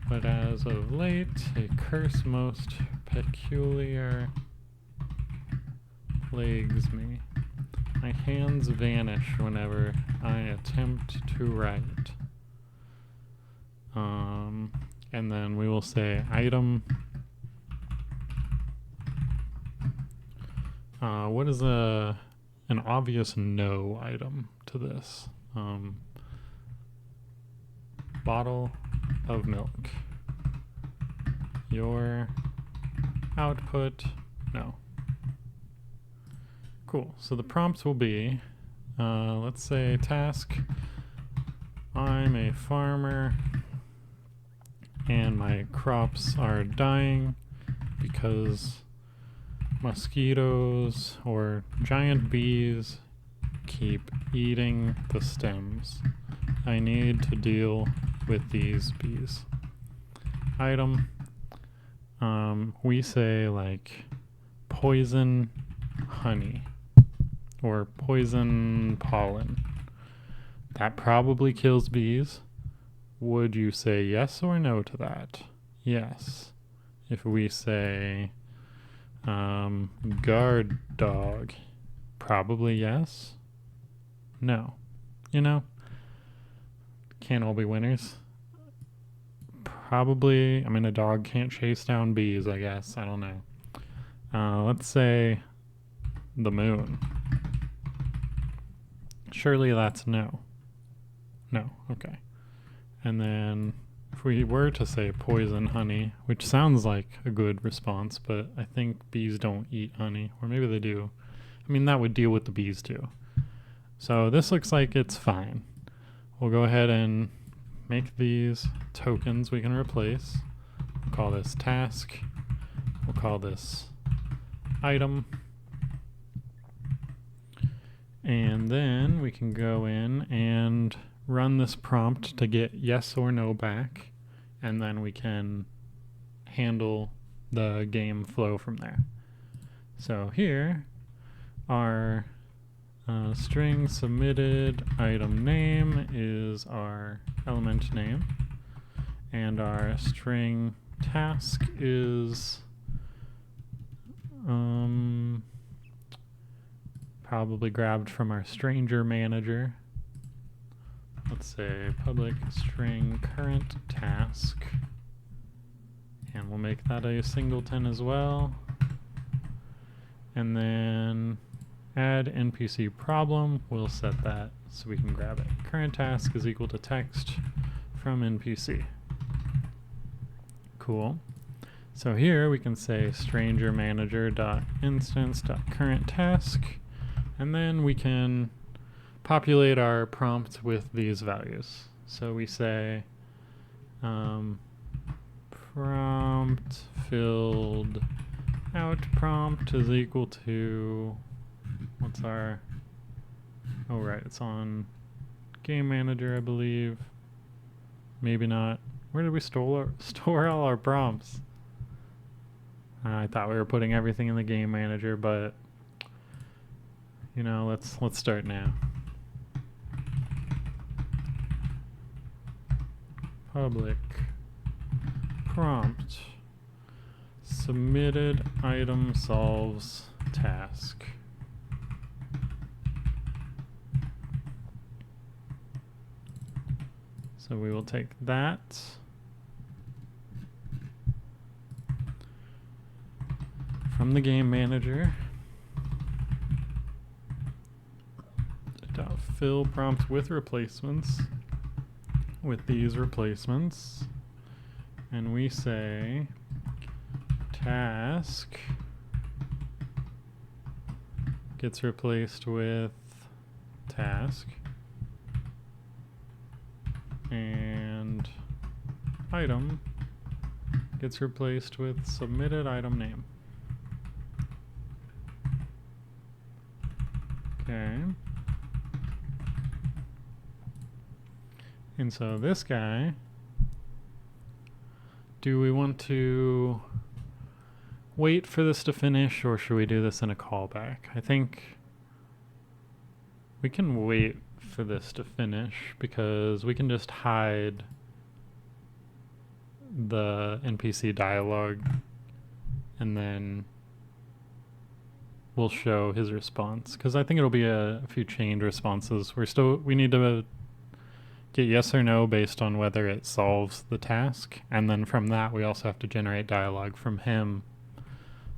But as of late, a curse most peculiar plagues me. My hands vanish whenever I attempt to write. And then we will say item. What is an obvious no item to this? Bottle of milk. Your output, no. Cool, so the prompts will be, let's say task, I'm a farmer and my crops are dying because mosquitoes or giant bees keep eating the stems. I need to deal with these bees. Item, we say like poison honey or poison pollen. That probably kills bees. Would you say yes or no to that? Yes. If we say guard dog, probably yes. No. You know, can't all be winners. Probably, I mean, a dog can't chase down bees, I guess. I don't know. Let's say the moon. Surely that's no. No, okay. And then if we were to say poison honey, which sounds like a good response, but I think bees don't eat honey, or maybe they do. I mean, that would deal with the bees too. So this looks like it's fine. We'll go ahead and make these tokens we can replace. We'll call this task. We'll call this item. And then we can go in and run this prompt to get yes or no back, and then we can handle the game flow from there. So here, our string submitted item name is our element name, and our string task is probably grabbed from our stranger manager. Let's say public string current task, and we'll make that a singleton as well. And then add NPC problem, we'll set that so we can grab it. Current task is equal to text from NPC. Cool. So here we can say stranger manager.instance.current task, and then we can populate our prompt with these values. So we say prompt filled out prompt is equal to, what's our, oh right, it's on game manager, I believe. Maybe not. Where did we store all our prompts? I thought we were putting everything in the game manager, but you know, let's start now. Public prompt submitted item solves task. So we will take that. From the game manager. Fill prompt with replacements. With these replacements. And we say task gets replaced with task. And item gets replaced with submitted item name. Okay. And so this guy, do we want to wait for this to finish, or should we do this in a callback? I think we can wait for this to finish because we can just hide the NPC dialogue and then we'll show his response, because I think it'll be a few chained responses. We need to get yes or no based on whether it solves the task, and then from that we also have to generate dialogue from him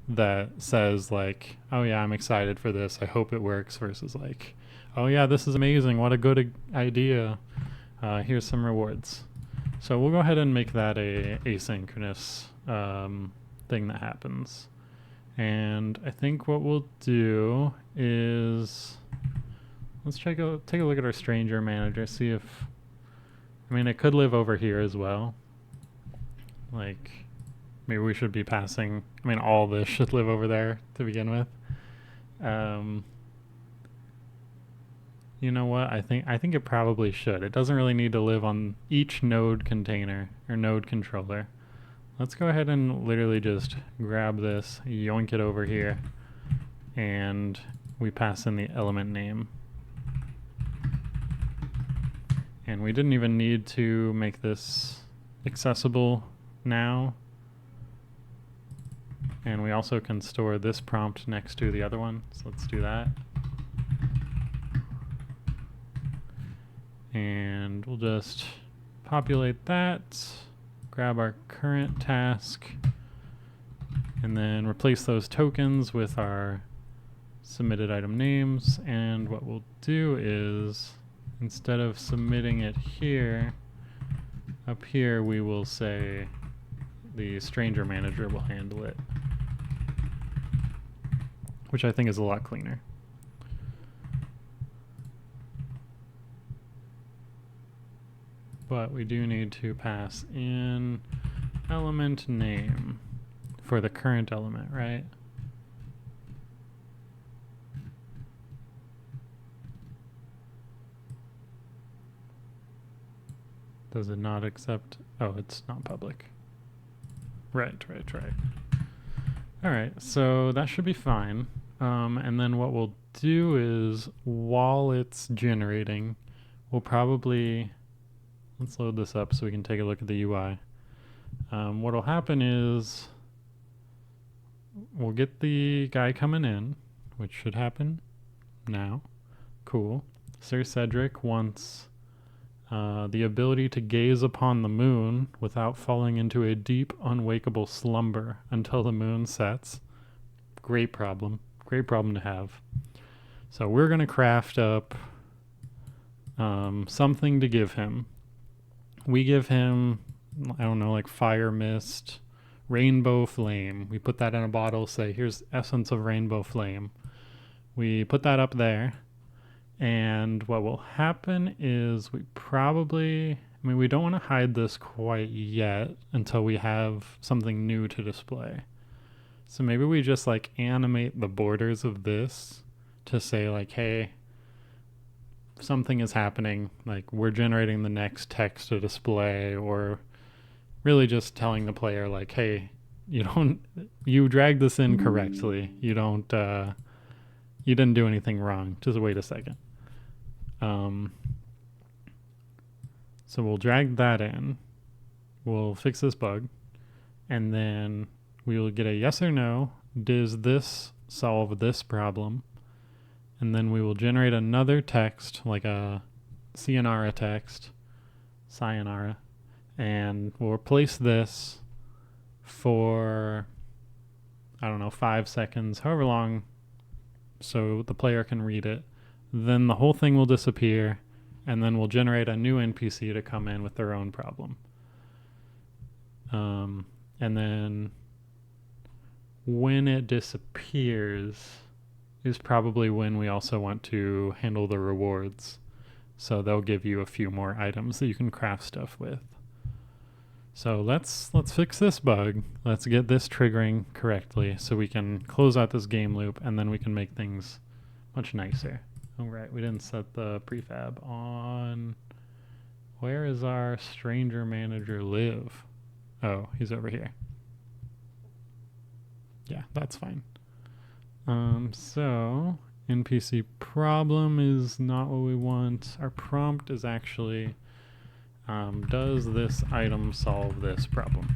that says like, oh yeah, I'm excited for this, I hope it works, versus like, oh yeah, this is amazing, what a good idea, here's some rewards. So we'll go ahead and make that a asynchronous thing that happens. And I think what we'll do is, let's take a look at our stranger manager, see if, I mean, it could live over here as well. Like, maybe we should be passing, I mean, all this should live over there to begin with. You know what? I think it probably should. It doesn't really need to live on each node container or node controller. Let's go ahead and literally just grab this, yoink it over here, and we pass in the element name. And we didn't even need to make this accessible now. And we also can store this prompt next to the other one, so let's do that. And we'll just populate that, grab our current task, and then replace those tokens with our submitted item names. And what we'll do is, instead of submitting it here, up here we will say the stranger manager will handle it, which I think is a lot cleaner. But we do need to pass in element name for the current element, right? Does it not accept? Oh, it's not public. Right. All right, so that should be fine. And then what we'll do is, while it's generating, we'll probably, let's load this up so we can take a look at the UI. What'll happen is we'll get the guy coming in, which should happen now. Cool. Sir Cedric wants the ability to gaze upon the moon without falling into a deep, unwakeable slumber until the moon sets. Great problem. Great problem to have. So we're going to craft up something to give him. We give him, I don't know, like fire mist rainbow flame. We put that in a bottle, say, here's essence of rainbow flame. We put that up there, and what will happen is we don't want to hide this quite yet until we have something new to display. So maybe we just like animate the borders of this to say like, hey, something is happening, like we're generating the next text to display, or really just telling the player like, hey, you dragged this in correctly. You didn't do anything wrong. Just wait a second. So we'll drag that in. We'll fix this bug, and then we will get a yes or no. Does this solve this problem? And then we will generate another text, like a sayonara text, sayonara, and we'll replace this for, 5 seconds, however long, so the player can read it. Then the whole thing will disappear, and then we'll generate a new NPC to come in with their own problem. And then when it disappears is probably when we also want to handle the rewards. So they'll give you a few more items that you can craft stuff with. So let's fix this bug. Let's get this triggering correctly so we can close out this game loop, and then we can make things much nicer. All right, we didn't set the prefab on. Where is our stranger manager live? Oh, he's over here. Yeah, that's fine. So NPC problem is not what we want. Our prompt is actually, does this item solve this problem?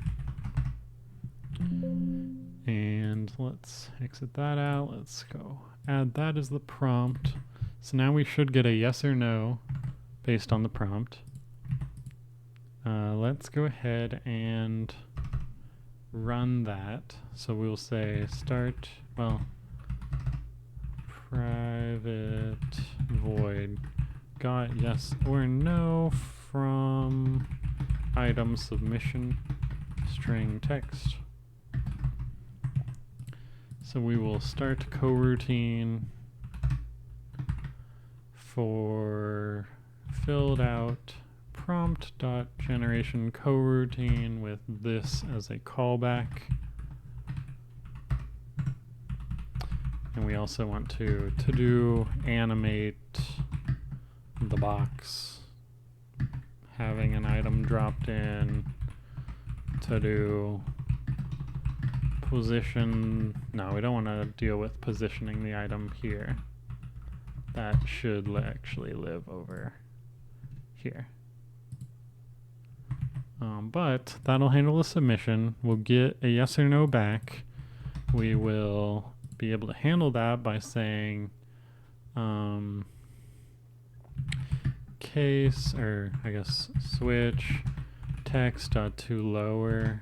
And let's exit that out. Let's go add that as the prompt. So now we should get a yes or no based on the prompt. Let's go ahead and run that. So we'll say private void got yes or no from item submission string text. So we will start coroutine for filled out prompt.generation coroutine with this as a callback. And we also want to do animate the box having an item dropped in, to do position. No, we don't want to deal with positioning the item here. That should actually live over here. But that'll handle the submission. We'll get a yes or no back. We will be able to handle that by saying case, or I guess switch text.to lower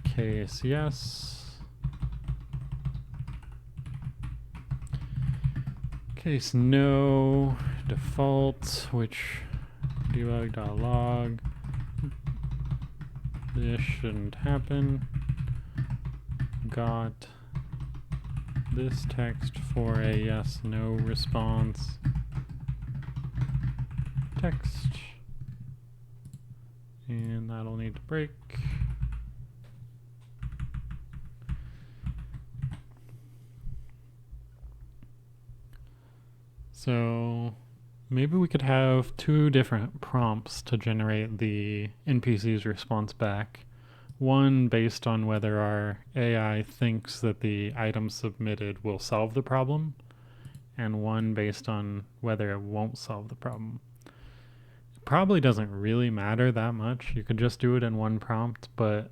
case yes, case no, default, which debug.log, this shouldn't happen, got this text for a yes no response text, and that'll need to break. So maybe we could have two different prompts to generate the NPC's response back. One based on whether our AI thinks that the item submitted will solve the problem, and one based on whether it won't solve the problem. It probably doesn't really matter that much. You could just do it in one prompt, but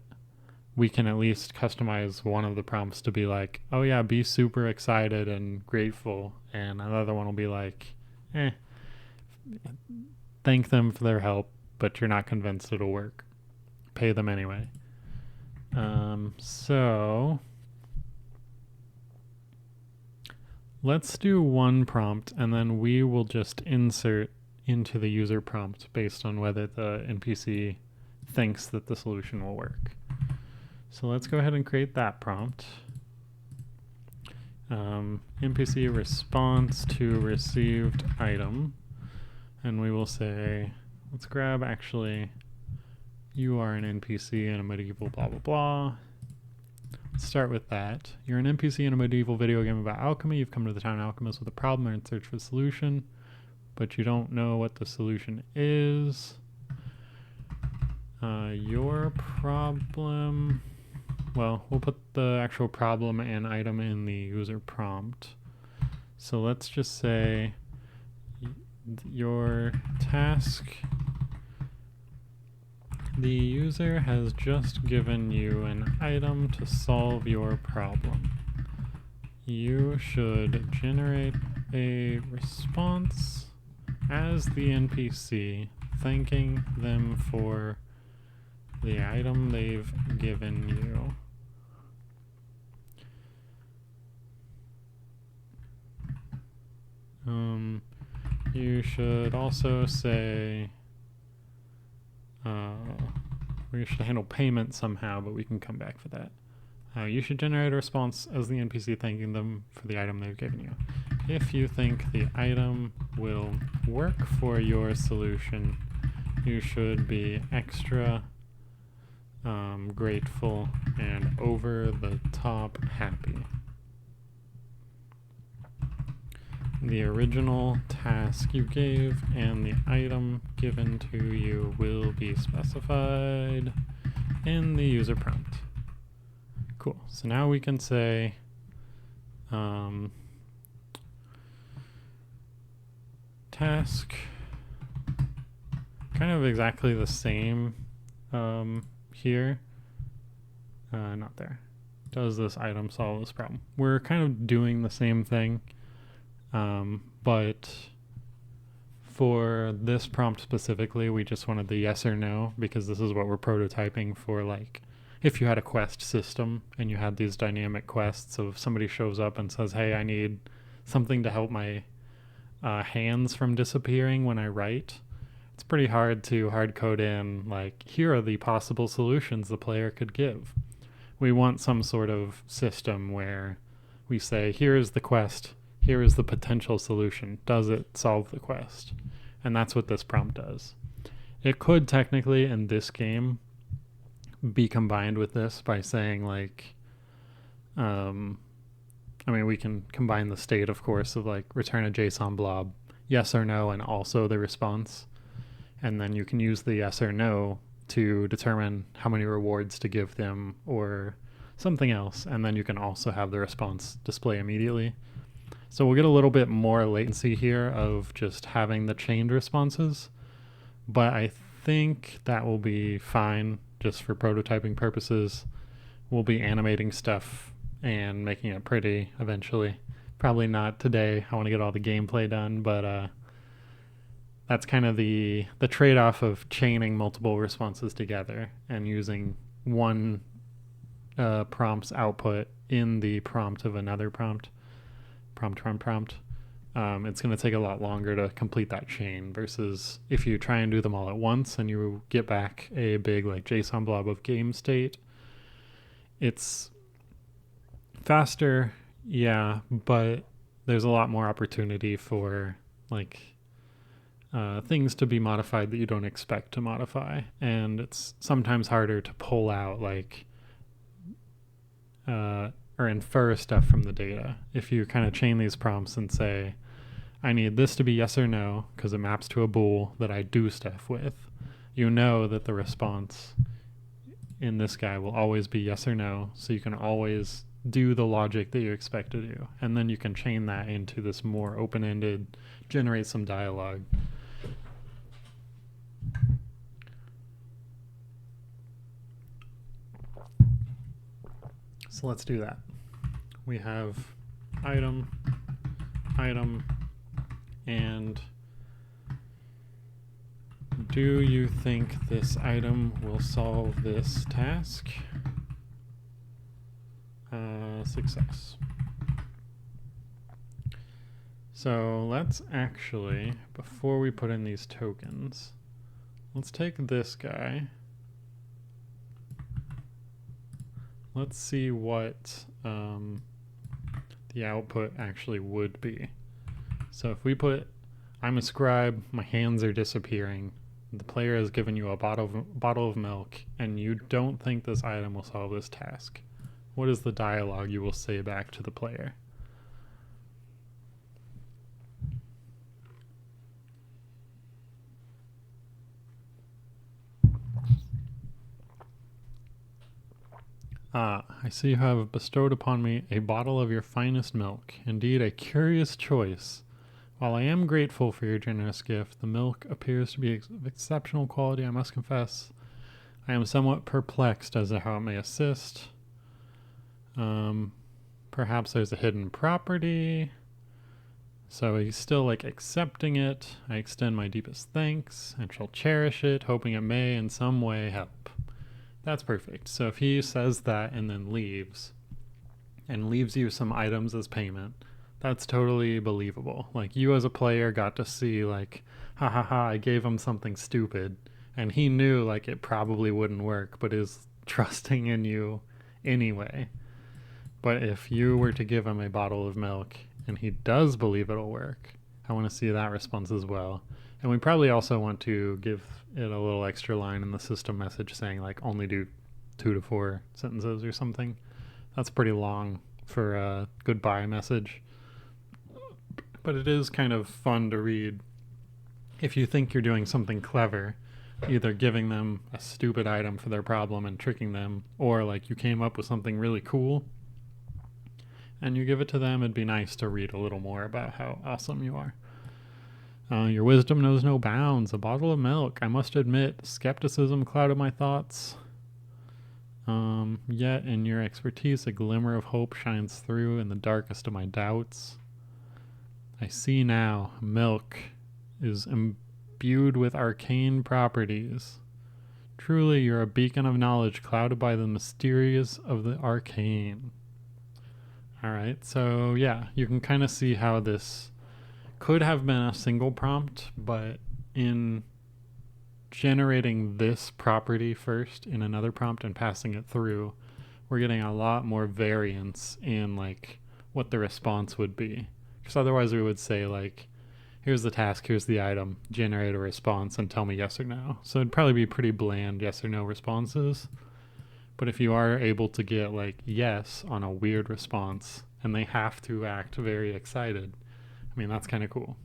we can at least customize one of the prompts to be like, oh yeah, be super excited and grateful, and another one will be like, thank them for their help, but you're not convinced it'll work. Pay them anyway. So let's do one prompt, and then we will just insert into the user prompt based on whether the NPC thinks that the solution will work. So let's go ahead and create that prompt. NPC response to received item. And we will say, let's grab actually, you are an NPC in a medieval blah blah blah. Let's start with that. You're an NPC in a medieval video game about alchemy. You've come to the town alchemist with a problem and in search for a solution, but you don't know what the solution is. Your problem, well, we'll put the actual problem and item in the user prompt. So let's just say your task, the user has just given you an item to solve your problem. You should generate a response as the NPC, thanking them for the item they've given you. You should also say, we should handle payment somehow, but we can come back for that. You should generate a response as the NPC thanking them for the item they've given you. If you think the item will work for your solution, you should be extra grateful and over the top happy. The original task you gave and the item given to you will be specified in the user prompt. Cool. So now we can say task, kind of exactly the same here. Not there. Does this item solve this problem? We're kind of doing the same thing. But for this prompt specifically, we just wanted the yes or no, because this is what we're prototyping for, like, if you had a quest system and you had these dynamic quests of somebody shows up and says, hey, I need something to help my hands from disappearing when I write. It's pretty hard to hard code in, like, here are the possible solutions the player could give. We want some sort of system where we say, here is the quest, here is the potential solution. Does it solve the quest? And that's what this prompt does. It could technically, in this game, be combined with this by saying, like, I mean, we can combine the state, of course, of, like, return a JSON blob, yes or no, and also the response. And then you can use the yes or no to determine how many rewards to give them or something else. And then you can also have the response display immediately. So we'll get a little bit more latency here of just having the chained responses, but I think that will be fine just for prototyping purposes. We'll be animating stuff and making it pretty eventually. Probably not today. I want to get all the gameplay done, but that's kind of the trade-off of chaining multiple responses together and using one prompt's output in the prompt of another prompt. It's going to take a lot longer to complete that chain versus if you try and do them all at once and you get back a big, like, JSON blob of game state. It's faster, yeah, but there's a lot more opportunity for, like, things to be modified that you don't expect to modify, and it's sometimes harder to pull out, like, or infer stuff from the data. If you kind of chain these prompts and say, I need this to be yes or no, because it maps to a bool that I do stuff with, you know that the response in this guy will always be yes or no, so you can always do the logic that you expect to do. And then you can chain that into this more open-ended, generate some dialogue. So let's do that. We have item, and do you think this item will solve this task? Success. So let's actually, before we put in these tokens, let's take this guy let's see what the output actually would be. So if we put, I'm a scribe, my hands are disappearing, the player has given you a bottle of milk, and you don't think this item will solve this task. What is the dialogue you will say back to the player? I see you have bestowed upon me a bottle of your finest milk. Indeed, a curious choice. While I am grateful for your generous gift, the milk appears to be of exceptional quality, I must confess. I am somewhat perplexed as to how it may assist. Perhaps there's a hidden property. So he's still like accepting it. I extend my deepest thanks and shall cherish it, hoping it may in some way help. That's perfect. So if he says that and then leaves, and leaves you some items as payment, that's totally believable. Like, you as a player got to see, like, ha ha ha, I gave him something stupid, and he knew like it probably wouldn't work, but is trusting in you anyway. But if you were to give him a bottle of milk and he does believe it'll work, I want to see that response as well. And we probably also want to give it a little extra line in the system message saying like only do 2 to 4 sentences or something. That's pretty long for a goodbye message. But it is kind of fun to read if you think you're doing something clever, either giving them a stupid item for their problem and tricking them, or like you came up with something really cool and you give it to them. It'd be nice to read a little more about how awesome you are. Your wisdom knows no bounds. A bottle of milk. I must admit, skepticism clouded my thoughts. Yet in your expertise, a glimmer of hope shines through in the darkest of my doubts. I see now, milk is imbued with arcane properties. Truly, you're a beacon of knowledge clouded by the mysterious of the arcane. Alright, so yeah, you can kind of see how this could have been a single prompt, but in generating this property first in another prompt and passing it through, we're getting a lot more variance in like what the response would be. Because otherwise we would say like, here's the task, here's the item, generate a response and tell me yes or no. So it'd probably be pretty bland yes or no responses. But if you are able to get like yes on a weird response and they have to act very excited, I mean, that's kind of cool.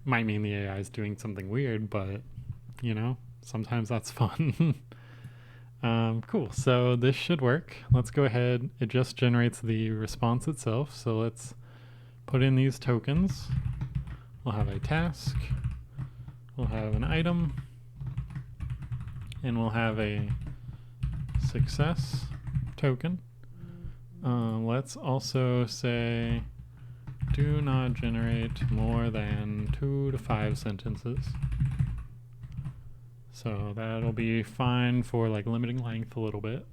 Might mean the AI is doing something weird, but you know, sometimes that's fun. Cool, so this should work. Let's go ahead. It just generates the response itself. So let's put in these tokens. We'll have a task. We'll have an item. And we'll have a success token. Let's also say do not generate more than 2 to 5 sentences. So that'll be fine for like limiting length a little bit.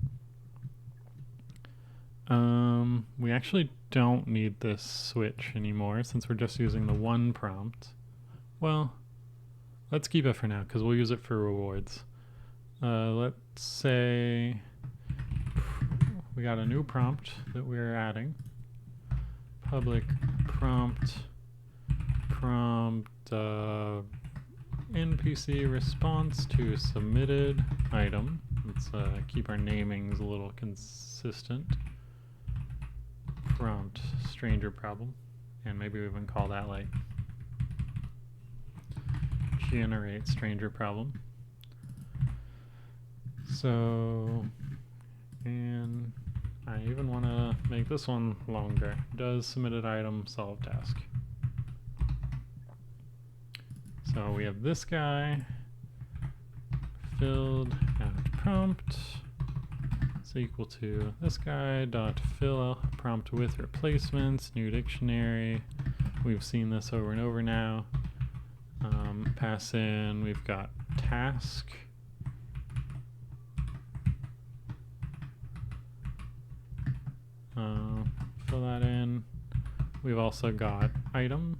We actually don't need this switch anymore since we're just using the one prompt. Well, let's keep it for now because we'll use it for rewards. Let's say we got a new prompt that we're adding. Public prompt NPC response to submitted item. Let's keep our namings a little consistent. Prompt stranger problem, and maybe we even call that like generate stranger problem. So, and I even want to make this one longer. Does submitted item solve task? So we have this guy filled at prompt is equal to this guy dot fill prompt with replacements, new dictionary. We've seen this over and over now. Pass in, we've got task. Fill that in. We've also got item.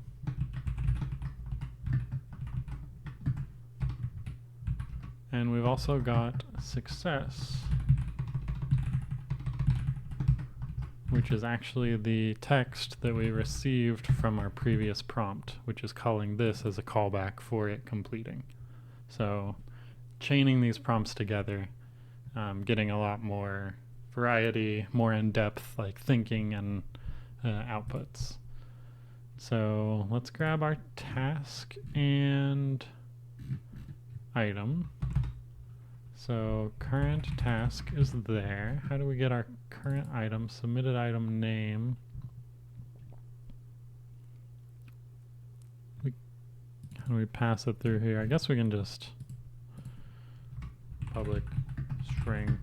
And we've also got success. which is actually the text that we received from our previous prompt, which is calling this as a callback for it completing. So chaining these prompts together, getting a lot more variety, more in-depth like thinking and outputs. So let's grab our task and item. So current task is there. How do we get our current item, submitted item name? How do we pass it through here? I guess we can just public string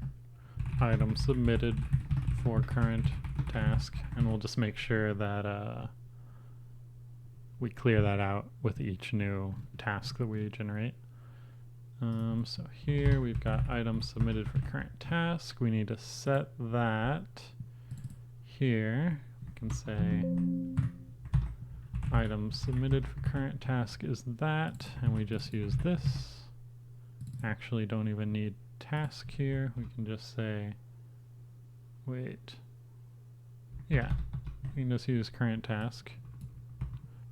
item submitted for current task, and we'll just make sure that we clear that out with each new task that we generate. So here we've got item submitted for current task. We need to set that here. We can say item submitted for current task is that, and we just use this. Actually don't even need task here. We can just say, wait, yeah, we can just use current task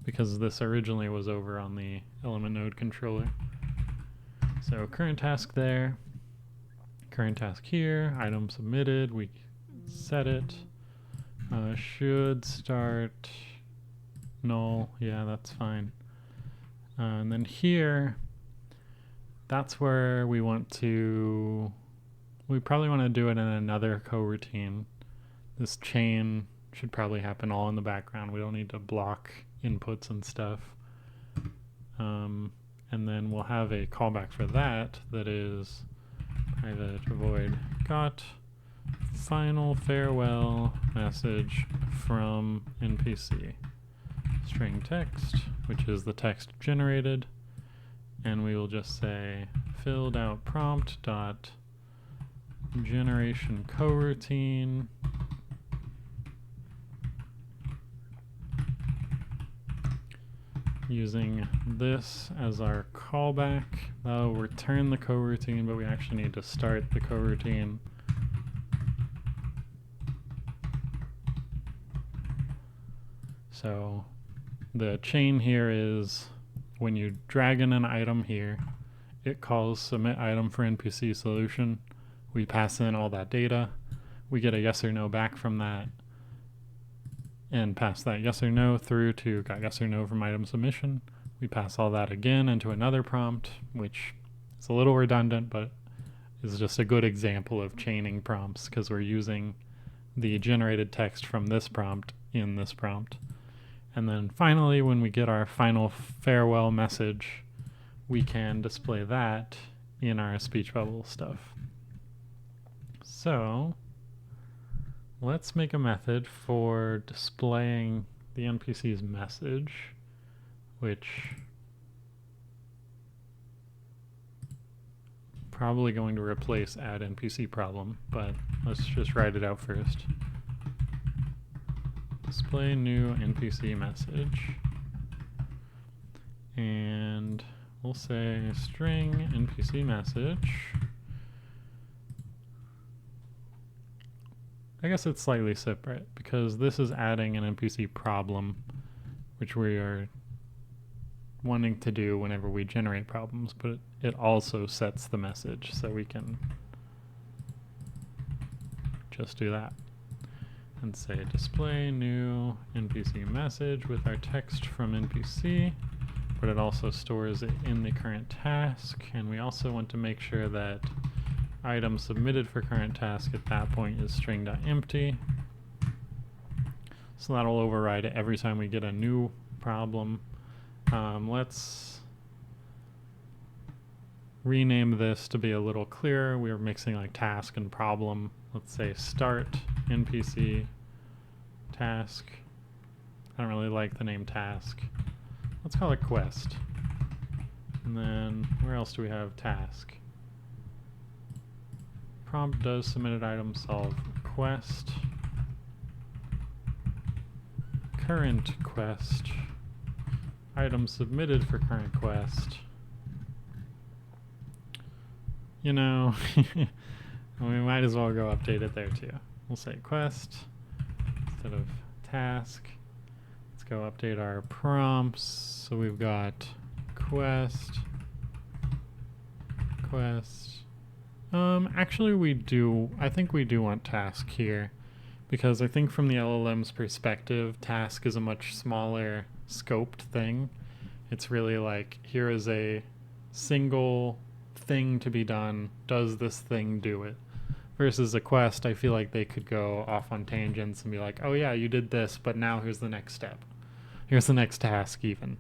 because this originally was over on the element node controller. So current task there, current task here, item submitted, we set it, should start null, yeah, that's fine. And then here, that's where we want to, we probably want to do it in another coroutine. This chain should probably happen all in the background. We don't need to block inputs and stuff. And then we'll have a callback for that that is private void got final farewell message from NPC. String text, which is the text generated, and we will just say filled out prompt dot generation coroutine using this as our callback. That'll return the coroutine, but we actually need to start the coroutine. So the chain here is when you drag in an item here, it calls submit item for NPC solution. We pass in all that data. We get a yes or no back from that, and pass that yes or no through to got yes or no from item submission. We pass all that again into another prompt, which is a little redundant, but is just a good example of chaining prompts because we're using the generated text from this prompt in this prompt. And then finally, when we get our final farewell message, we can display that in our speech bubble stuff. So let's make a method for displaying the NPC's message, which probably going to replace add NPC problem, but let's just write it out first. Display new NPC message, and we'll say string NPC message. I guess it's slightly separate because this is adding an NPC problem, which we are wanting to do whenever we generate problems, but it also sets the message, so we can just do that and say display new NPC message with our text from NPC, but it also stores it in the current task, and we also want to make sure that item submitted for current task at that point is string.empty. So that'll override it every time we get a new problem. Let's rename this to be a little clearer. We were mixing like task and problem. Let's say start NPC task. I don't really like the name task. Let's call it quest. And then where else do we have task? Prompt does submitted item solve quest. Current quest. Item submitted for current quest. You know, we might as well go update it there too. We'll say quest instead of task. Let's go update our prompts. So we've got quest. Actually I think we do want task here, because I think from the LLM's perspective, task is a much smaller scoped thing. It's really like, here is a single thing to be done. Does this thing do it? Versus a quest, I feel like they could go off on tangents and be like, oh yeah, you did this, but now here's the next step. Here's the next task even.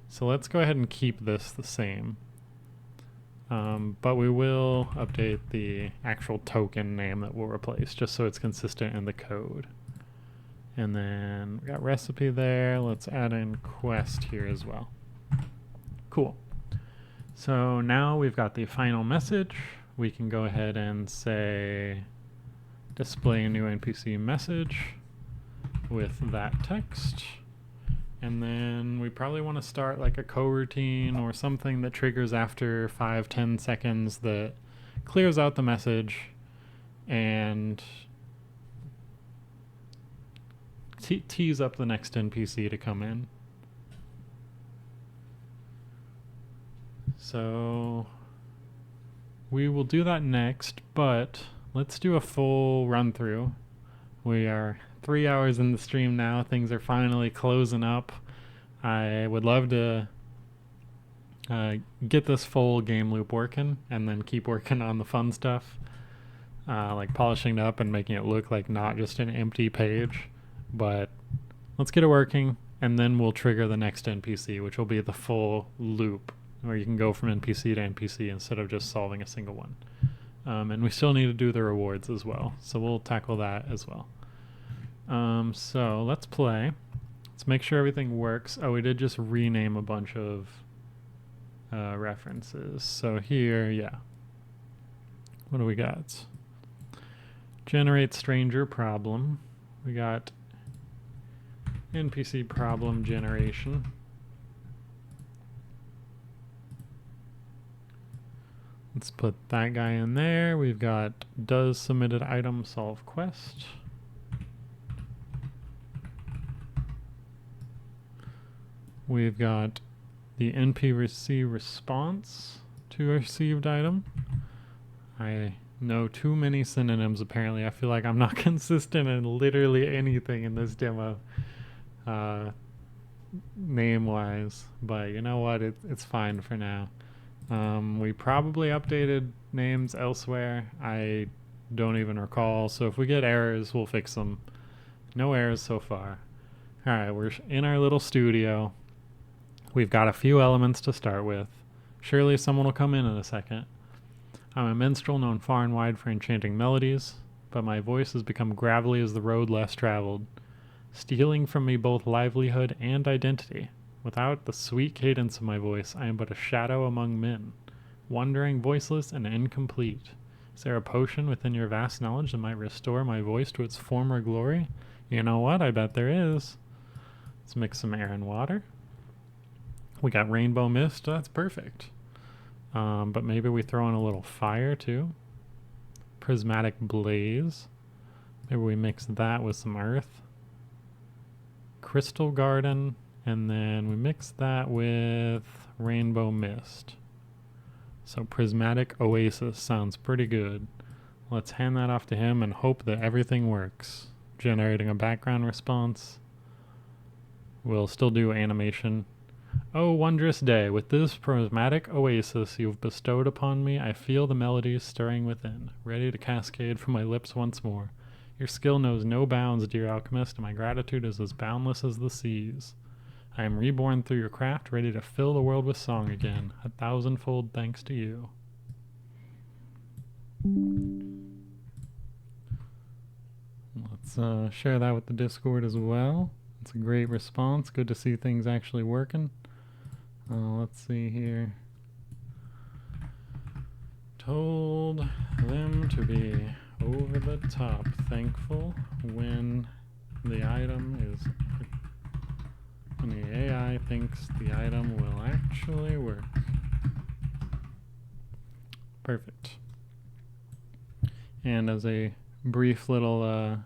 So let's go ahead and keep this the same. But we will update the actual token name that we'll replace, just so it's consistent in the code. And then we got recipe there. Let's add in quest here as well. Cool. So now we've got the final message. We can go ahead and say display a new NPC message with that text. And then we probably want to start like a coroutine or something that triggers after 5-10 seconds that clears out the message and tees up the next NPC to come in. So we will do that next, but let's do a full run through. We are 3 hours in the stream now. Things are finally closing up. I would love to get this full game loop working and then keep working on the fun stuff, like polishing it up and making it look like not just an empty page. But let's get it working, and then we'll trigger the next NPC, which will be the full loop where you can go from NPC to NPC instead of just solving a single one. And we still need to do the rewards as well, so we'll tackle that as well. So let's play. Let's make sure everything works. Oh, we did just rename a bunch of references. So here, yeah. What do we got? Generate stranger problem. We got NPC problem generation. Let's put that guy in there. We've got does submitted item solve quest. We've got the NPC response to a received item. I know too many synonyms apparently. I feel like I'm not consistent in literally anything in this demo, name-wise. But you know what? It's fine for now. We probably updated names elsewhere. I don't even recall. So if we get errors, we'll fix them. No errors so far. Alright, we're in our little studio. We've got a few elements to start with. Surely someone will come in a second. I'm a minstrel known far and wide for enchanting melodies, but my voice has become gravelly as the road less traveled, stealing from me both livelihood and identity. Without the sweet cadence of my voice, I am but a shadow among men, wandering, voiceless, and incomplete. Is there a potion within your vast knowledge that might restore my voice to its former glory? You know what? I bet there is. Let's mix some air and water. We got rainbow mist. That's perfect. But maybe we throw in a little fire too. Prismatic blaze. Maybe we mix that with some earth. Crystal garden. And then we mix that with rainbow mist. So prismatic oasis sounds pretty good. Let's hand that off to him and hope that everything works. Generating a background response. We'll still do animation. Oh, wondrous day, with this prismatic oasis you've bestowed upon me, I feel the melodies stirring within, ready to cascade from my lips once more. Your skill knows no bounds, dear alchemist, and my gratitude is as boundless as the seas. I am reborn through your craft, ready to fill the world with song again, 1,000-fold thanks to you. Let's share that with the Discord as well. It's a great response. Good to see things actually working. Let's see here. Told them to be over the top thankful when the item is... when the AI thinks the item will actually work. Perfect. And as a brief little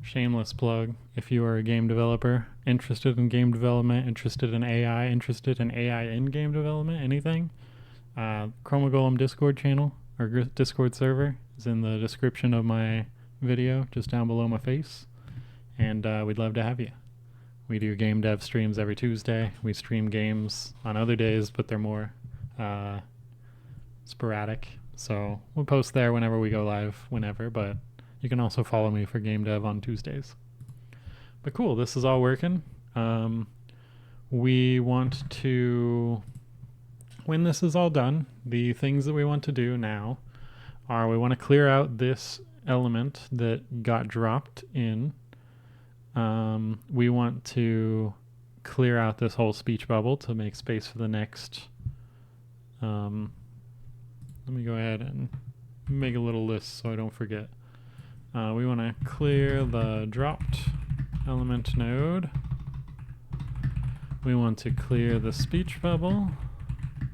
shameless plug. If you are a game developer, interested in game development, interested in AI in game development, anything, Chroma Golem Discord channel or Discord server is in the description of my video, just down below my face. And we'd love to have you. We do game dev streams every Tuesday. We stream games on other days, but they're more sporadic. So we'll post there whenever we go live, but you can also follow me for game dev on Tuesdays. But cool, this is all working. We want to, when this is all done, the things that we want to do now are we want to clear out this element that got dropped in. We want to clear out this whole speech bubble to make space for the next. Let me go ahead and make a little list so I don't forget. We want to clear the dropped element node. We want to clear the speech bubble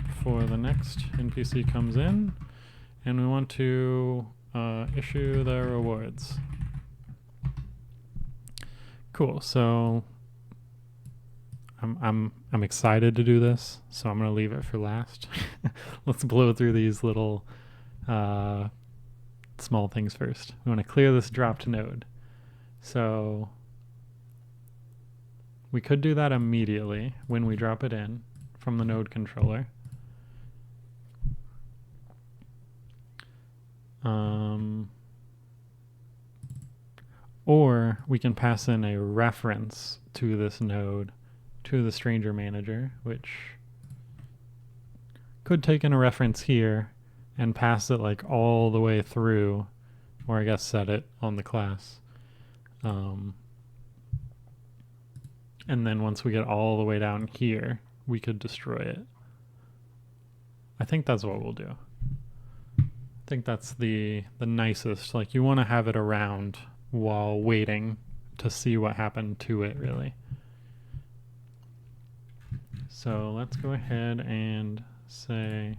before the next NPC comes in. And we want to issue the rewards. Cool, so I'm excited to do this, so I'm gonna leave it for last. Let's blow through these little small things first. We want to clear this dropped node. So we could do that immediately when we drop it in from the node controller. Or we can pass in a reference to this node to the stranger manager, which could take in a reference here and pass it like all the way through, or I guess set it on the class. And then once we get all the way down here, we could destroy it. I think that's what we'll do. I think that's the nicest. Like, you want to have it around while waiting to see what happened to it, really. So let's go ahead and say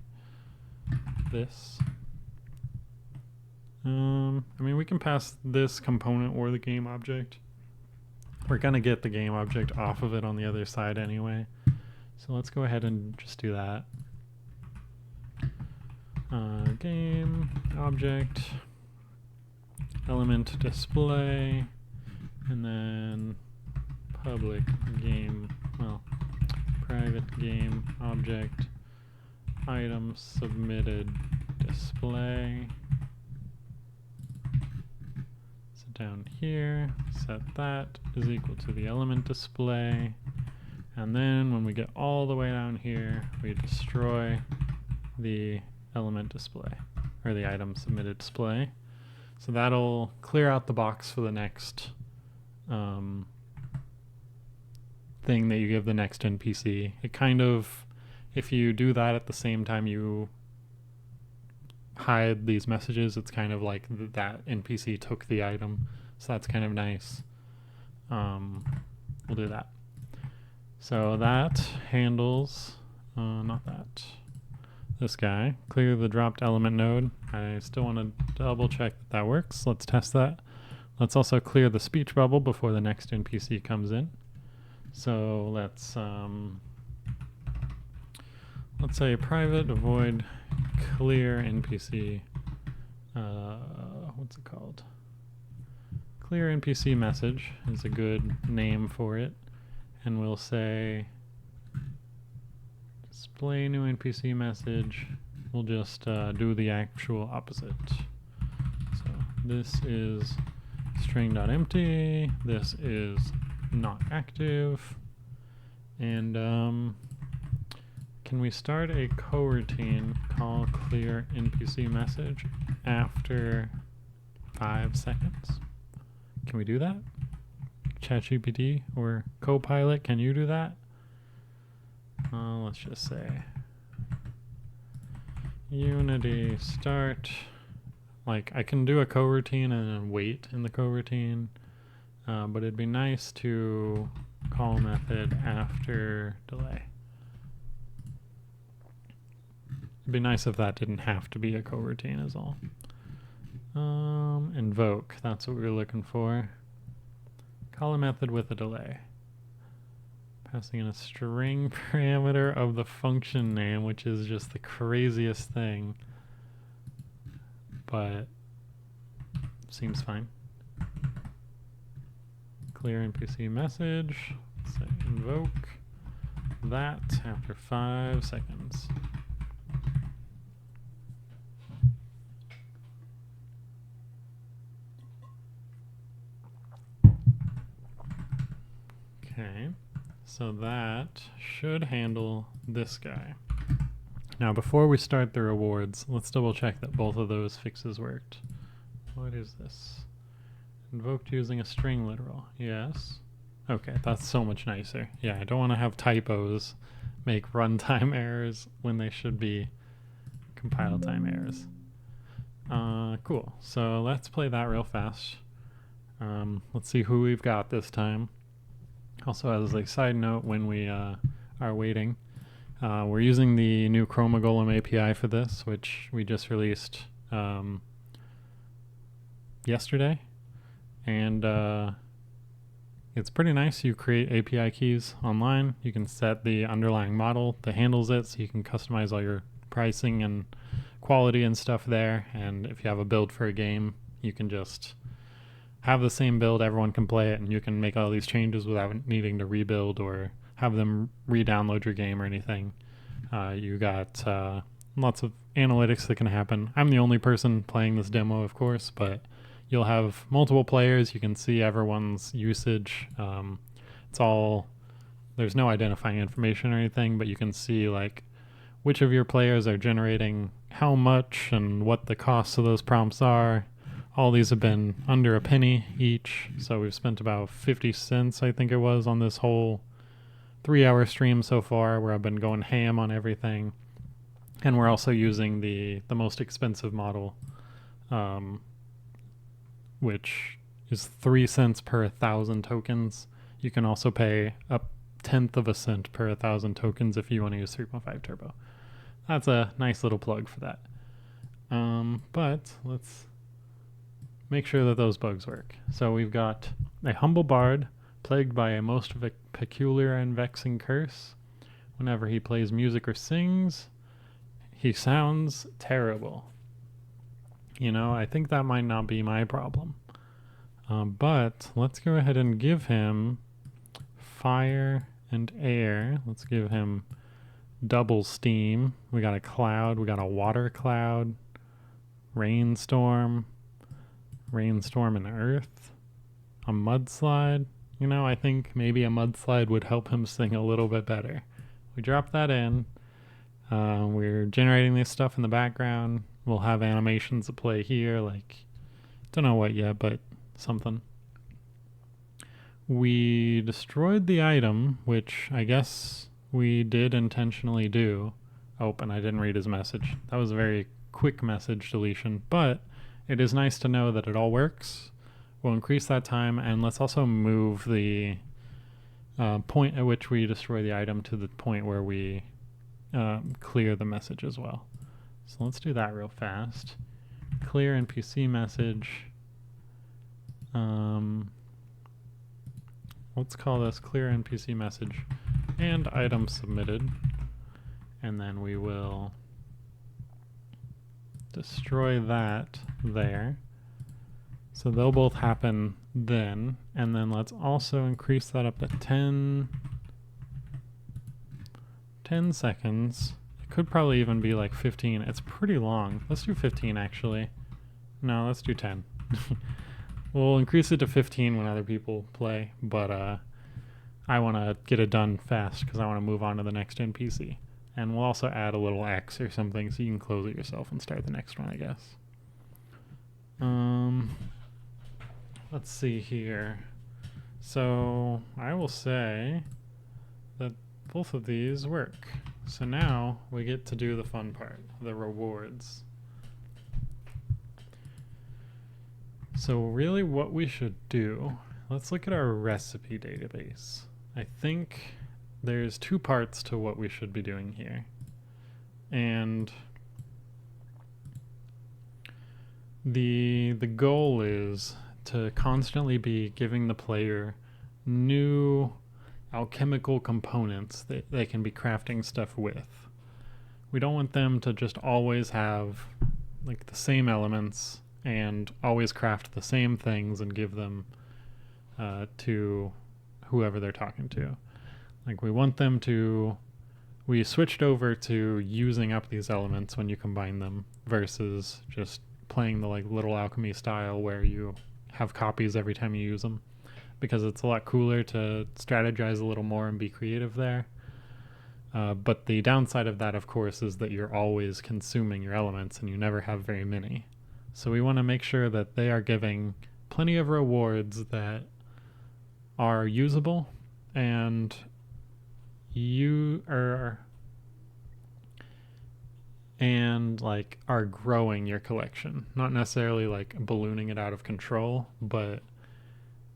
this. I mean, we can pass this component or the game object. We're going to get the game object off of it on the other side anyway. So let's go ahead and just do that. Game object element display, and then public game, private game object item submitted display. So down here, set that is equal to the element display, and then when we get all the way down here, we destroy the element display, or the item submitted display. So that'll clear out the box for the next thing that you give the next NPC. It kind of, if you do that at the same time you hide these messages, it's kind of like that NPC took the item. So that's kind of nice. We'll do that. So that handles, not that. This guy, clear the dropped element node. I still want to double check that that works. Let's test that. Let's also clear the speech bubble before the next NPC comes in. So let's say private void clear NPC. What's it called? Clear NPC message is a good name for it, and we'll say display new NPC message. We'll just do the actual opposite. So this is string.empty. This is not active. And can we start a coroutine call clear NPC message after 5 seconds? Can we do that? ChatGPT or Copilot, can you do that? Let's just say Unity start. Like, I can do a coroutine and then wait in the coroutine, but it'd be nice to call a method after delay. It'd be nice if that didn't have to be a coroutine is all. Invoke, that's what we were looking for. Call a method with a delay. Passing in a string parameter of the function name, which is just the craziest thing. But seems fine. Clear NPC message. Say invoke that after 5 seconds. Okay, so that should handle this guy. Now before we start the rewards, let's double check that both of those fixes worked. What is this? Invoked using a string literal. Yes. Okay, that's so much nicer. Yeah, I don't want to have typos make runtime errors when they should be compile time errors. Cool. So let's play that real fast. Let's see who we've got this time. Also, as a side note, when we are waiting, we're using the new Chroma Golem API for this, which we just released yesterday. And it's pretty nice. You create API keys online. You can set the underlying model that handles it, so you can customize all your pricing and quality and stuff there. And if you have a build for a game, you can just have the same build, everyone can play it, and you can make all these changes without needing to rebuild or have them re-download your game or anything. You got lots of analytics that can happen. I'm the only person playing this demo, of course, but you'll have multiple players. You can see everyone's usage. There's no identifying information or anything, but you can see like which of your players are generating how much and what the costs of those prompts are. All these have been under a penny each, so we've spent about 50 cents, I think it was, on this whole 3-hour stream so far, where I've been going ham on everything. And we're also using the most expensive model, which is 3 cents per 1,000 tokens. You can also pay a 1/10 of a cent per 1,000 tokens if you want to use 3.5 turbo. That's a nice little plug for that. But let's make sure that those bugs work. So we've got a humble bard plagued by a most peculiar and vexing curse. Whenever he plays music or sings, he sounds terrible. You know, I think that might not be my problem. But let's go ahead and give him fire and air. Let's give him double steam. We got a cloud, we got a water cloud, rainstorm and earth, a mudslide. You know, I think maybe a mudslide would help him sing a little bit better. We drop that in. We're generating this stuff in the background. We'll have animations that play here, like, don't know what yet, but something. We destroyed the item, which I guess we did intentionally do. Oh, and I didn't read his message. That was a very quick message deletion, but it is nice to know that it all works. We'll increase that time, and let's also move the point at which we destroy the item to the point where we clear the message as well. So let's do that real fast. Clear NPC message. Let's call this clear NPC message and item submitted. And then we will destroy that there. So they'll both happen then. And then let's also increase that up to 10 seconds. It could probably even be like 15. It's pretty long. Let's do 15 actually. No, let's do 10. We'll increase it to 15 when other people play, but I want to get it done fast because I want to move on to the next NPC. And we'll also add a little X or something so you can close it yourself and start the next one, I guess. Let's see here. So I will say that both of these work. So now we get to do the fun part, the rewards. So really what we should do, let's look at our recipe database. I think there's 2 parts to what we should be doing here. And the goal is to constantly be giving the player new alchemical components that they can be crafting stuff with. We don't want them to just always have like the same elements and always craft the same things and give them to whoever they're talking to. Like we switched over to using up these elements when you combine them versus just playing the like little alchemy style where you have copies every time you use them, because it's a lot cooler to strategize a little more and be creative there. But the downside of that, of course, is that you're always consuming your elements and you never have very many. So we want to make sure that they are giving plenty of rewards that are usable and are growing your collection. Not necessarily like ballooning it out of control, but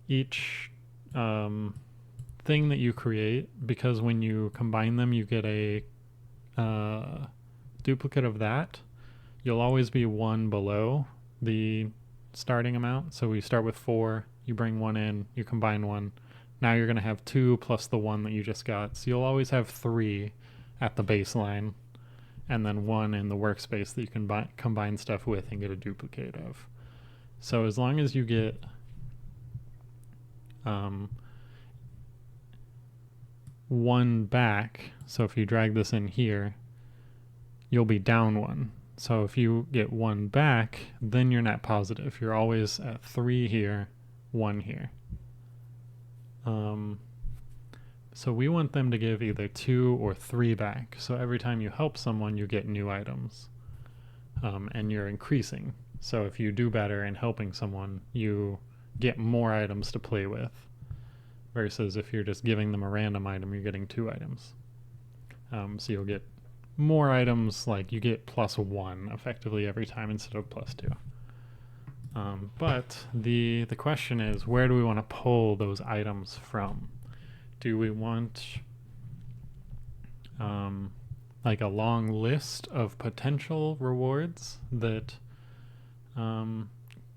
each thing that you create, because when you combine them you get a duplicate of that, you'll always be one below the starting amount. So we start with 4, you bring 1 in, you combine 1, now you're going to have 2 plus the 1 that you just got, so you'll always have 3 at the baseline, and then 1 in the workspace that you can combine stuff with and get a duplicate of. So as long as you get 1 back, so if you drag this in here, you'll be down 1. So if you get 1 back, then you're net positive. You're always at 3 here, 1 here. So we want them to give either 2 or 3 back. So every time you help someone, you get new items. And you're increasing. So if you do better in helping someone, you get more items to play with. Versus if you're just giving them a random item, you're getting 2 items. So you'll get more items, like you get +1 effectively every time instead of +2. But the question is, where do we want to pull those items from? Do we want like a long list of potential rewards that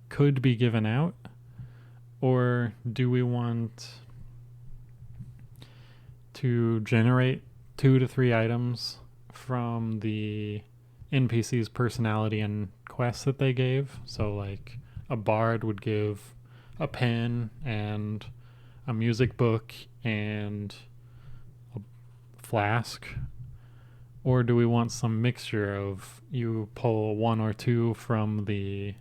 could be given out? Or do we want to generate 2 to 3 items from the NPC's personality and quests that they gave? So like a bard would give a pen and a music book and a flask. Or do we want some mixture of, you pull 1 or 2 from the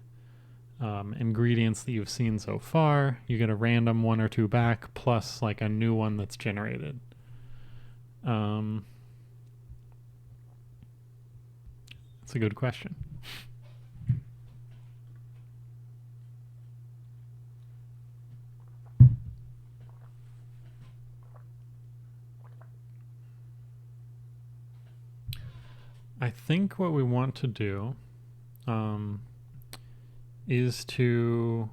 ingredients that you've seen so far, you get a random 1 or 2 back, plus like a new one that's generated. That's a good question. I think what we want to do is to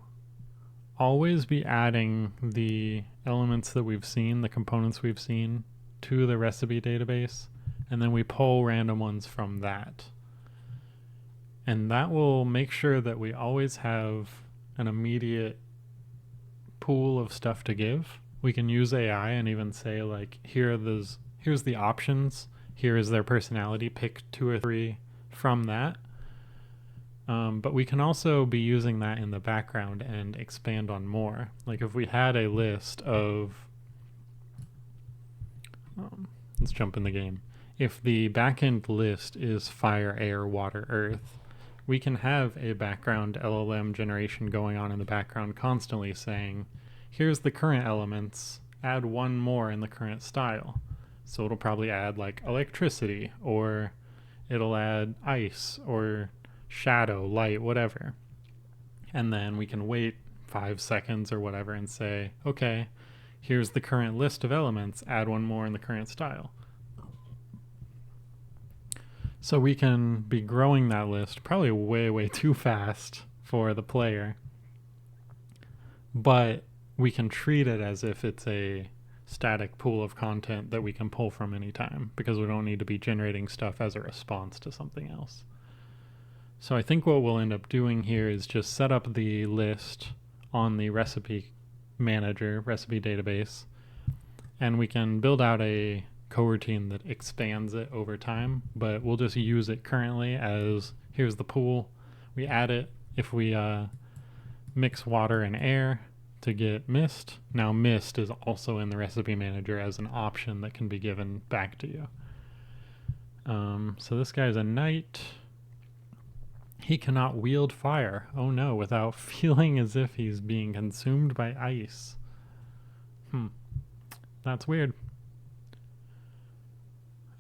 always be adding the elements that we've seen, the components we've seen, to the recipe database, and then we pull random ones from that. And that will make sure that we always have an immediate pool of stuff to give. We can use AI and even say like, here's the options, here is their personality, pick 2 or 3 from that. But we can also be using that in the background and expand on more. Like if we had a list of, let's jump in the game. If the backend list is fire, air, water, earth, we can have a background LLM generation going on in the background constantly saying, here's the current elements, add 1 more in the current style. So it'll probably add like electricity, or it'll add ice, or shadow, light, whatever. And then we can wait 5 seconds or whatever and say, okay, here's the current list of elements, add 1 more in the current style. So we can be growing that list probably way too fast for the player, but we can treat it as if it's a static pool of content that we can pull from anytime, because we don't need to be generating stuff as a response to something else. So I think what we'll end up doing here is just set up the list on the recipe manager, recipe database, and we can build out a coroutine that expands it over time, but we'll just use it currently as, here's the pool, we add it if we mix water and air to get mist. Now mist is also in the recipe manager as an option that can be given back to you. So this guy's a knight. He cannot wield fire. Oh no, without feeling as if he's being consumed by ice. That's weird.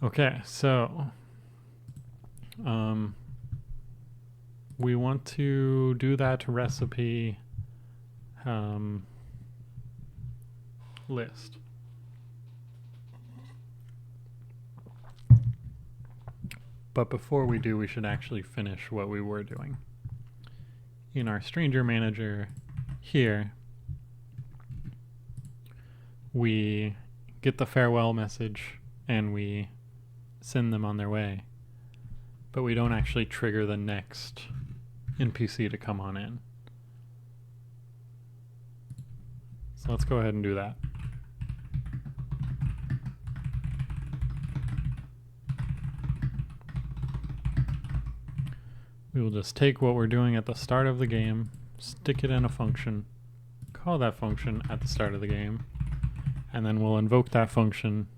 Okay, so we want to do that recipe list. But before we do, we should actually finish what we were doing. In our stranger manager here, we get the farewell message and we send them on their way, but we don't actually trigger the next NPC to come on in. So let's go ahead and do that. We will just take what we're doing at the start of the game, stick it in a function, call that function at the start of the game, and then we'll invoke that function,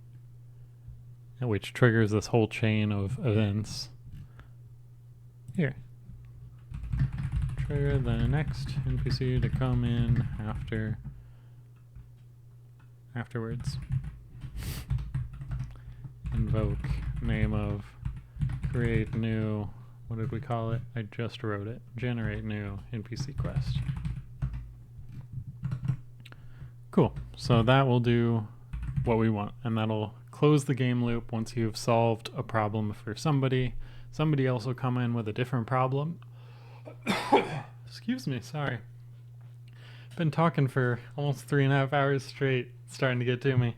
which triggers this whole chain of events. Here. Trigger the next NPC to come in afterwards. Invoke name of create new, what did we call it? I just wrote it. Generate new NPC quest. Cool. So that will do what we want, and that'll close the game loop once you've solved a problem for somebody. Somebody else will come in with a different problem. Excuse me, sorry. Been talking for almost 3.5 hours straight. It's starting to get to me.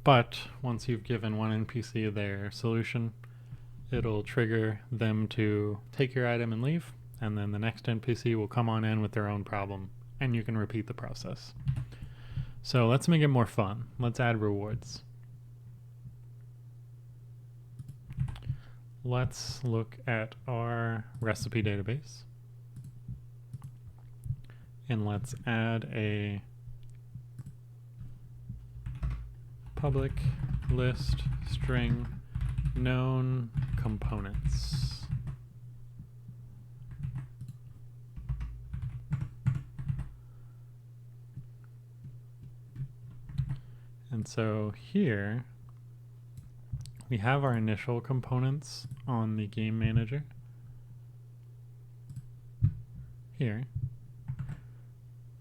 But once you've given one NPC their solution, it'll trigger them to take your item and leave, and then the next NPC will come on in with their own problem, and you can repeat the process. So let's make it more fun. Let's add rewards. Let's look at our recipe database, and let's add a public list string known components. And so here we have our initial components on the game manager. Here.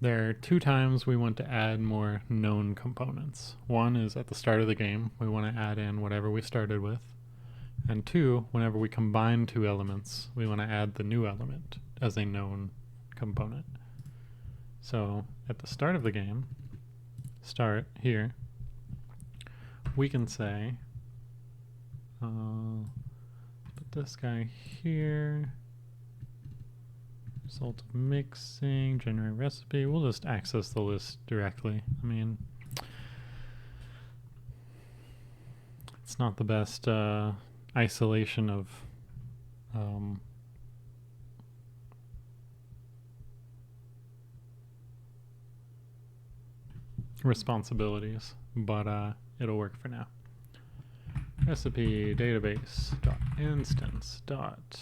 There are 2 times we want to add more known components. One is at the start of the game, we want to add in whatever we started with. And 2, whenever we combine 2 elements, we want to add the new element as a known component. So at the start of the game, start here, we can say, put this guy here, result of mixing, generate recipe. We'll just access the list directly. I mean, it's not the best isolation of responsibilities, but it'll work for now. Recipe database dot instance dot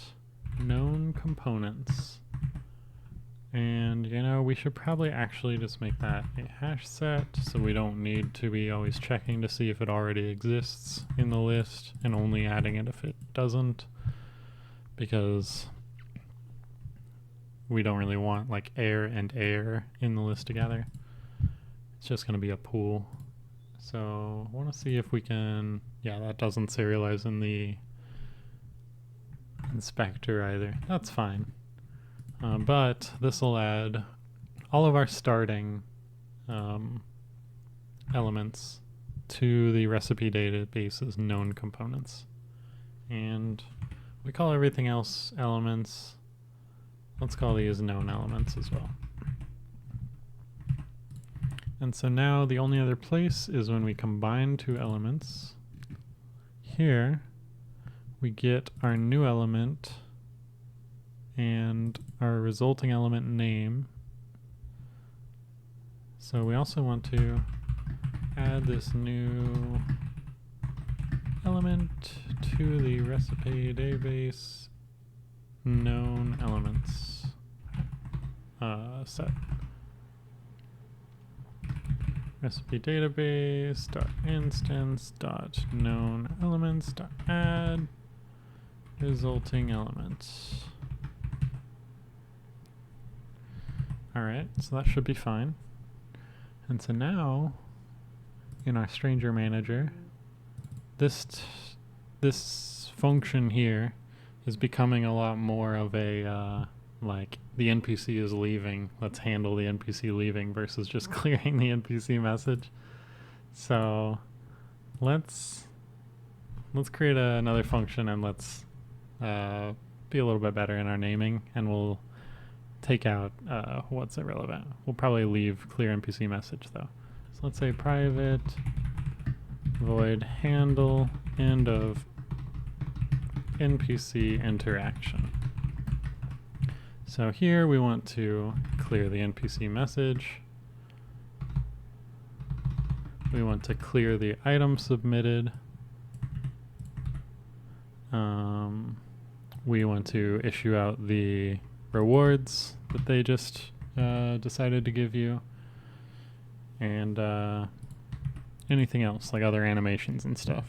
known components, and you know, we should probably actually just make that a hash set so we don't need to be always checking to see if it already exists in the list and only adding it if it doesn't, because we don't really want like air and air in the list together. It's just going to be a pool. So I want to see if we can, yeah, that doesn't serialize in the inspector either. That's fine. But this will add all of our starting elements to the recipe database's known components. And We call everything else elements. Let's call these known elements as well. And so now the only other place is when we combine two elements. Here we get our new element and our resulting element name. So we also want to add this new element to the recipe database known elements set. Recipe database dot instance dot known elements dot add resulting elements. Alright, so that should be fine. And so now in our stranger manager, this function here is becoming a lot more of a like the NPC is leaving, let's handle the NPC leaving versus just clearing the NPC message. So let's create another function and let's be a little bit better in our naming, and we'll take out what's irrelevant. We'll probably leave clear NPC message though. So let's say private void handle end of NPC interaction. So here we want to clear the NPC message. We want to clear the item submitted. We want to issue out the rewards that they just decided to give you, and anything else like other animations and stuff.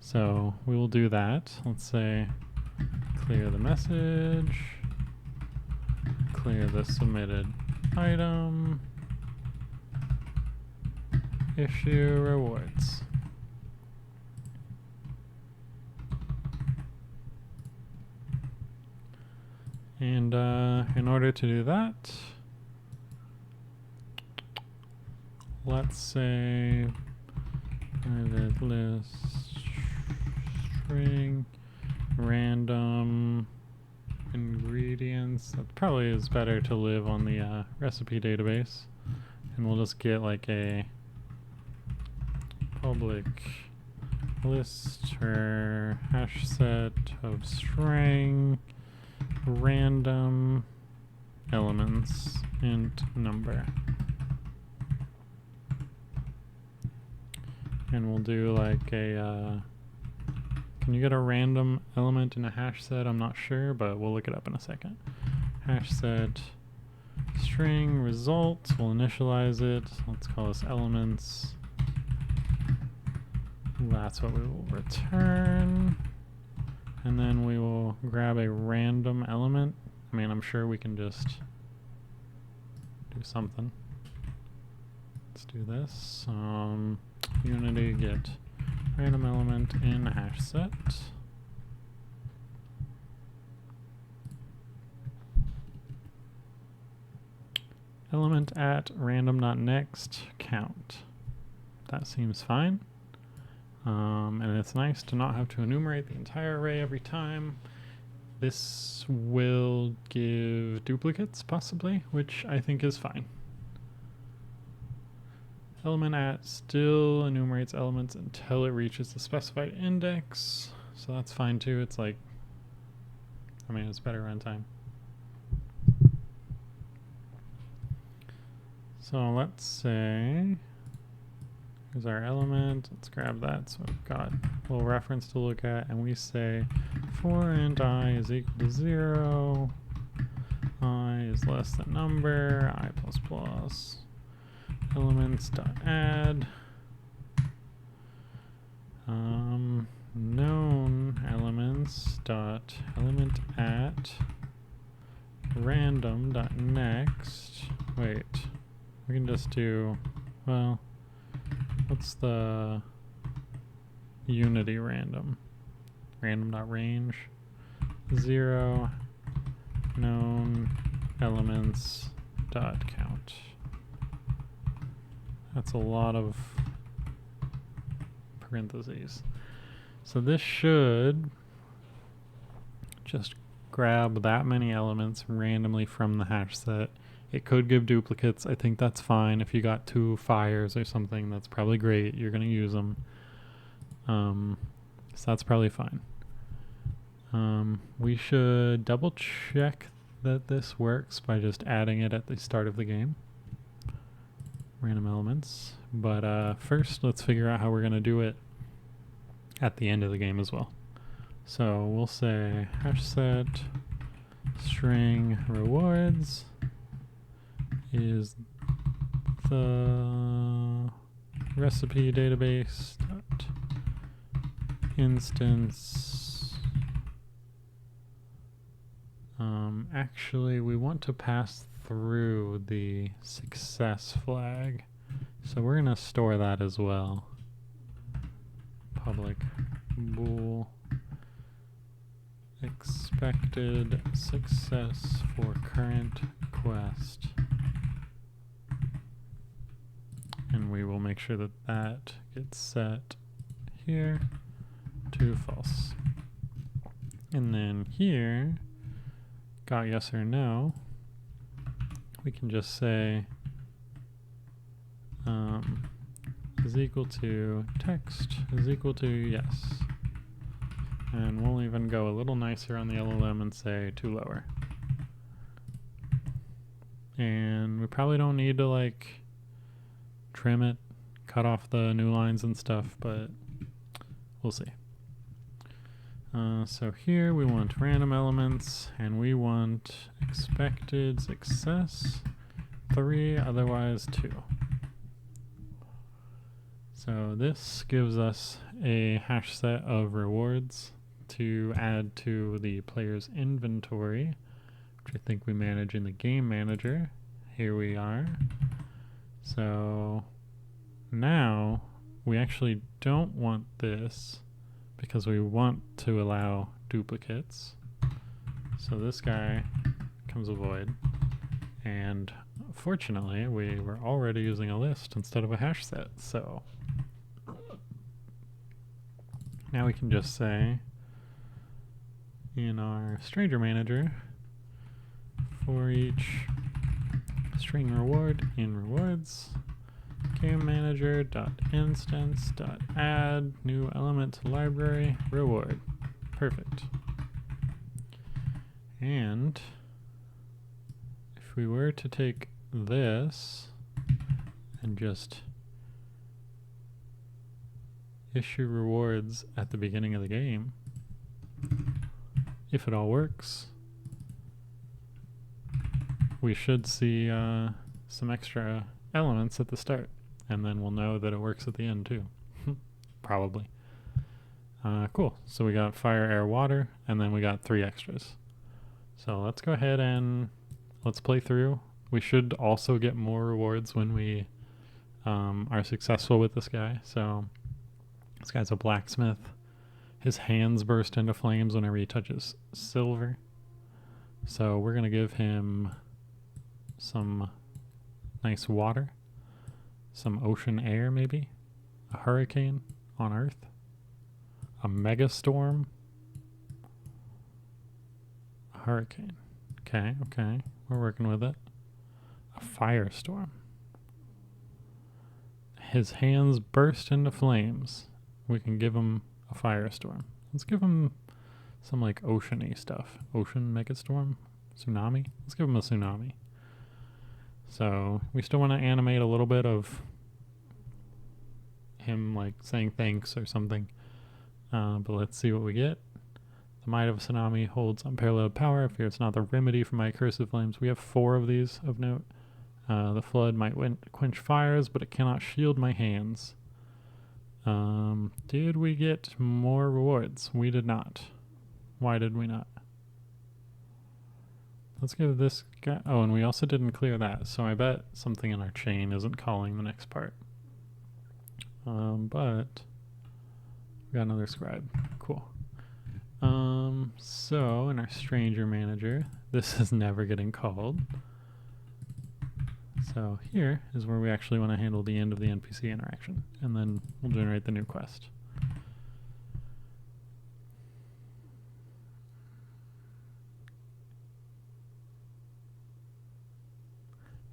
So we will do that. Let's say clear the message, clear the submitted item, issue rewards. And in order to do that, let's say private list string random ingredients. That probably is better to live on the recipe database, and we'll just get like a public list or hash set of string random elements int number. And we'll do like a can you get a random element in a hash set? I'm not sure, but we'll look it up in a second. Hash set string results, we'll initialize it. Let's call this elements. That's what we will return. And then we will grab a random element. I mean, I'm sure we can just do something. Let's do this. Unity get random element in hash set. Element at random.next count. That seems fine. And it's nice to not have to enumerate the entire array every time. This will give duplicates, possibly, which I think is fine. Element at still enumerates elements until it reaches the specified index. So that's fine too. It's like, I mean, it's better runtime. So let's say, here's our element. Let's grab that. So we've got a little reference to look at, and we say for int I is equal to 0, I is less than number, I plus plus, elements.add, known elements dot element at random.next. Wait, we can just do, well, what's the unity random? Random.range 0 known elements dot count. That's a lot of parentheses. So this should just grab that many elements randomly from the hash set. It could give duplicates. I think that's fine. If you got 2 fires or something, that's probably great. You're going to use them. So that's probably fine. We should double check that this works by just adding it at the start of the game. Random elements. But first, let's figure out how we're going to do it at the end of the game as well. So we'll say hash set string rewards is the recipe database dot instance. Actually, we want to pass through the success flag, so we're going to store that as well. Public bool expected success for current quest, and we will make sure that that gets set here to false. And then here, got yes or no, we can just say is equal to text is equal to yes. And we'll even go a little nicer on the LLM and say to lower. And we probably don't need to like trim it, cut off the new lines and stuff, but we'll see. So here we want random elements, and we want expected success 3, otherwise 2. So this gives us a hash set of rewards to add to the player's inventory, which I think we manage in the game manager. Here we are. So now we actually don't want this because we want to allow duplicates. So this guy becomes a void, and fortunately we were already using a list instead of a hash set, so now we can just say in our stranger manager, for each string reward in rewards, game manager dot instance dot add new element to library reward. Perfect. And if we were to take this and just issue rewards at the beginning of the game, if it all works, we should see some extra elements at the start, and then we'll know that it works at the end too. Probably. Cool. So we got fire, air, water, and then we got 3 extras. So let's go ahead and let's play through. We should also get more rewards when we are successful with this guy. So this guy's a blacksmith. His hands burst into flames whenever he touches silver. So we're going to give him some nice water, some ocean air maybe, a hurricane on Earth, a megastorm, a hurricane. Okay, we're working with it. A firestorm. His hands burst into flames. We can give him a firestorm. Let's give him some like ocean-y stuff. Ocean megastorm? Tsunami? Let's give him a tsunami. So we still want to animate a little bit of him like saying thanks or something. But let's see what we get. The might of a tsunami holds unparalleled power. I fear it's not the remedy for my accursed flames. We have 4 of these of note. The flood might quench fires, but it cannot shield my hands. Did we get more rewards? We did not. Why did we not? Let's give this guy... Oh, and we also didn't clear that, so I bet something in our chain isn't calling the next part. But we got another scribe. Cool. So in our stranger manager, this is never getting called. So here is where we actually want to handle the end of the NPC interaction, and then we'll generate the new quest.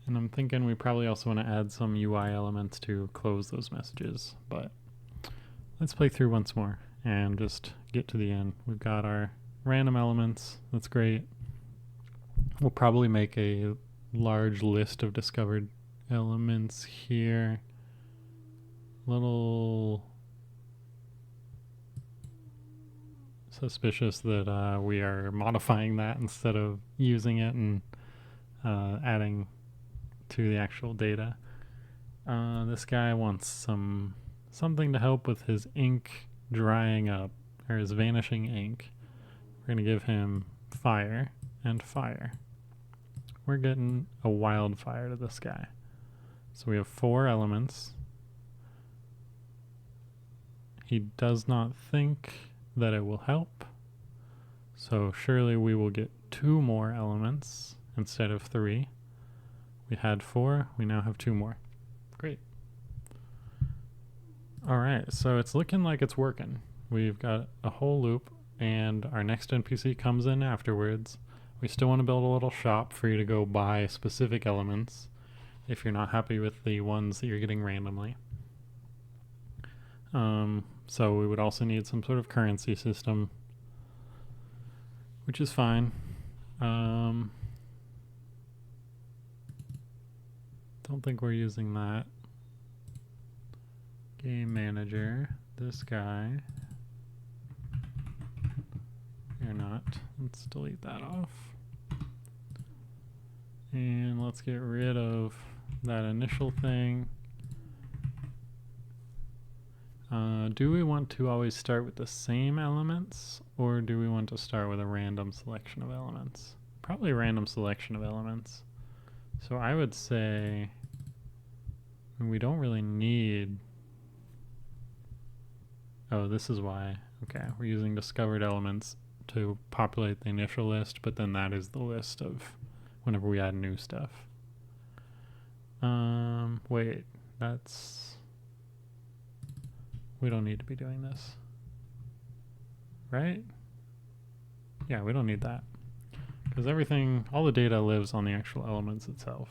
And I'm thinking we probably also want to add some UI elements to close those messages, but let's play through once more and just get to the end. We've got our random elements. That's great. We'll probably make a large list of discovered elements here. Little suspicious that we are modifying that instead of using it and adding to the actual data. This guy wants something to help with his ink drying up, or his vanishing ink. We're going to give him fire and fire. We're getting a wildfire to this guy. So we have 4 elements. He does not think that it will help. So surely we will get 2 more elements instead of 3. We had 4, we now have 2 more. Great. Alright, so it's looking like it's working. We've got a whole loop, and our next NPC comes in afterwards. We still want to build a little shop for you to go buy specific elements if you're not happy with the ones that you're getting randomly. So we would also need some sort of currency system, which is fine. Don't think we're using that. Game manager, this guy. You're not. Let's delete that off. And let's get rid of that initial thing. Do we want to always start with the same elements, or do we want to start with a random selection of elements? Probably a random selection of elements. So I would say we don't really need... Oh, this is why. Okay, we're using discovered elements to populate the initial list, but then that is the list of whenever we add new stuff. Wait, that's... We don't need to be doing this. Right? Yeah, we don't need that. Because everything, all the data lives on the actual elements itself.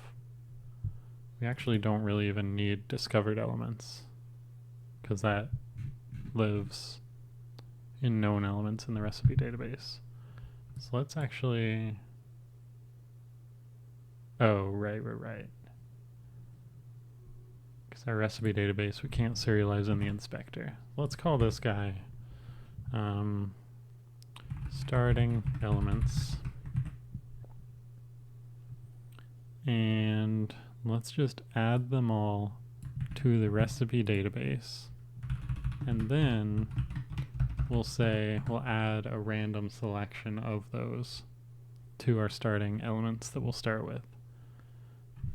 We actually don't really even need discovered elements, because that lives in known elements in the recipe database. So let's actually... Oh, right. Because our recipe database, we can't serialize in the inspector. Let's call this guy starting elements. And let's just add them all to the recipe database. And then we'll add a random selection of those to our starting elements that we'll start with.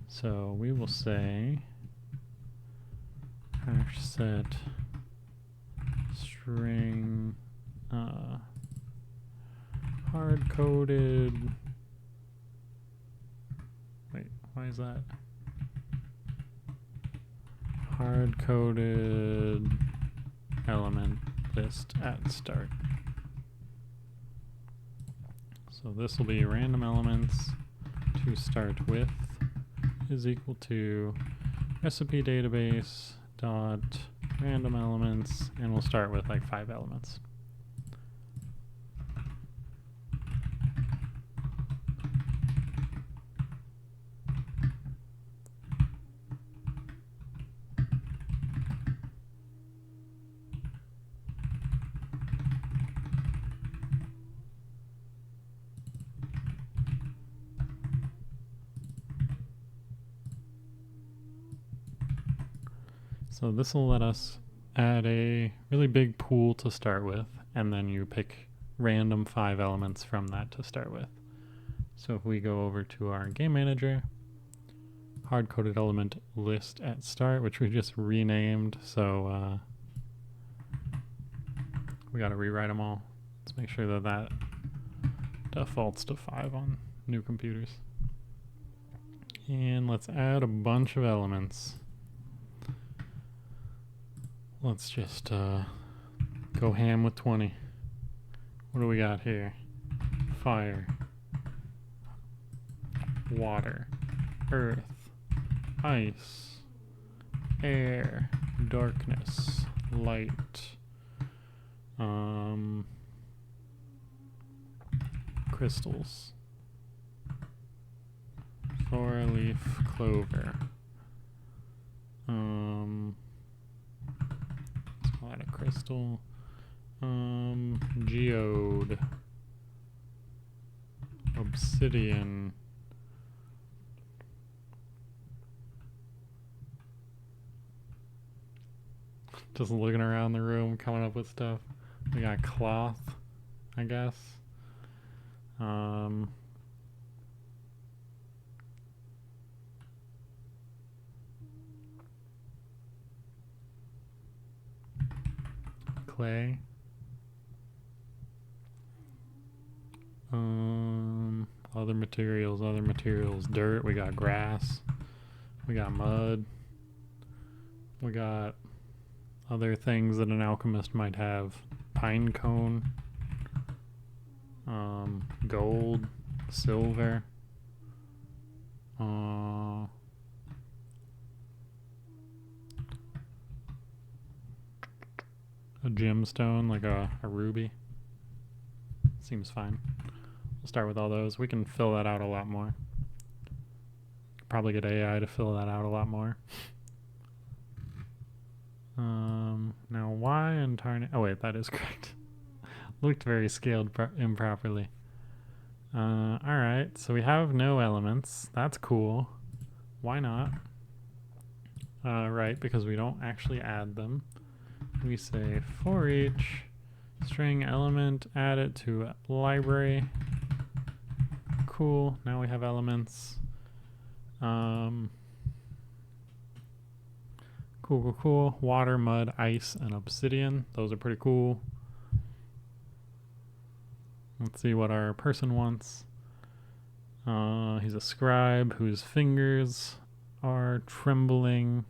So we will say hash set string hard-coded. Wait, why is that? Hard-coded element list at start. So this will be random elements to start with is equal to recipe database dot random elements, and we'll start with like 5 elements. So this will let us add a really big pool to start with, and then you pick random 5 elements from that to start with. So if we go over to our game manager, hard-coded element list at start, which we just renamed, so we got to rewrite them all. Let's make sure that that defaults to 5 on new computers. And let's add a bunch of elements. Let's just go ham with 20. What do we got here? Fire, water, earth, ice, air, darkness, light, crystals, 4-leaf clover, let's call that a crystal, geode, obsidian, just looking around the room, coming up with stuff. We got cloth, I guess. Clay. Other materials, dirt, we got grass, we got mud, we got other things that an alchemist might have. Pine cone, gold, silver, a gemstone, like a ruby. Seems fine. We'll start with all those. We can fill that out a lot more. Probably get AI to fill that out a lot more. Now why and tarnish? Oh wait, that is correct. Looked very scaled improperly. Alright, so we have no elements. That's cool. Why not? Right, because we don't actually add them. We say for each string element, add it to library. Cool, now we have elements. Cool. Water, mud, ice, and obsidian. Those are pretty cool. Let's see what our person wants. He's a scribe whose fingers are trembling.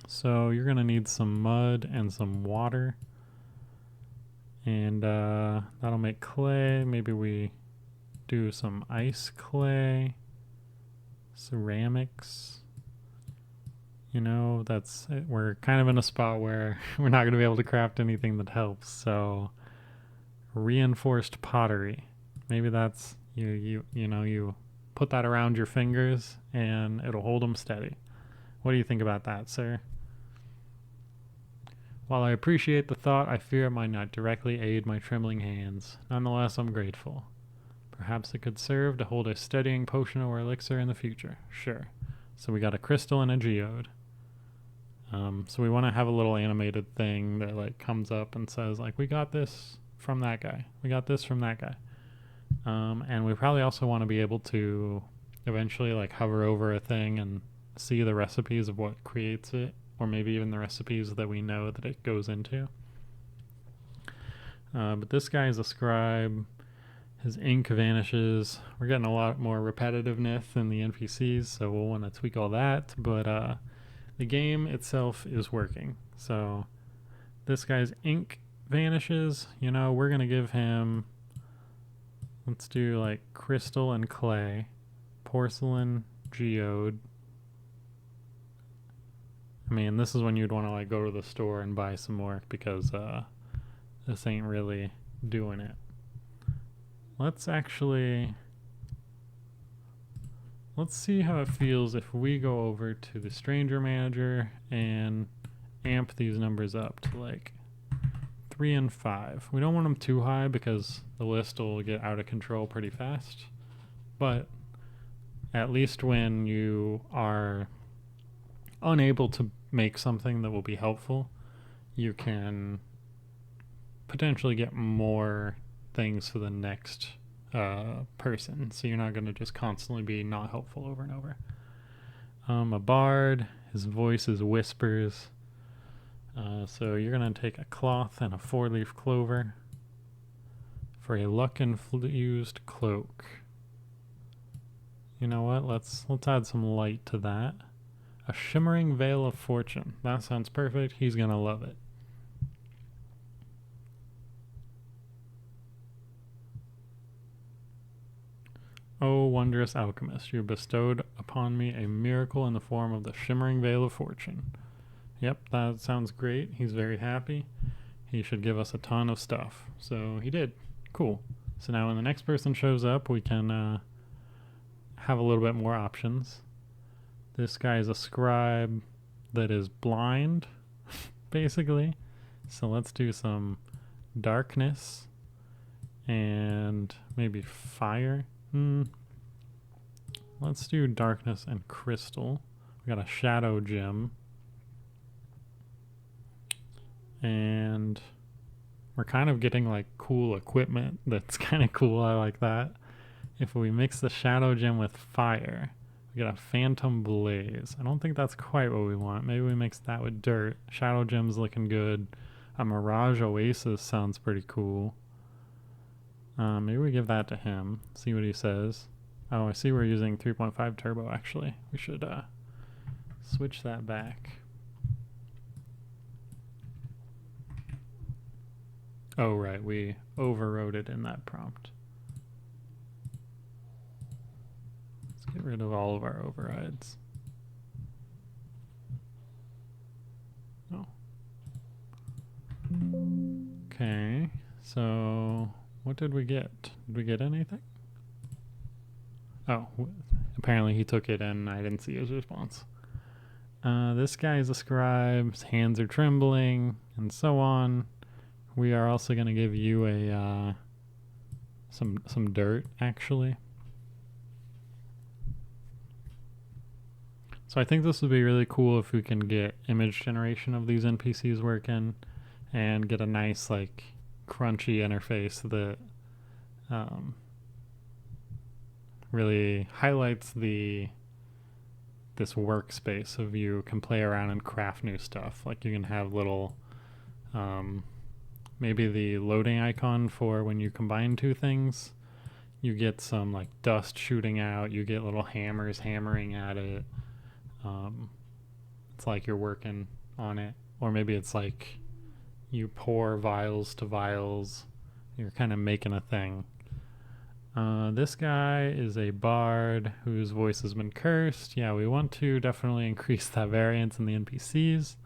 So you're gonna need some mud and some water. And that'll make clay. Maybe we do some ice clay. Ceramics. You know, that's it. We're kind of in a spot where we're not going to be able to craft anything that helps. So reinforced pottery. Maybe that's you put that around your fingers and it'll hold them steady. What do you think about that, sir? While I appreciate the thought, I fear it might not directly aid my trembling hands. Nonetheless, I'm grateful. Perhaps it could serve to hold a steadying potion or elixir in the future. Sure. So we got a crystal and a geode. So we want to have a little animated thing that like comes up and says like, we got this from that guy. We got this from that guy. And we probably also want to be able to eventually like hover over a thing and see the recipes of what creates it, or maybe even the recipes that we know that it goes into. But this guy is a scribe. His ink vanishes. We're getting a lot more repetitiveness in the NPCs, so we'll want to tweak all that. But the game itself is working. So this guy's ink vanishes. You know, we're going to give him, let's do like crystal and clay, porcelain, geode. I mean, this is when you'd want to like go to the store and buy some more because this ain't really doing it. Let's see how it feels if we go over to the stranger manager and amp these numbers up to like 3 and 5. We don't want them too high because the list will get out of control pretty fast. But at least when you are unable to make something that will be helpful, you can potentially get more things for the next person, so you're not going to just constantly be not helpful over and over. A bard, his voice is whispers, so you're going to take a cloth and a 4-leaf clover for a luck-infused cloak. You know what, let's add some light to that. A shimmering veil of fortune. That sounds perfect. He's going to love it. O wondrous alchemist, you bestowed upon me a miracle in the form of the shimmering veil of fortune. Yep, that sounds great. He's very happy. He should give us a ton of stuff. So he did. Cool. So now when the next person shows up, we can have a little bit more options. This guy is a scribe that is blind, basically. So let's do some darkness and maybe fire. Let's do darkness and crystal. We got a shadow gem. And we're kind of getting like cool equipment that's kind of cool. I like that. If we mix the shadow gem with fire, we get a phantom blaze. I don't think that's quite what we want. Maybe we mix that with dirt. Shadow gem's looking good. A mirage oasis sounds pretty cool. Maybe we give that to him. See what he says. Oh, I see we're using 3.5 turbo actually. We should switch that back. Oh, right, we overrode it in that prompt. Let's get rid of all of our overrides. Oh. Okay, so what did we get? Did we get anything? Oh, apparently he took it and I didn't see his response. This guy is a scribe, his hands are trembling, and so on. We are also going to give you a some dirt, actually. So I think this would be really cool if we can get image generation of these NPCs working and get a nice, like, crunchy interface that really highlights this workspace of you can play around and craft new stuff. Like you can have little maybe the loading icon for when you combine two things. You get some like dust shooting out. You get little hammers hammering at it. It's like you're working on it. Or maybe it's like you pour vials to vials. You're kind of making a thing. This guy is a bard whose voice has been cursed. Yeah, we want to definitely increase that variance in the NPCs.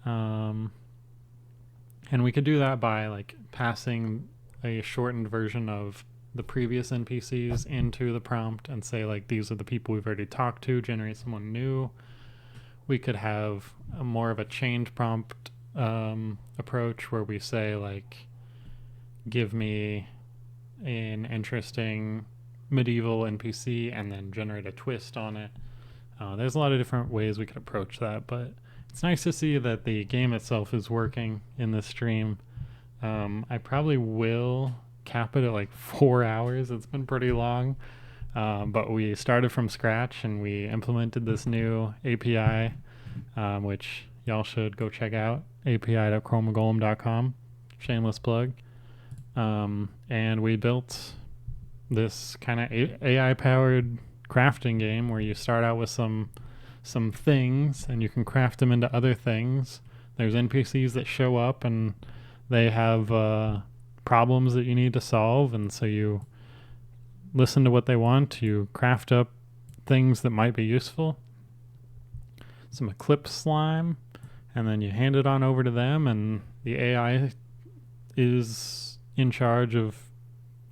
And we could do that by like passing a shortened version of the previous NPCs into the prompt and say like these are the people we've already talked to, generate someone new. We could have more of a change prompt approach where we say like give me an interesting medieval NPC and then generate a twist on it. There's a lot of different ways we could approach that, but it's nice to see that the game itself is working in this stream. I probably will cap it at like 4 hours. It's been pretty long, but we started from scratch and we implemented this new API, which y'all should go check out, api.chromagolem.com, shameless plug. And we built this kind of AI-powered crafting game where you start out with some things and you can craft them into other things. There's NPCs that show up and they have problems that you need to solve, and so you listen to what they want, you craft up things that might be useful, some eclipse slime, and then you hand it on over to them, and the AI is in charge of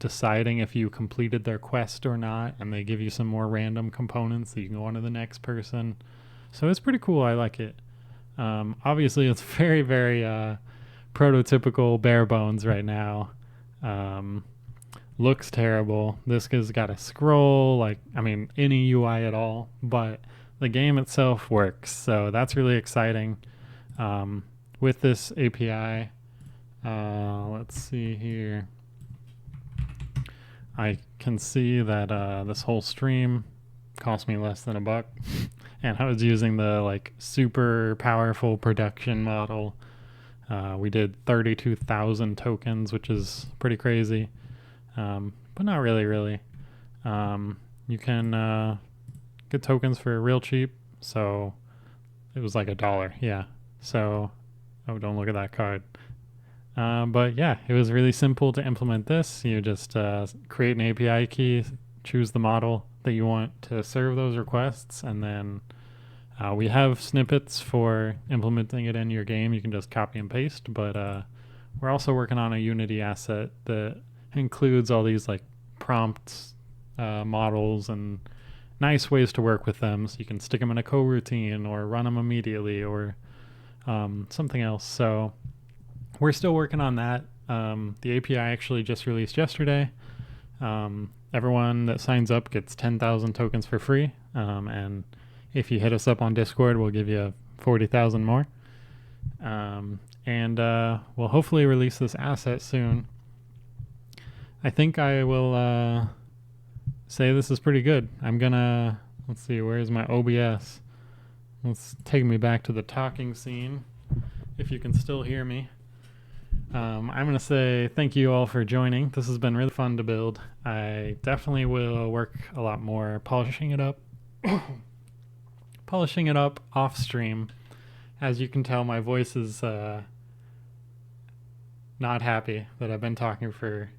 deciding if you completed their quest or not, and they give you some more random components that you can go on to the next person. So it's pretty cool. I like it. Obviously, it's very, very prototypical bare bones right now. Looks terrible. This has got a scroll, like, I mean, any UI at all, but the game itself works. So that's really exciting. With this API, let's see here. I can see that this whole stream cost me less than $1, and I was using the like super powerful production model. We did 32,000 tokens, which is pretty crazy, but not really. You can get tokens for real cheap, so it was like $1. Yeah. So, oh, don't look at that card. But yeah, it was really simple to implement this. You just create an API key, choose the model that you want to serve those requests, and then we have snippets for implementing it in your game. You can just copy and paste, but we're also working on a Unity asset that includes all these like prompts, models, and nice ways to work with them. So you can stick them in a coroutine or run them immediately or something else. So we're still working on that. The API actually just released yesterday. Everyone that signs up gets 10,000 tokens for free. And if you hit us up on Discord, we'll give you 40,000 more. And we'll hopefully release this asset soon. I think I will say this is pretty good. I'm gonna, let's see, where's my OBS? Let's take me back to the talking scene, if you can still hear me. I'm going to say thank you all for joining. This has been really fun to build. I definitely will work a lot more polishing it up. Polishing it up off stream. As you can tell, my voice is not happy that I've been talking for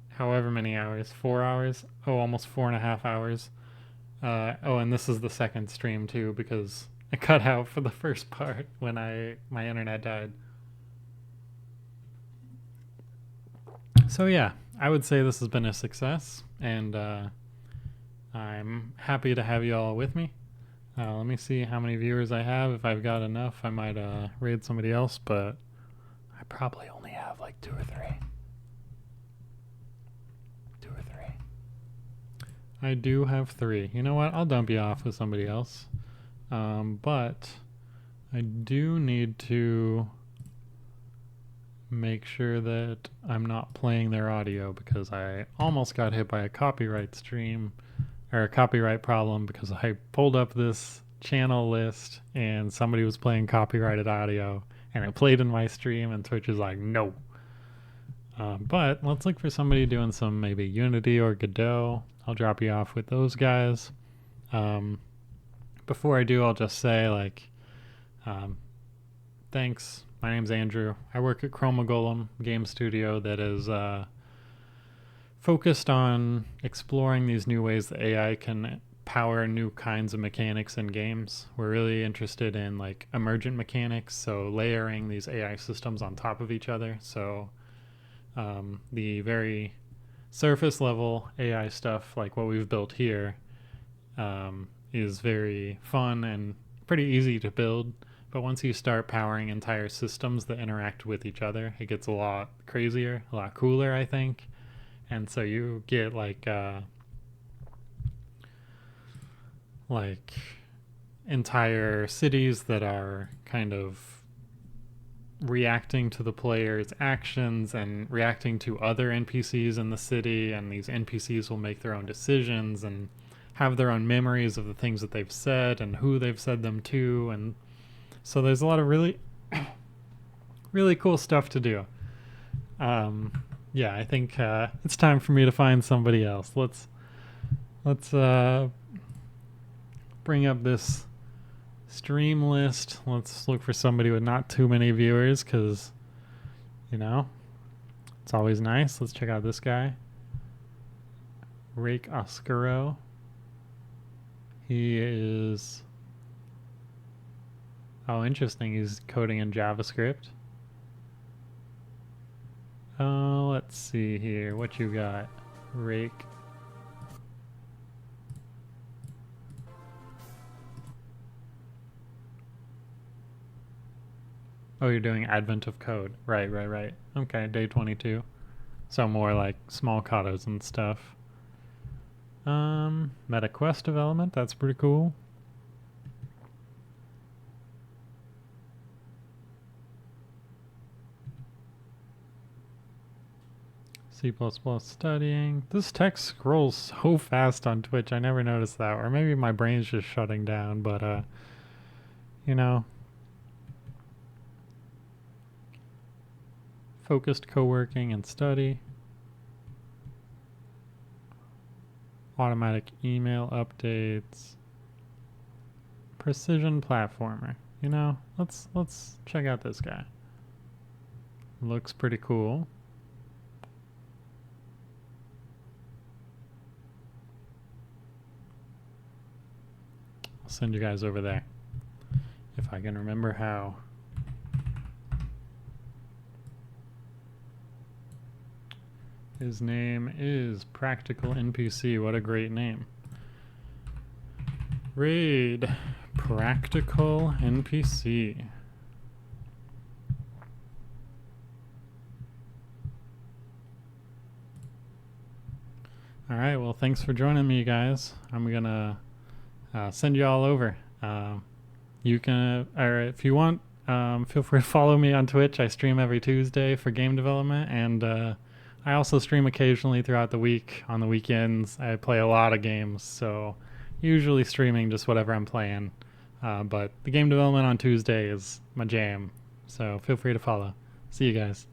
however many hours. 4 hours? Oh, almost 4.5 hours. Oh, and this is the second stream too, because I cut out for the first part when my internet died. So yeah, I would say this has been a success, and I'm happy to have you all with me. Let me see how many viewers I have. If I've got enough, I might raid somebody else, but I probably only have like 2 or 3. 2 or 3. I do have 3. You know what? I'll dump you off with somebody else. But I do need to make sure that I'm not playing their audio, because I almost got hit by a copyright stream or a copyright problem because I pulled up this channel list and somebody was playing copyrighted audio and it played in my stream, and Twitch is like, no. But let's look for somebody doing some maybe Unity or Godot. I'll drop you off with those guys. Before I do, I'll just say, like, thanks. My name's Andrew. I work at Chroma Golem game studio that is focused on exploring these new ways that AI can power new kinds of mechanics in games. We're really interested in like emergent mechanics, so layering these AI systems on top of each other. So the very surface level AI stuff, like what we've built here, is very fun and pretty easy to build. But once you start powering entire systems that interact with each other, it gets a lot crazier, a lot cooler, I think. And so you get like entire cities that are kind of reacting to the player's actions and reacting to other NPCs in the city, and these NPCs will make their own decisions and have their own memories of the things that they've said and who they've said them to, and so there's a lot of really really cool stuff to do. Yeah, I think it's time for me to find somebody else. Let's bring up this stream list. Let's look for somebody with not too many viewers, because, you know, it's always nice. Let's check out this guy, Rake Oscuro. He is, oh, interesting. He's coding in JavaScript. Let's see here. What you got, Rake? Oh, you're doing Advent of Code. Right. Okay, day 22. So more like small katas and stuff. Meta quest development. That's pretty cool. C++ studying. This text scrolls so fast on Twitch. I never noticed that. Or maybe my brain's just shutting down, but you know. Focused co-working and study. Automatic email updates. Precision platformer. You know, let's check out this guy. Looks pretty cool. send you guys over there. If I can remember how. His name is Practical NPC. What a great name. Raid Practical NPC. Alright, well, thanks for joining me, guys. I'm gonna send you all over. You can, or if you want, feel free to follow me on Twitch. I stream every Tuesday for game development, and I also stream occasionally throughout the week. On the weekends, I play a lot of games, so usually streaming just whatever I'm playing. But the game development on Tuesday is my jam, so feel free to follow. See you guys.